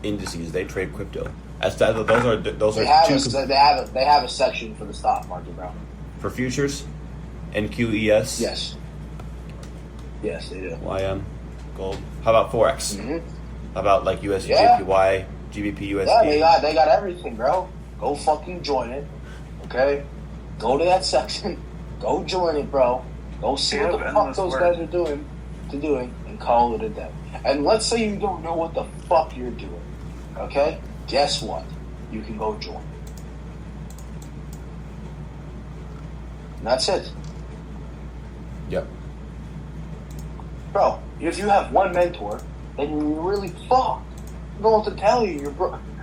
indices. They trade crypto. They have a section for the stock market, bro. For futures and QES. Yes, they do. YM, gold. How about Forex? Mm-hmm. How about like USD, Yeah. JPY, GBP, USD? Yeah, they got everything, bro. Go fucking join it, okay? Go to that section. Go join it, bro. Go see what the fuck those guys are doing, and call it a day. And let's say you don't know what the fuck you're doing, okay? Guess what? You can go join. And that's it. Yep. Bro, if you have one mentor, then you're really fucked. I don't know what to tell you.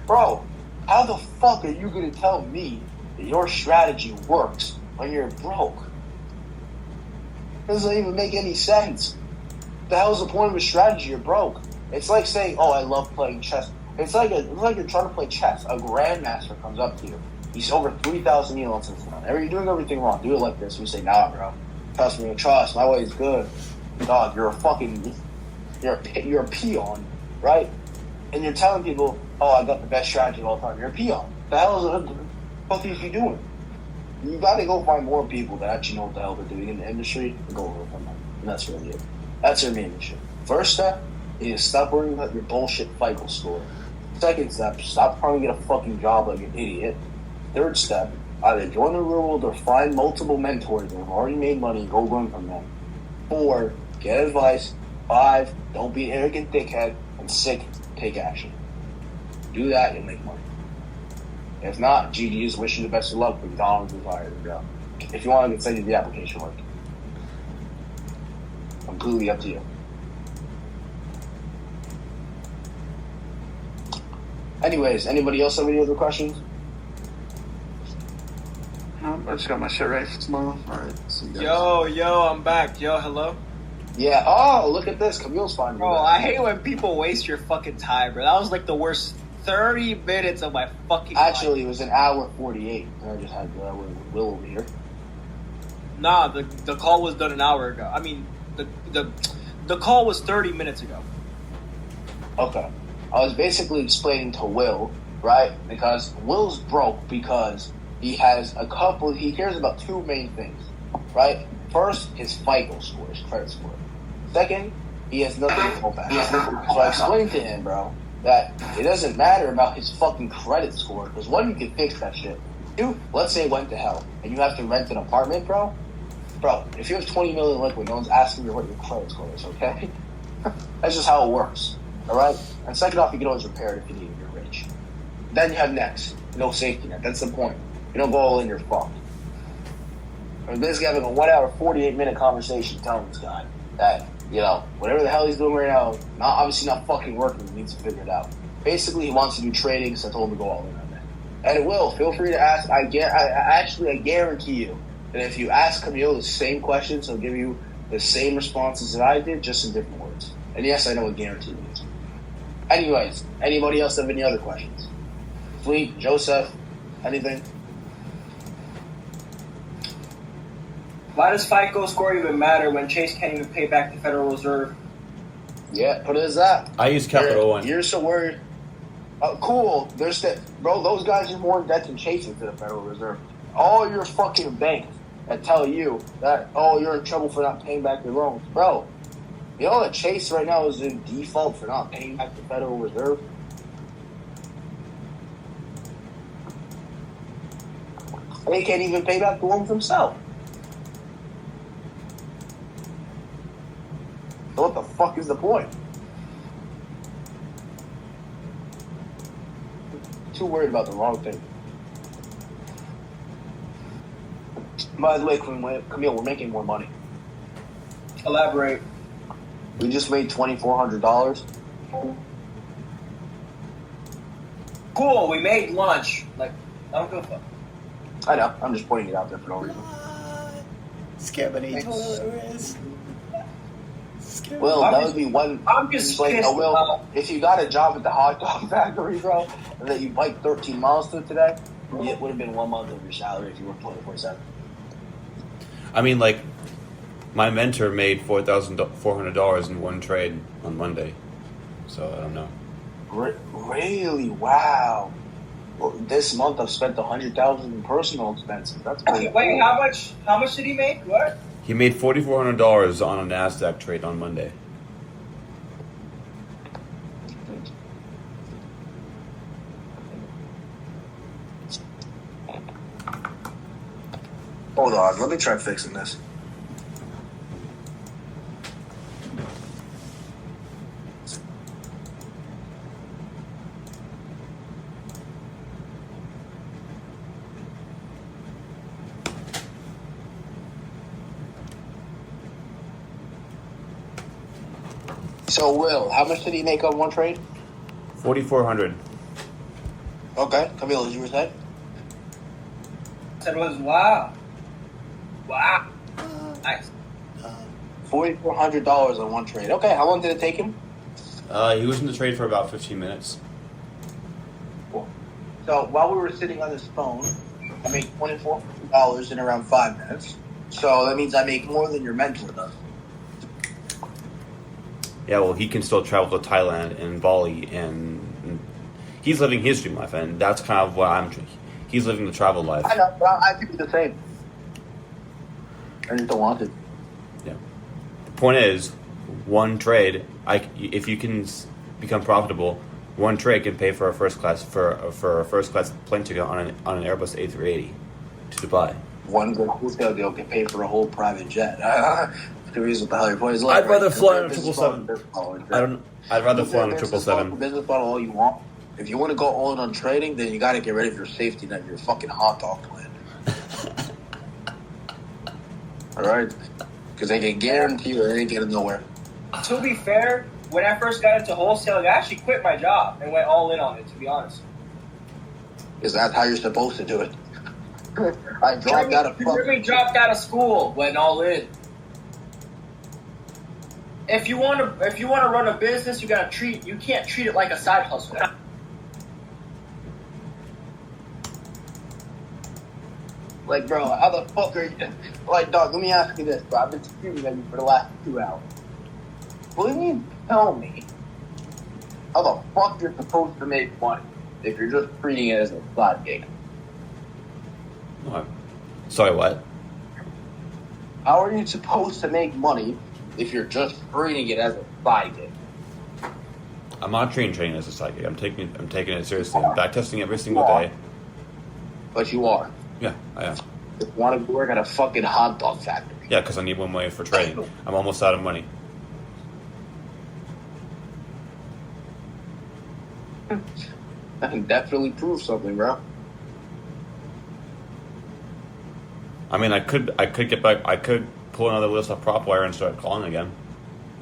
Bro, how the fuck are you going to tell me that your strategy works when you're broke? It doesn't even make any sense. The hell's the point of a strategy? You're broke. It's like saying, oh, I love playing chess. It's like you're trying to play chess. A grandmaster comes up to you. He's over 3,000 elons in front. You're doing everything wrong. Do it like this. You say, nah, bro. Trust me, trust. My way is good. Dog, you're a peon, right? And you're telling people, oh, I got the best strategy of all time. You're a peon. The hell is what are you doing? You got to go find more people that actually know what the hell they're doing in the industry and go over with them. And that's really it. That's their main mission. First step, is stop worrying about your bullshit FICO score. Second step, stop trying to get a fucking job like an idiot. Third step, either join the real world or find multiple mentors that have already made money and go learn from them. 4, get advice. 5, don't be an arrogant dickhead. And 6, take action. Do that, you'll make money. If not, GG, just wish you the best of luck, but McDonald's is hired. If you want, I can send you the application link. Completely up to you. Anyways, anybody else have any other questions? I just got my shit ready for tomorrow. All right. See you guys. Yo, I'm back. Yo, hello. Yeah. Oh, look at this. Camille's finding Bro, I hate when people waste your fucking time, bro. That was like the worst 30 minutes of my fucking Actually, life. it was an hour 48. I just had Will over here. Nah, the call was done an hour ago. I mean, the call was 30 minutes ago. Okay. I was basically explaining to Will, right? Because Will's broke because he cares about 2 main things, right? First, his FICO score, his credit score. Second, he has nothing to fall back. So I explained to him, bro, that it doesn't matter about his fucking credit score, because 1, you can fix that shit. 2, let's say it went to hell, and you have to rent an apartment, bro. Bro, if you have 20 million liquid, no one's asking you what your credit score is, okay? That's just how it works, all right? And second off, you can always repair it if you need it. You're rich. Then you have next, no safety net. That's the point. You don't go all in, you're fucked. I'm basically having a 1 hour, 48-minute conversation telling this guy that, whatever the hell he's doing right now, obviously not fucking working, he needs to figure it out. Basically, he wants to do trading, so I told him to go all in on that. And it will. Feel free to ask. I guarantee you that if you ask Camille the same questions, he'll give you the same responses that I did, just in different words. And yes, I know what guarantee means. Anyways, anybody else have any other questions? Fleet, Joseph, anything? Why does FICO score even matter when Chase can't even pay back the Federal Reserve? Yeah, put it as that. I use Capital One. You're so worried. Cool. There's that, bro. Those guys are more in debt than Chase is to the Federal Reserve. All your fucking banks that tell you that you're in trouble for not paying back your loans, bro. You know that Chase right now is in default for not paying back the Federal Reserve. They can't even pay back the loans themselves. So what the fuck is the point? Too worried about the wrong thing. By the way, Camille, we're making more money. Elaborate. We just made $2,400. Cool, we made lunch. Like, I don't give a fuck. I know. I'm just pointing it out there for no reason. Skippity. Will, that would be one. I'm just pissed Will, about- if you got a job at the hot dog factory, bro, and that you biked 13 miles to today, it would have been 1 month of your salary if you worked 24/7. I mean, like, my mentor made $4,400 in one trade on Monday. So, I don't know. Really? Wow. Well, this month I've spent $100,000 in personal expenses. That's pretty Wait, cool. how much did he make? What? He made $4,400 on a NASDAQ trade on Monday. Hold on, let me try fixing this. So, Will, how much did he make on one trade? 4,400. Okay, Camille, you were saying? Said was wow. Wow. Nice. $4,400 on one trade. Okay, how long did it take him? He was in the trade for about 15 minutes. Cool. So while we were sitting on this phone, I made $2,400 in around 5 minutes. So that means I make more than your mentor does. Yeah, well, he can still travel to Thailand and Bali, and he's living his dream life, and that's kind of what he's living the travel life. I know, but I could be the same. I just don't want it. Yeah. The point is, one trade, if you can become profitable, one trade can pay for a first class plane ticket on an Airbus A380 to Dubai. One good wholesale deal can pay for a whole private jet. Curious what the hell your point is like. I'd rather fly on a Business 777. I'd rather fly on a 777. Business model all you want. If you want to go all in on trading, then you got to get rid of your safety net, your fucking hot dog plan. All right, because they can guarantee you they ain't getting nowhere. To be fair, when I first got into wholesaling, I actually quit my job and went all in on it, to be honest. Is that how you're supposed to do it? I dropped out of Jeremy dropped out of school, went all in. If you want to run a business, you can't treat it like a side hustle. Like, bro, how the fuck are you? Like, dog, let me ask you this, bro. I've been screaming at you for the last 2 hours. Will you tell me how the fuck you're supposed to make money if you're just treating it as a side gig? What? Sorry, what? How are you supposed to make money if you're just treating it as a side gig? I'm not treating training as a side gig. I'm taking it seriously. I'm back testing every single day. But you are. Yeah, I am. You want to work at a fucking hot dog factory. Yeah, because I need more money for trading. I'm almost out of money. I can definitely prove something, bro. I mean, I could get back. I could pull another list of prop wire and start calling again,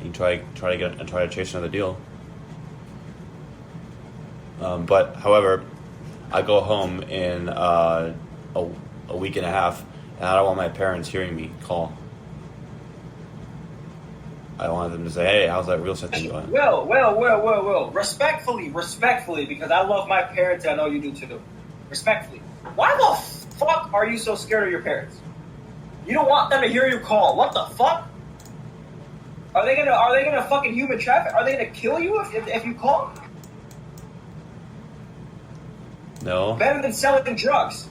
and try to chase another deal. But however, I go home in a week and a half, and I don't want my parents hearing me call. I wanted them to say, "Hey, how's that real estate thing going?" Well. Respectfully, because I love my parents and I know you do too. Respectfully. Why the fuck are you so scared of your parents? You don't want them to hear you call. What the fuck? Are they gonna fucking human traffic? Are they gonna kill you if you call? No. Better than selling drugs.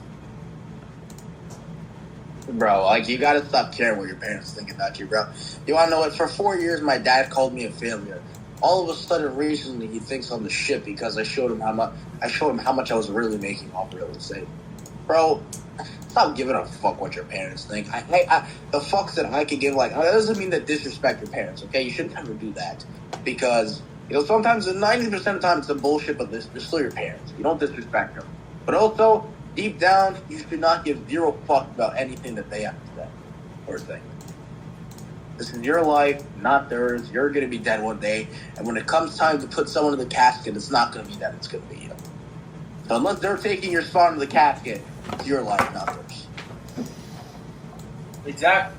Bro, like, you gotta stop caring what your parents think about you, bro. You wanna know what? For 4 years, my dad called me a failure. All of a sudden, recently, he thinks I'm the shit because I showed him how much I was really making off real estate. Bro, stop giving a fuck what your parents think. The fucks that I could give, like, that doesn't mean that disrespect your parents, okay? You should never do that. Because, sometimes, 90% of the time, it's the bullshit, but they're still your parents. You don't disrespect them. But also, deep down, you should not give zero fuck about anything that they have to say or think. This is your life, not theirs. You're going to be dead one day. And when it comes time to put someone in the casket, it's not going to be them. It's going to be you. So unless they're taking your spot in the casket, it's your life, not theirs. Exactly.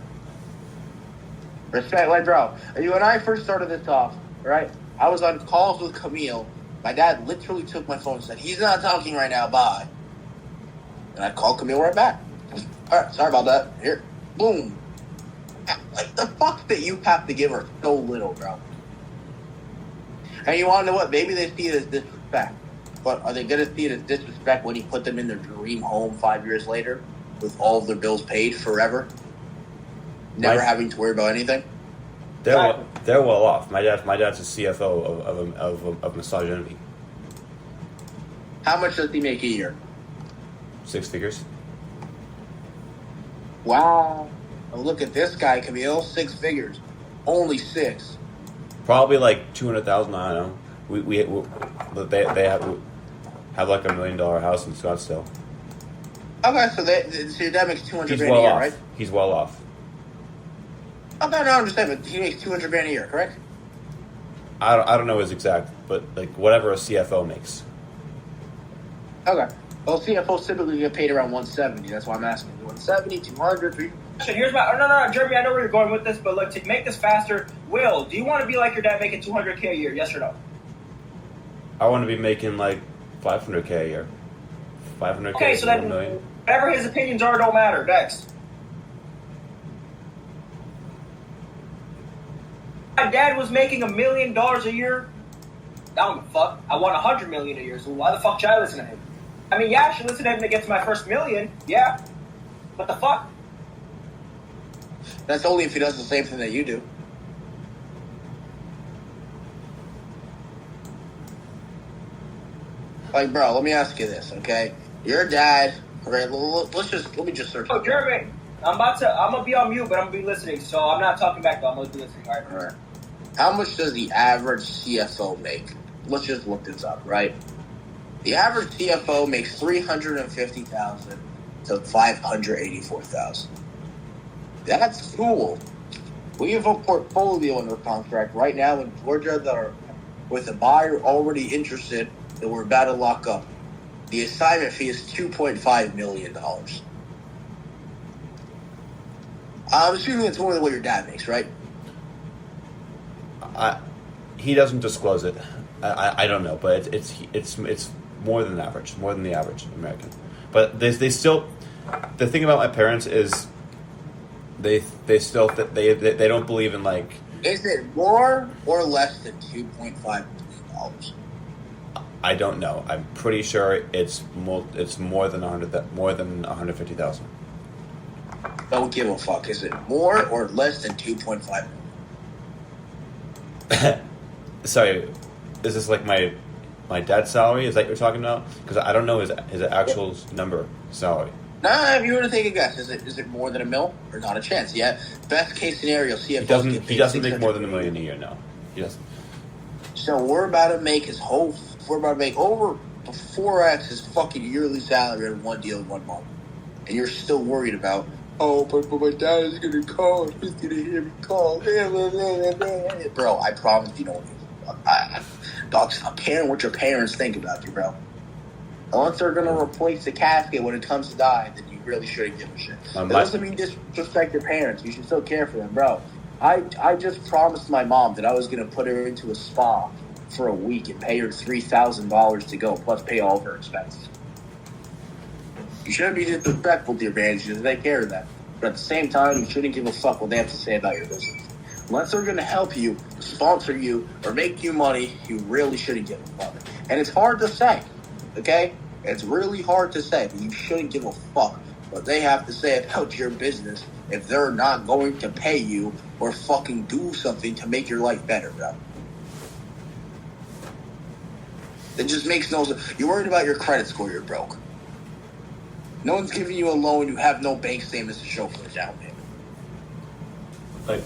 Respect, like, bro. When I first started this off, right, I was on calls with Camille. My dad literally took my phone and said, "He's not talking right now, bye." And I called Camille right back. All right, sorry about that. Here, boom. Like, the fuck that you have to give are so little, bro. And you want to know what? Maybe they see it as disrespect. But are they going to see it as disrespect when you put them in their dream home 5 years later with all of their bills paid forever? Never having to worry about anything? They're well off. My dad's a CFO of Massage Envy. How much does he make a year? 6 figures. Wow. Oh, look at this guy, Camille. 6 figures. Only 6. Probably like 200,000. I don't know. They have like $1 million house in Scottsdale. Okay, so your dad makes $200,000 He's a well year, off. right? He's well off. Okay, no, I understand, but he makes $200,000 a year, correct? I don't know his exact, but like whatever a CFO makes. Okay. Well, CFOs typically get paid around 170. That's why I'm asking. 170, 200, 300. So here's no, Jeremy. I know where you're going with this, but look, to make this faster, Will, do you want to be like your dad, making $200K a year? Yes or no? I want to be making like $500K a year. 500K. Okay, so then $1 million. whatever his opinions are, don't matter. Next. My dad was making $1 million a year. I don't give a fuck. I want $100 million a year. So why the fuck should I listen to him? I mean, yeah, I should listen to him to get to my first $1 million. Yeah. What the fuck? That's only if he does the same thing that you do. Like, bro, let me ask you this, okay? Your dad, right? Let me just search. Oh, Jeremy, I'm gonna be on mute, but I'm gonna be listening. So I'm not talking back though. I'm gonna be listening. All right. How much does the average CFO make? Let's just look this up, right? The average CFO makes $350,000 to $584,000. That's cool. We have a portfolio under contract right now in Georgia that are with a buyer already interested that we're about to lock up. The assignment fee is $2.5 million. I'm assuming it's more than what your dad makes, right? He doesn't disclose it. I don't know, but it's more than average, more than the average American. But they still. The thing about my parents is they still they don't believe in like. Is it more or less than $2.5 million? I don't know. I'm pretty sure it's more than 150,000. Don't give a fuck. Is it more or less than 2.5 million? Sorry, is this like my dad's salary? Is that what you're talking about? Because I don't know his actual number salary. Nah, if you were to take a guess, is it more than $1 million or not a chance? Yeah. Best case scenario, CFO. He doesn't make more than $1 million a year. No, he doesn't. So we're about to make over 4x his fucking yearly salary in one deal in 1 month, and you're still worried about. Oh, but my dad is gonna call. He's gonna hear me call. Bro, I promise you don't. Dog, stop caring what your parents think about you, bro. Unless they're gonna replace the casket when it comes to die, then you really shouldn't give a shit. That doesn't mean disrespect your parents. You should still care for them, bro. I just promised my mom that I was gonna put her into a spa for a week and pay her $3,000 to go, plus pay all of her expenses. You shouldn't be disrespectful to your parents. You should take care of that. But at the same time, you shouldn't give a fuck what they have to say about your business. Unless they're going to help you, sponsor you, or make you money, you really shouldn't give a fuck. And it's hard to say, okay? It's really hard to say, but you shouldn't give a fuck what they have to say about your business if they're not going to pay you or fucking do something to make your life better, bro. It just makes no sense. You're worried about your credit score, you're broke. No one's giving you a loan, you have no bank statements to show for the down payment. Like,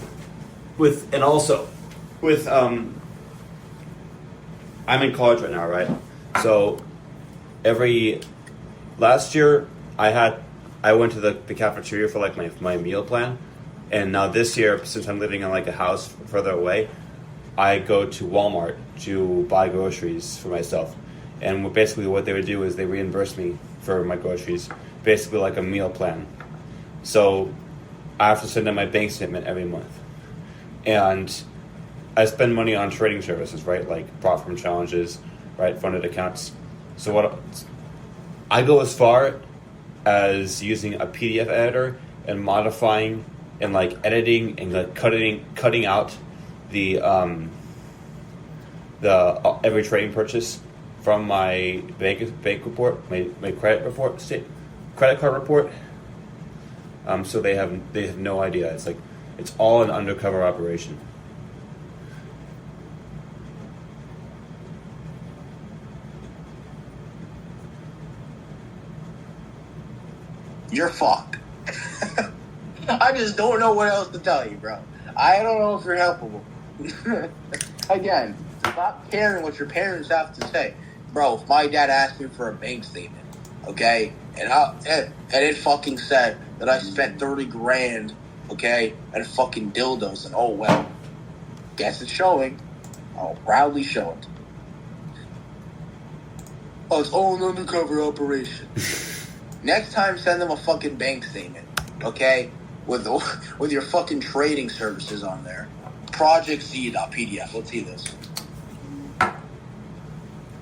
I'm in college right now, right? So last year I went to the cafeteria for like my meal plan, and now this year, since I'm living in like a house further away, I go to Walmart to buy groceries for myself. And basically what they would do is they reimburse me for my groceries, basically like a meal plan. So I have to send in my bank statement every month. And I spend money on trading services, right? Like platform challenges, right? Funded accounts. So I go as far as using a PDF editor and modifying and like editing and like cutting out the every trading purchase from my bank report, my credit card report. So they have no idea. It's like it's all an undercover operation. You're fucked. I just don't know what else to tell you, bro. I don't know if you're helpful. Again, stop caring what your parents have to say. Bro, if my dad asked me for a bank statement, okay, and it fucking said that I spent 30 grand, okay, and fucking dildos, and oh well, guess it's showing. I'll proudly show it. Oh, it's all an undercover operation. Next time, send them a fucking bank statement, okay, with your fucking trading services on there. ProjectZ.pdf. Let's see this.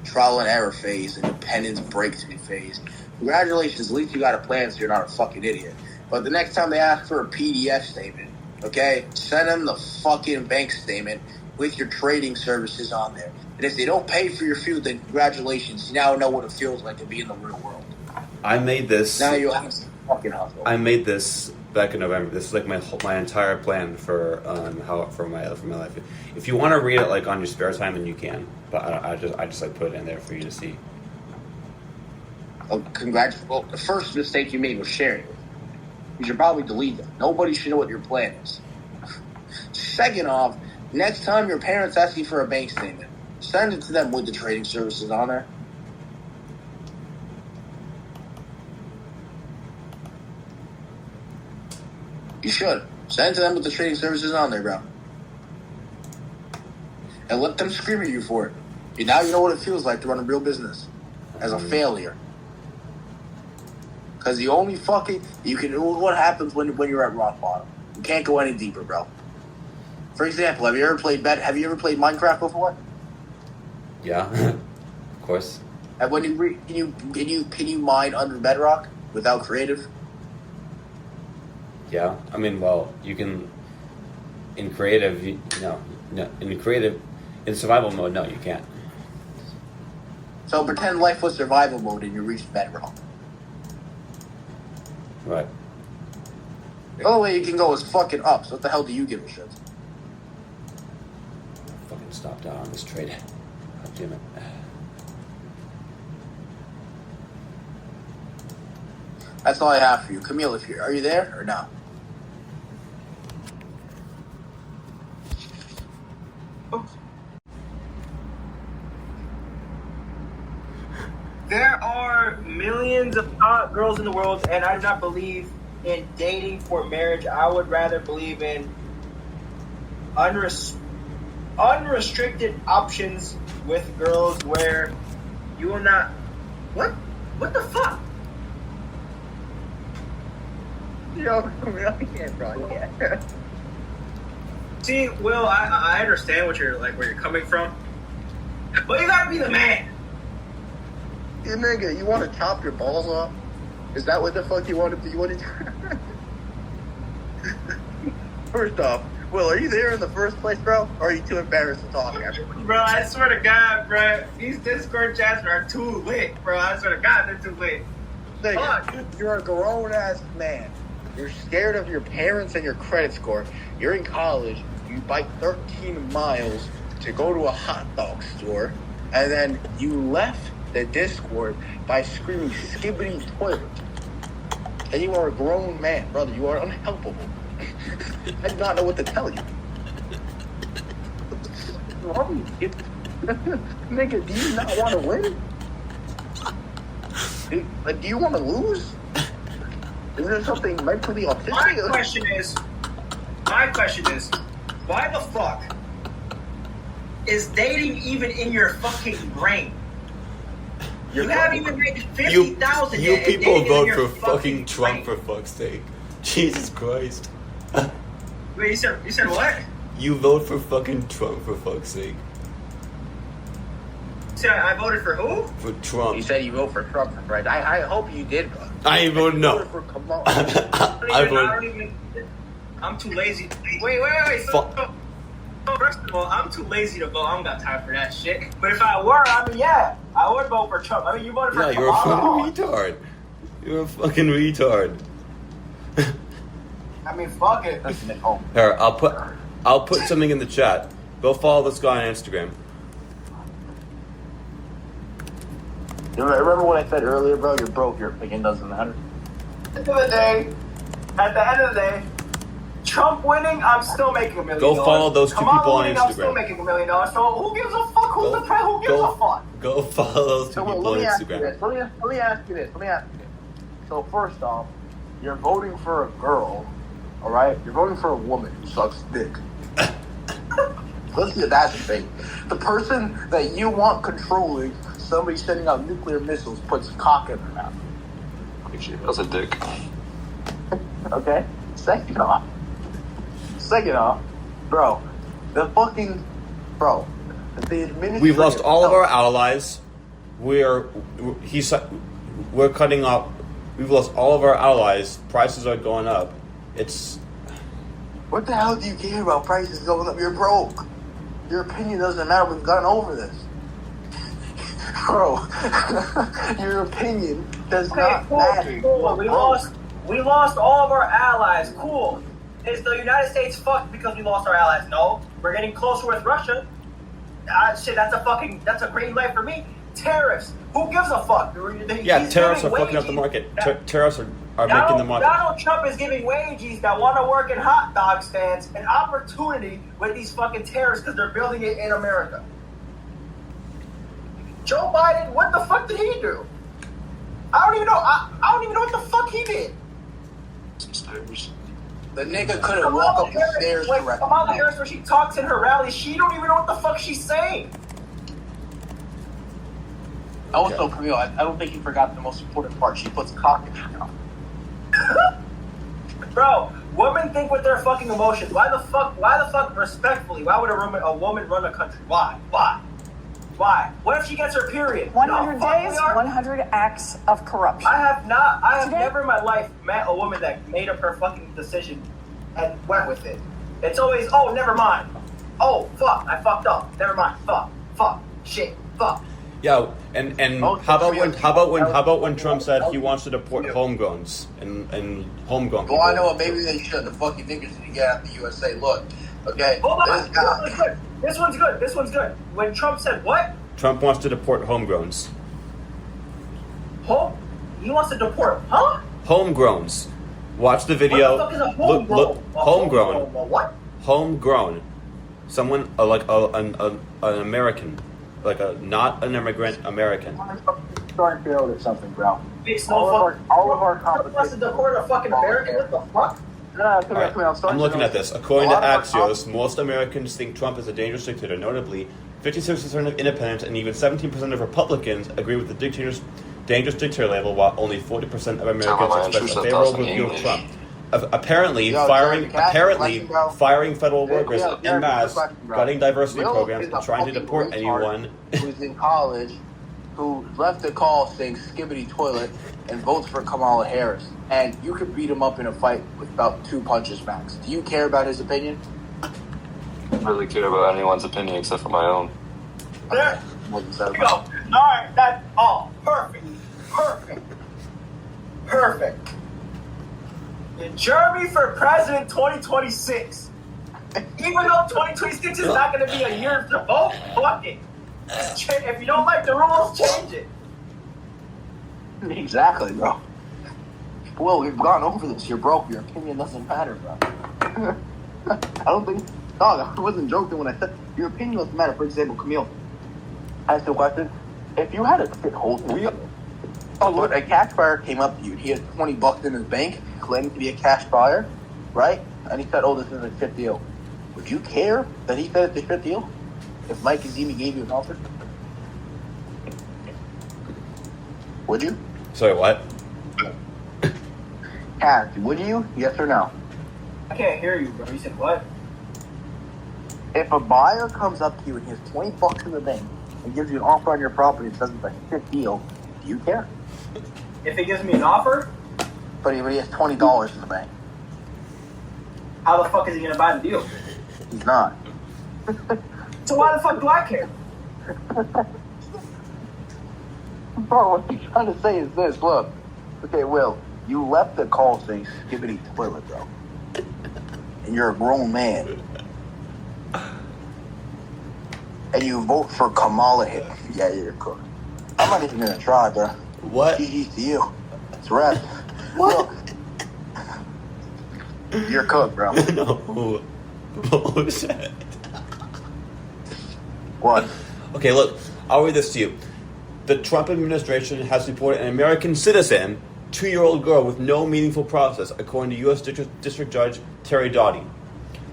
Trial and error phase, independence breakthrough phase. Congratulations, at least you got a plan so you're not a fucking idiot. But the next time they ask for a PDF statement, okay, send them the fucking bank statement with your trading services on there. And if they don't pay for your fuel, then congratulations, you now know what it feels like to be in the real world. I made this. Now you have to fucking hustle. I made this back in November. This is like my entire plan for my life. If you want to read it like on your spare time, then you can. But I just like put it in there for you to see. Well, the first mistake you made was sharing it. You should probably delete them. Nobody should know what your plan is. Second off, next time your parents ask you for a bank statement, send it to them with the trading services on there. You should. Send it to them with the trading services on there, bro. And let them scream at you for it. And now you know what it feels like to run a real business as a failure. Because the only what happens when you're at rock bottom? You can't go any deeper, bro. For example, have you ever played Minecraft before? Yeah, of course. And when can you mine under bedrock without creative? Yeah, I mean, well, you can in creative. In survival mode, no, you can't. So pretend life was survival mode and you reached bedrock. Right. The only way you can go is fucking up. So what the hell do you give a shit? Fucking stop down on this trade. God damn it. That's all I have for you. Camille, are you there or no? There are millions of hot girls in the world, and I do not believe in dating for marriage. I would rather believe in unrestricted options with girls where you will not. What? What the fuck? Yo, I can't, bro. Yeah. See, Will, I understand where you're coming from, but you gotta be the man. Yeah, nigga, you want to chop your balls off? Is that what the fuck you want to do? You want to First off, Will, are you there in the first place, bro? Or are you too embarrassed to talk after? Bro, I swear to God, bro, these Discord chats are too lit, bro. I swear to God, they're too lit. Nigga, you're a grown-ass man. You're scared of your parents and your credit score. You're in college. You bike 13 miles to go to a hot dog store. And then you left the Discord by screaming skippity toilet. And you are a grown man, brother. You are unhelpable. I do not know what to tell you. What's wrong with you? Nigga, do you not want to win? Do you want to lose? Is there something mentally autistic? My question is, why the fuck is dating even in your fucking brain? You haven't even made 50,000 yet. You people vote for fucking Trump, for fuck's sake. Jesus Christ. Wait, you said what? You vote for fucking Trump, for fuck's sake. You said I voted for who? For Trump. You said you vote for Trump, right? I hope you did, bro. I voted no. I'm too lazy. Wait. First of all, I'm too lazy to vote. I don't got time for that shit. But if I were, I would vote for Trump. I mean, you voted for Trump. Yeah, you're a fucking retard. You're a fucking retard. I mean, fuck it. Here, I'll put something in the chat. Go follow this guy on Instagram. You remember what I said earlier, bro? You're broke. Your opinion doesn't matter. At the end of the day, Trump winning, I'm still making $1 million. Go follow those two people on winning, Instagram. I'm still making $1 million. So who gives a fuck? Who gives a fuck? Go follow those two people on Instagram. Let me ask you this. So first off, you're voting for a girl, all right? You're voting for a woman who sucks dick. Listen to that thing. The person that you want controlling somebody sending out nuclear missiles puts cock in her mouth. That's a dick. Okay? Second off, bro, the administration. We've lost all of our allies. We're cutting off. We've lost all of our allies. Prices are going up. It's. What the hell do you care about prices going up? You're broke. Your opinion doesn't matter. We've gone over this. Bro, your opinion does not matter. Cool. We lost all of our allies. Cool. Is the United States fucked because we lost our allies? No. We're getting closer with Russia. Shit, that's a green light for me. Tariffs. Who gives a fuck? Yeah, He's tariffs are giving fucking up the wages. market. Tariffs are making the market. Donald Trump is giving wages that want to work in hot dog stands an opportunity with these fucking tariffs because they're building it in America. Joe Biden, what the fuck did he do? I don't even know. I don't even know what the fuck he did. Some stairs. The nigga couldn't walk up the stairs correctly. Kamala Harris, when she talks in her rally, she don't even know what the fuck she's saying. Also, Camille, I don't think you forgot the most important part. She puts cock in her mouth. Bro, women think with their fucking emotions. Why the fuck, respectfully, why would a woman run a country? Why? What if she gets her period? 100 days, 100 acts of corruption. I have never in my life met a woman that made up her fucking decision and went with it. It's always, oh, never mind. Oh, fuck, I fucked up. Never mind. Fuck, shit, fuck. Yeah, and how about when Trump said he wants to deport homegrowns and homegrown people? Well, I know maybe they should. The fucking niggas need to get out of the USA. Look, okay. Hold on. This one's good. When Trump said what? Trump wants to deport homegrowns. He wants to deport, huh? Homegrowns. Watch the video. What the fuck is a homegrown? Look, homegrown. What? Homegrown. Someone an American, not an immigrant American. I'm starting to notice something, bro. All of our Trump wants to deport a fucking American. What the fuck? I'm looking at this. According to Axios, most Americans think Trump is a dangerous dictator. Notably, 56% of independents and even 17% of Republicans agree with the dangerous dictator label, while only 40% of Americans express a favorable view of Trump. Apparently, firing federal workers en masse, gutting diversity programs, and trying to deport anyone who's in college who left a call saying skibbity toilet and votes for Kamala Harris. And you could beat him up in a fight with about 2 punches max. Do you care about his opinion? I don't really care about anyone's opinion except for my own. There we go. All right, that's all. Perfect. And Jeremy for president 2026. Even though 2026 is not going to be a year to vote, fuck it. If you don't like the rules, change it. Exactly, bro. Well, we've gone over this. You're broke. Your opinion doesn't matter, bro. I don't think... Dog, I wasn't joking when I said your opinion doesn't matter. For example, Camille, asked the question, if you had a a cash buyer came up to you, he had $20 in his bank, claiming to be a cash buyer, right? And he said, oh, this is a shit deal. Would you care that he said it's a shit deal? If Mike Azimi gave you an offer? Would you? Sorry, what? Cash, would you? Yes or no? I can't hear you, bro. You said what? If a buyer comes up to you and he has $20 in the bank and gives you an offer on your property and says it's a shit deal, do you care? If he gives me an offer? But he has $20 in the bank. How the fuck is he going to buy the deal? He's not. So why the fuck do I care? Bro, what he's trying to say is this. Look. Okay, Will, you left the call saying skibbity toilet, bro. And you're a grown man. And you vote for Kamala Harris. Yeah, you're cooked. I'm not even gonna try, bro. What? GG to you. It's rap. What? Look, you're cooked, bro. No. Bullshit. What? Okay, look, I'll read this to you. The Trump administration has deported an American citizen, 2-year-old girl with no meaningful process, according to U.S. District Judge Terry Doughty.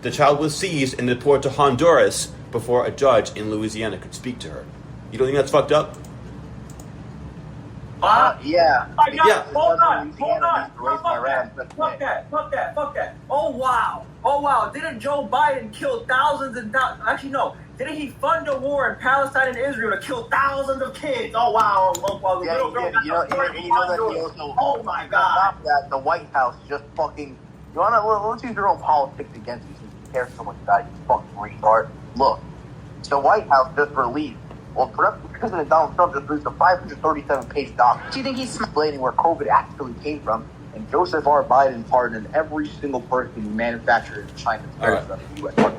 The child was seized and deported to Honduras before a judge in Louisiana could speak to her. You don't think that's fucked up? Yeah. Yeah. Hold on. Fuck that. Oh, wow. Didn't Joe Biden kill thousands and thousands? Actually, no. Didn't he fund a war in Palestine and Israel to kill thousands of kids? Oh, wow. Oh, my God. That the White House just fucking... let's use your own politics against you since you care so much about it, you fucking retard. Look, the White House just released... Well, President Donald Trump just released a 537-page document. Do you think he's explaining where COVID actually came from? And Joseph R. Biden pardoned every single person who manufactured it in China. All right.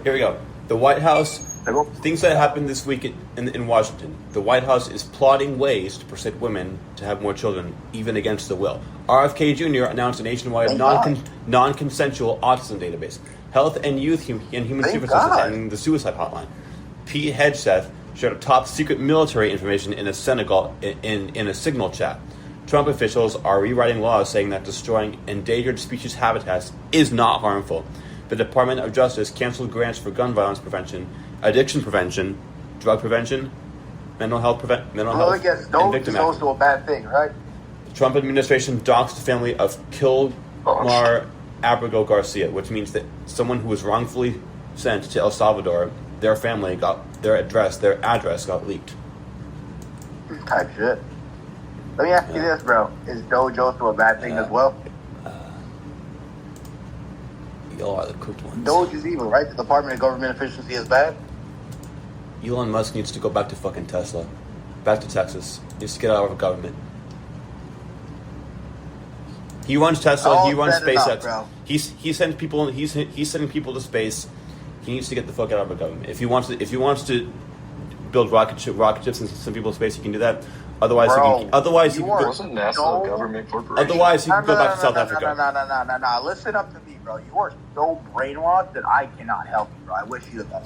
Here we go. The White House Things that happened this week in Washington. The White House is plotting ways to persuade women to have more children, even against their will. RFK Jr. announced a nationwide non-consensual autism database. Health and Youth and Human Services and the suicide hotline. Pete Hegseth shared a top-secret military information in a Signal chat. Trump officials are rewriting laws saying that destroying endangered species habitats is not harmful. The Department of Justice canceled grants for gun violence prevention, addiction prevention, drug prevention, mental health, and victim advocacy. Also a bad thing, right? The Trump administration doxed the family of Kilmar Abrego Garcia, which means that someone who was wrongfully sent to El Salvador, their family got their address got leaked. Type shit. Let me ask you this, bro: is Doge also a bad thing as well? Y'all are the cooked ones. Doge is evil, right? The Department of Government Efficiency is bad. Elon Musk needs to go back to fucking Tesla, back to Texas. He needs to get out of government. He runs Tesla. He runs SpaceX. He's sending people. He's sending people to space. He needs to get the fuck out of the government. If he wants to build rocket ships and send people to space, he can do that. Otherwise, he can wasn't NASA a government corporation? Otherwise, he can go back to South Africa. No. Listen up to me, bro. You are so brainwashed that I cannot help you, bro. I wish you the best.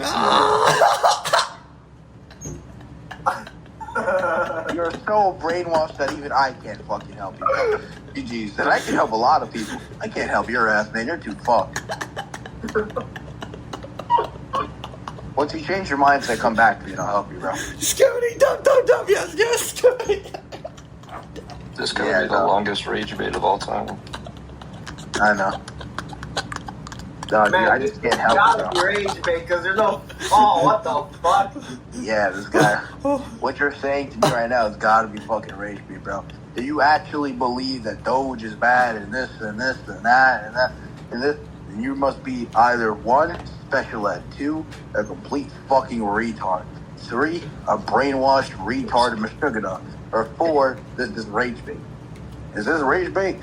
You're so brainwashed that even I can't fucking help you, bro. GG's. And I can help a lot of people. I can't help your ass, man. You're too fucked. Once you change your mindset, come back to me and I'll help you, bro. Skippity, dumb, yes, Skippity. This could be the longest rage bait of all time. I know. No, dude, I just can't help it, bro. Gotta be rage bait because there's no. Oh, what the fuck? Yeah, this guy. What you're saying to me right now has got to be fucking rage bait, bro. Do you actually believe that Doge is bad and this and this and that and that and this? Then you must be either 1, special ed, 2, a complete fucking retard, 3, a brainwashed retard mashugana, or 4, this is rage bait. Is this rage bait?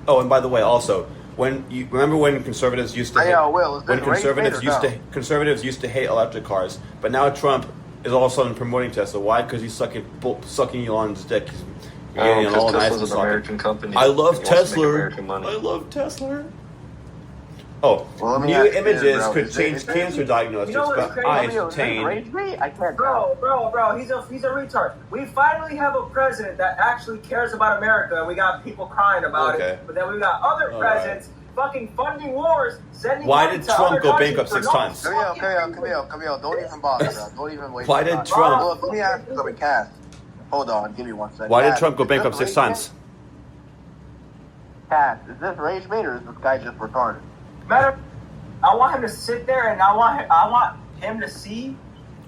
Oh, and by the way, also, when you remember when conservatives used to conservatives used to hate electric cars, but now Trump is all of a sudden promoting Tesla. Why? Because he's sucking Elon's dick. Because Tesla's an American company. I love Tesla. I love Tesla. Oh, well, new images could change cancer diagnosis, but eyes obtained. Bro, he's a retard. We finally have a president that actually cares about America, and we got people crying about it. But then we got other presidents fucking funding wars, sending. Why did Trump go bankrupt 6 times? Camille, don't even bother, bro. Don't even wait. Why did Trump? Look, let me ask you something, Cass. Hold on, give me 1 second. Why did Trump go bankrupt 6 times? Cass, is this rage bait or is this guy just retarded? Matter, I want him to sit there and I want him to see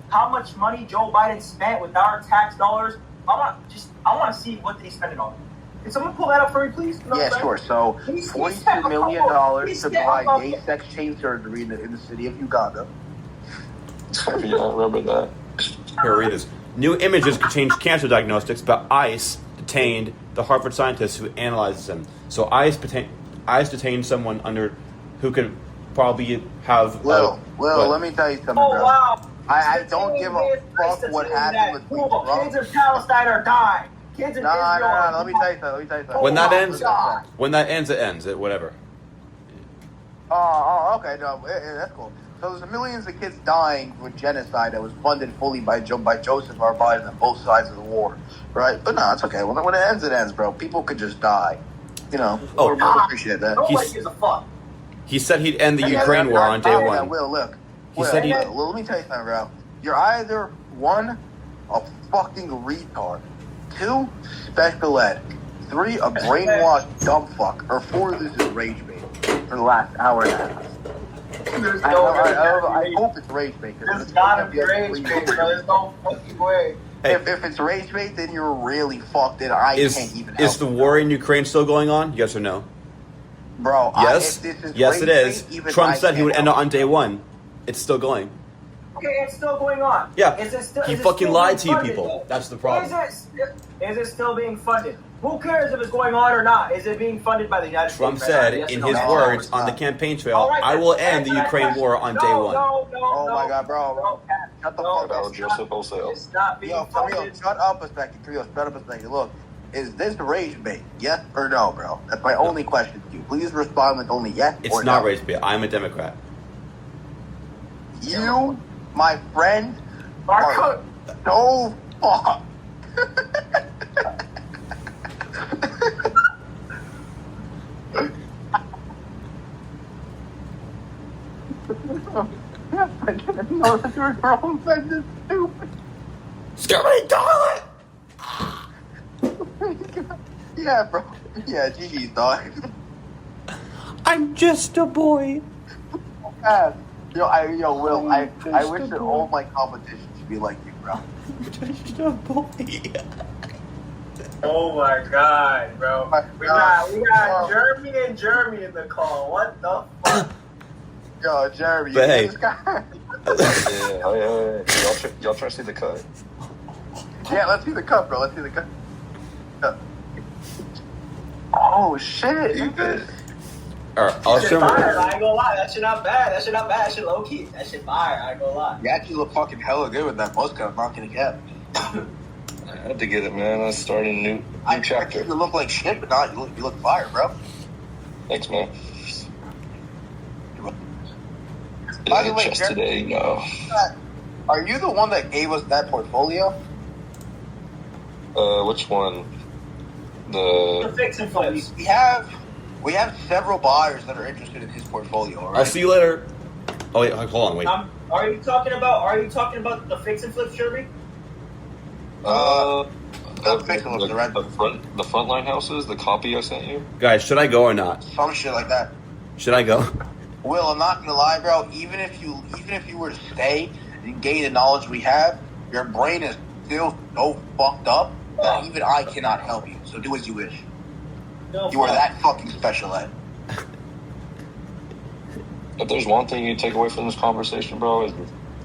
how much money Joe Biden spent with our tax dollars. I want to see what they spent it on. Can someone pull that up for me, please? Yeah, sure. So, $42 million to provide gay sex change surgery in the city of Uganda. Yeah, I remember that. Here, read this. New images could change cancer diagnostics, but ICE detained the Harvard scientist who analyzes them. So ICE detained someone who could probably have. Well, let me tell you something, bro. Wow. I don't give a fuck what happened with Trump. Kids in Palestine are dying. Kids in Israel. No. Let me tell you something. When that ends, it ends. Whatever. Okay. No, that's cool. So there's millions of kids dying with genocide that was funded fully by Joseph R. Biden on both sides of the war, right? But no, it's okay. When it ends, bro. People could just die. You know. I appreciate that. Nobody gives a fuck. He said he'd end the Ukraine war on day 1. Let me tell you something, bro. You're either 1, a fucking retard, 2, special ed, 3, a brainwashed dumb fuck, or 4, this is rage bait for the last hour and a half. I hope it's rage bait. It's gotta be rage bait, bro. There's no fucking way. Hey, if it's rage bait, then you're really fucked and I can't even help. Is the war in Ukraine still going on? Yes or no? Bro, yes, yes, it is. Trump said he would end it on day 1. It's still going. Okay, it's still going on. Yeah, he fucking lied to you people. Though? That's the problem. Is it still being funded? Who cares if it's going on or not? Is it being funded by the United Trump States? right said now? Yes in or his no? words it's on the not. campaign trail, All right, I then will answer end the that Ukraine question. war on day one. No, Oh my God, bro. Shut the fuck That'll up. just up wholesale. It's not being Yo, Camille, funded. shut up a second. Camille, shut up a second. Look, is this rage bait? Yes or no, bro? That's my only question to you. Please respond with only yes It's or not no. race bait. I'm a Democrat. You, my friend, Marco, are so fucked. No, that's your wrong friend is stupid. Skippity toilet! Yeah, bro. Yeah, GG's, dog. I'm just a boy. Yeah. Yo, Will, I wish that all my competition should be like you, bro. Just a boy. oh my God, bro. We got Jeremy and Jeremy in the call. What the fuck? Yo, Jeremy, you But see hey. this guy? Hey. Y'all try to see the cut? Yeah, let's see the cup, bro. Let's see the cup. Oh, shit. Alright, I'll Shit show fire, I you. ain't gonna lie. That shit not bad. That shit not bad. That shit low key. That shit fire. I ain't gonna lie. You actually look fucking hella good with that buzz cut. I'm not gonna cap. I had to get it, man. I'm starting a new I chapter. you look like shit, but not. You look fire, bro. Thanks, man. By the way, Just Jeremy, today, no. are you the one that gave us that portfolio? Which one? The The fix and flips. We have several buyers that are interested in his portfolio. All right? I'll see you later. Oh wait, hold on, wait. Are you talking about the fix and flips, Jeremy? Don't fix them, the red- the frontline houses, the copy I sent you. Guys, should I go or not? Some shit like that. Should I go? Will, I'm not gonna lie, bro. Even if you were to stay and gain the knowledge we have, your brain is still so fucked up that even I cannot help you. So do as you wish. No, You are that fucking special ed. If there's one thing you take away from this conversation, bro, is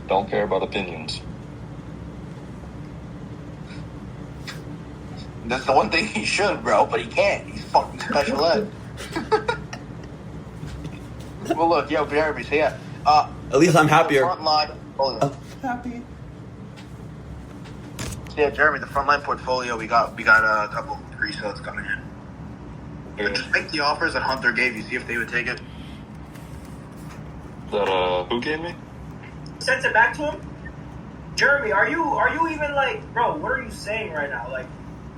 don't care about opinions. That's the one thing he should, bro, but he can't. He's fucking special ed. Well, look, yo, Jeremy, so yeah. At least I'm happier. The front line. Happy. So yeah, Jeremy, the frontline portfolio, we got a couple of pre-sales coming in. Just make the offers that Hunter gave you, see if they would take it. That who gave me? Sent it back to him. Jeremy, are you even like, bro? What are you saying right now? Like,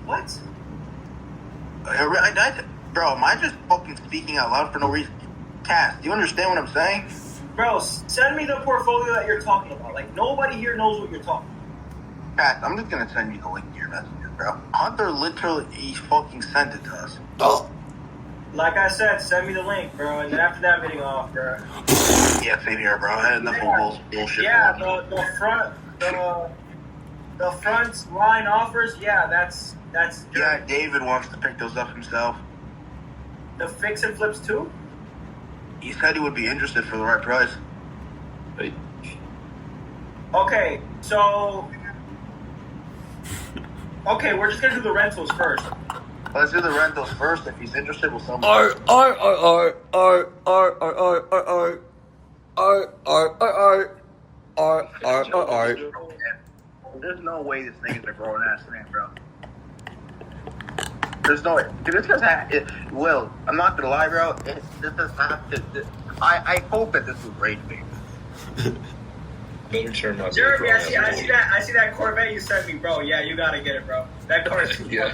what? Bro, am I just fucking speaking out loud for no reason? Cass, do you understand what I'm saying? Bro, send me the portfolio that you're talking about. Like, nobody here knows what you're talking about. Cass, I'm just gonna send you the link to your messages, bro. Hunter literally, he fucking sent it to us. Oh. Like I said, send me the link, bro. And then after that, I'm getting off, bro. Yeah, same here, bro. I had enough of bullshit. Yeah, the front line offers. Yeah, that's. Yeah, David wants to pick those up himself. The fix and flips too. He said he would be interested for the right price. Okay, so. Okay, we're just gonna do the rentals first. Let's do the rentals first. If he's interested, we'll sell him. There's no way this nigga's a grown ass man, bro. There's no way. Dude, this guy's Will, I'm not gonna lie, bro. This does have to. I hope that this was rage bait. Better turn my Jeremy, I see that Corvette you sent me, bro. Yeah, you gotta get it, bro. That car is Yeah.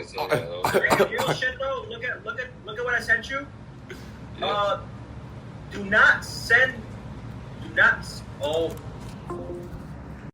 Real shit though. Look at what I sent you. Yeah. Do not send. Oh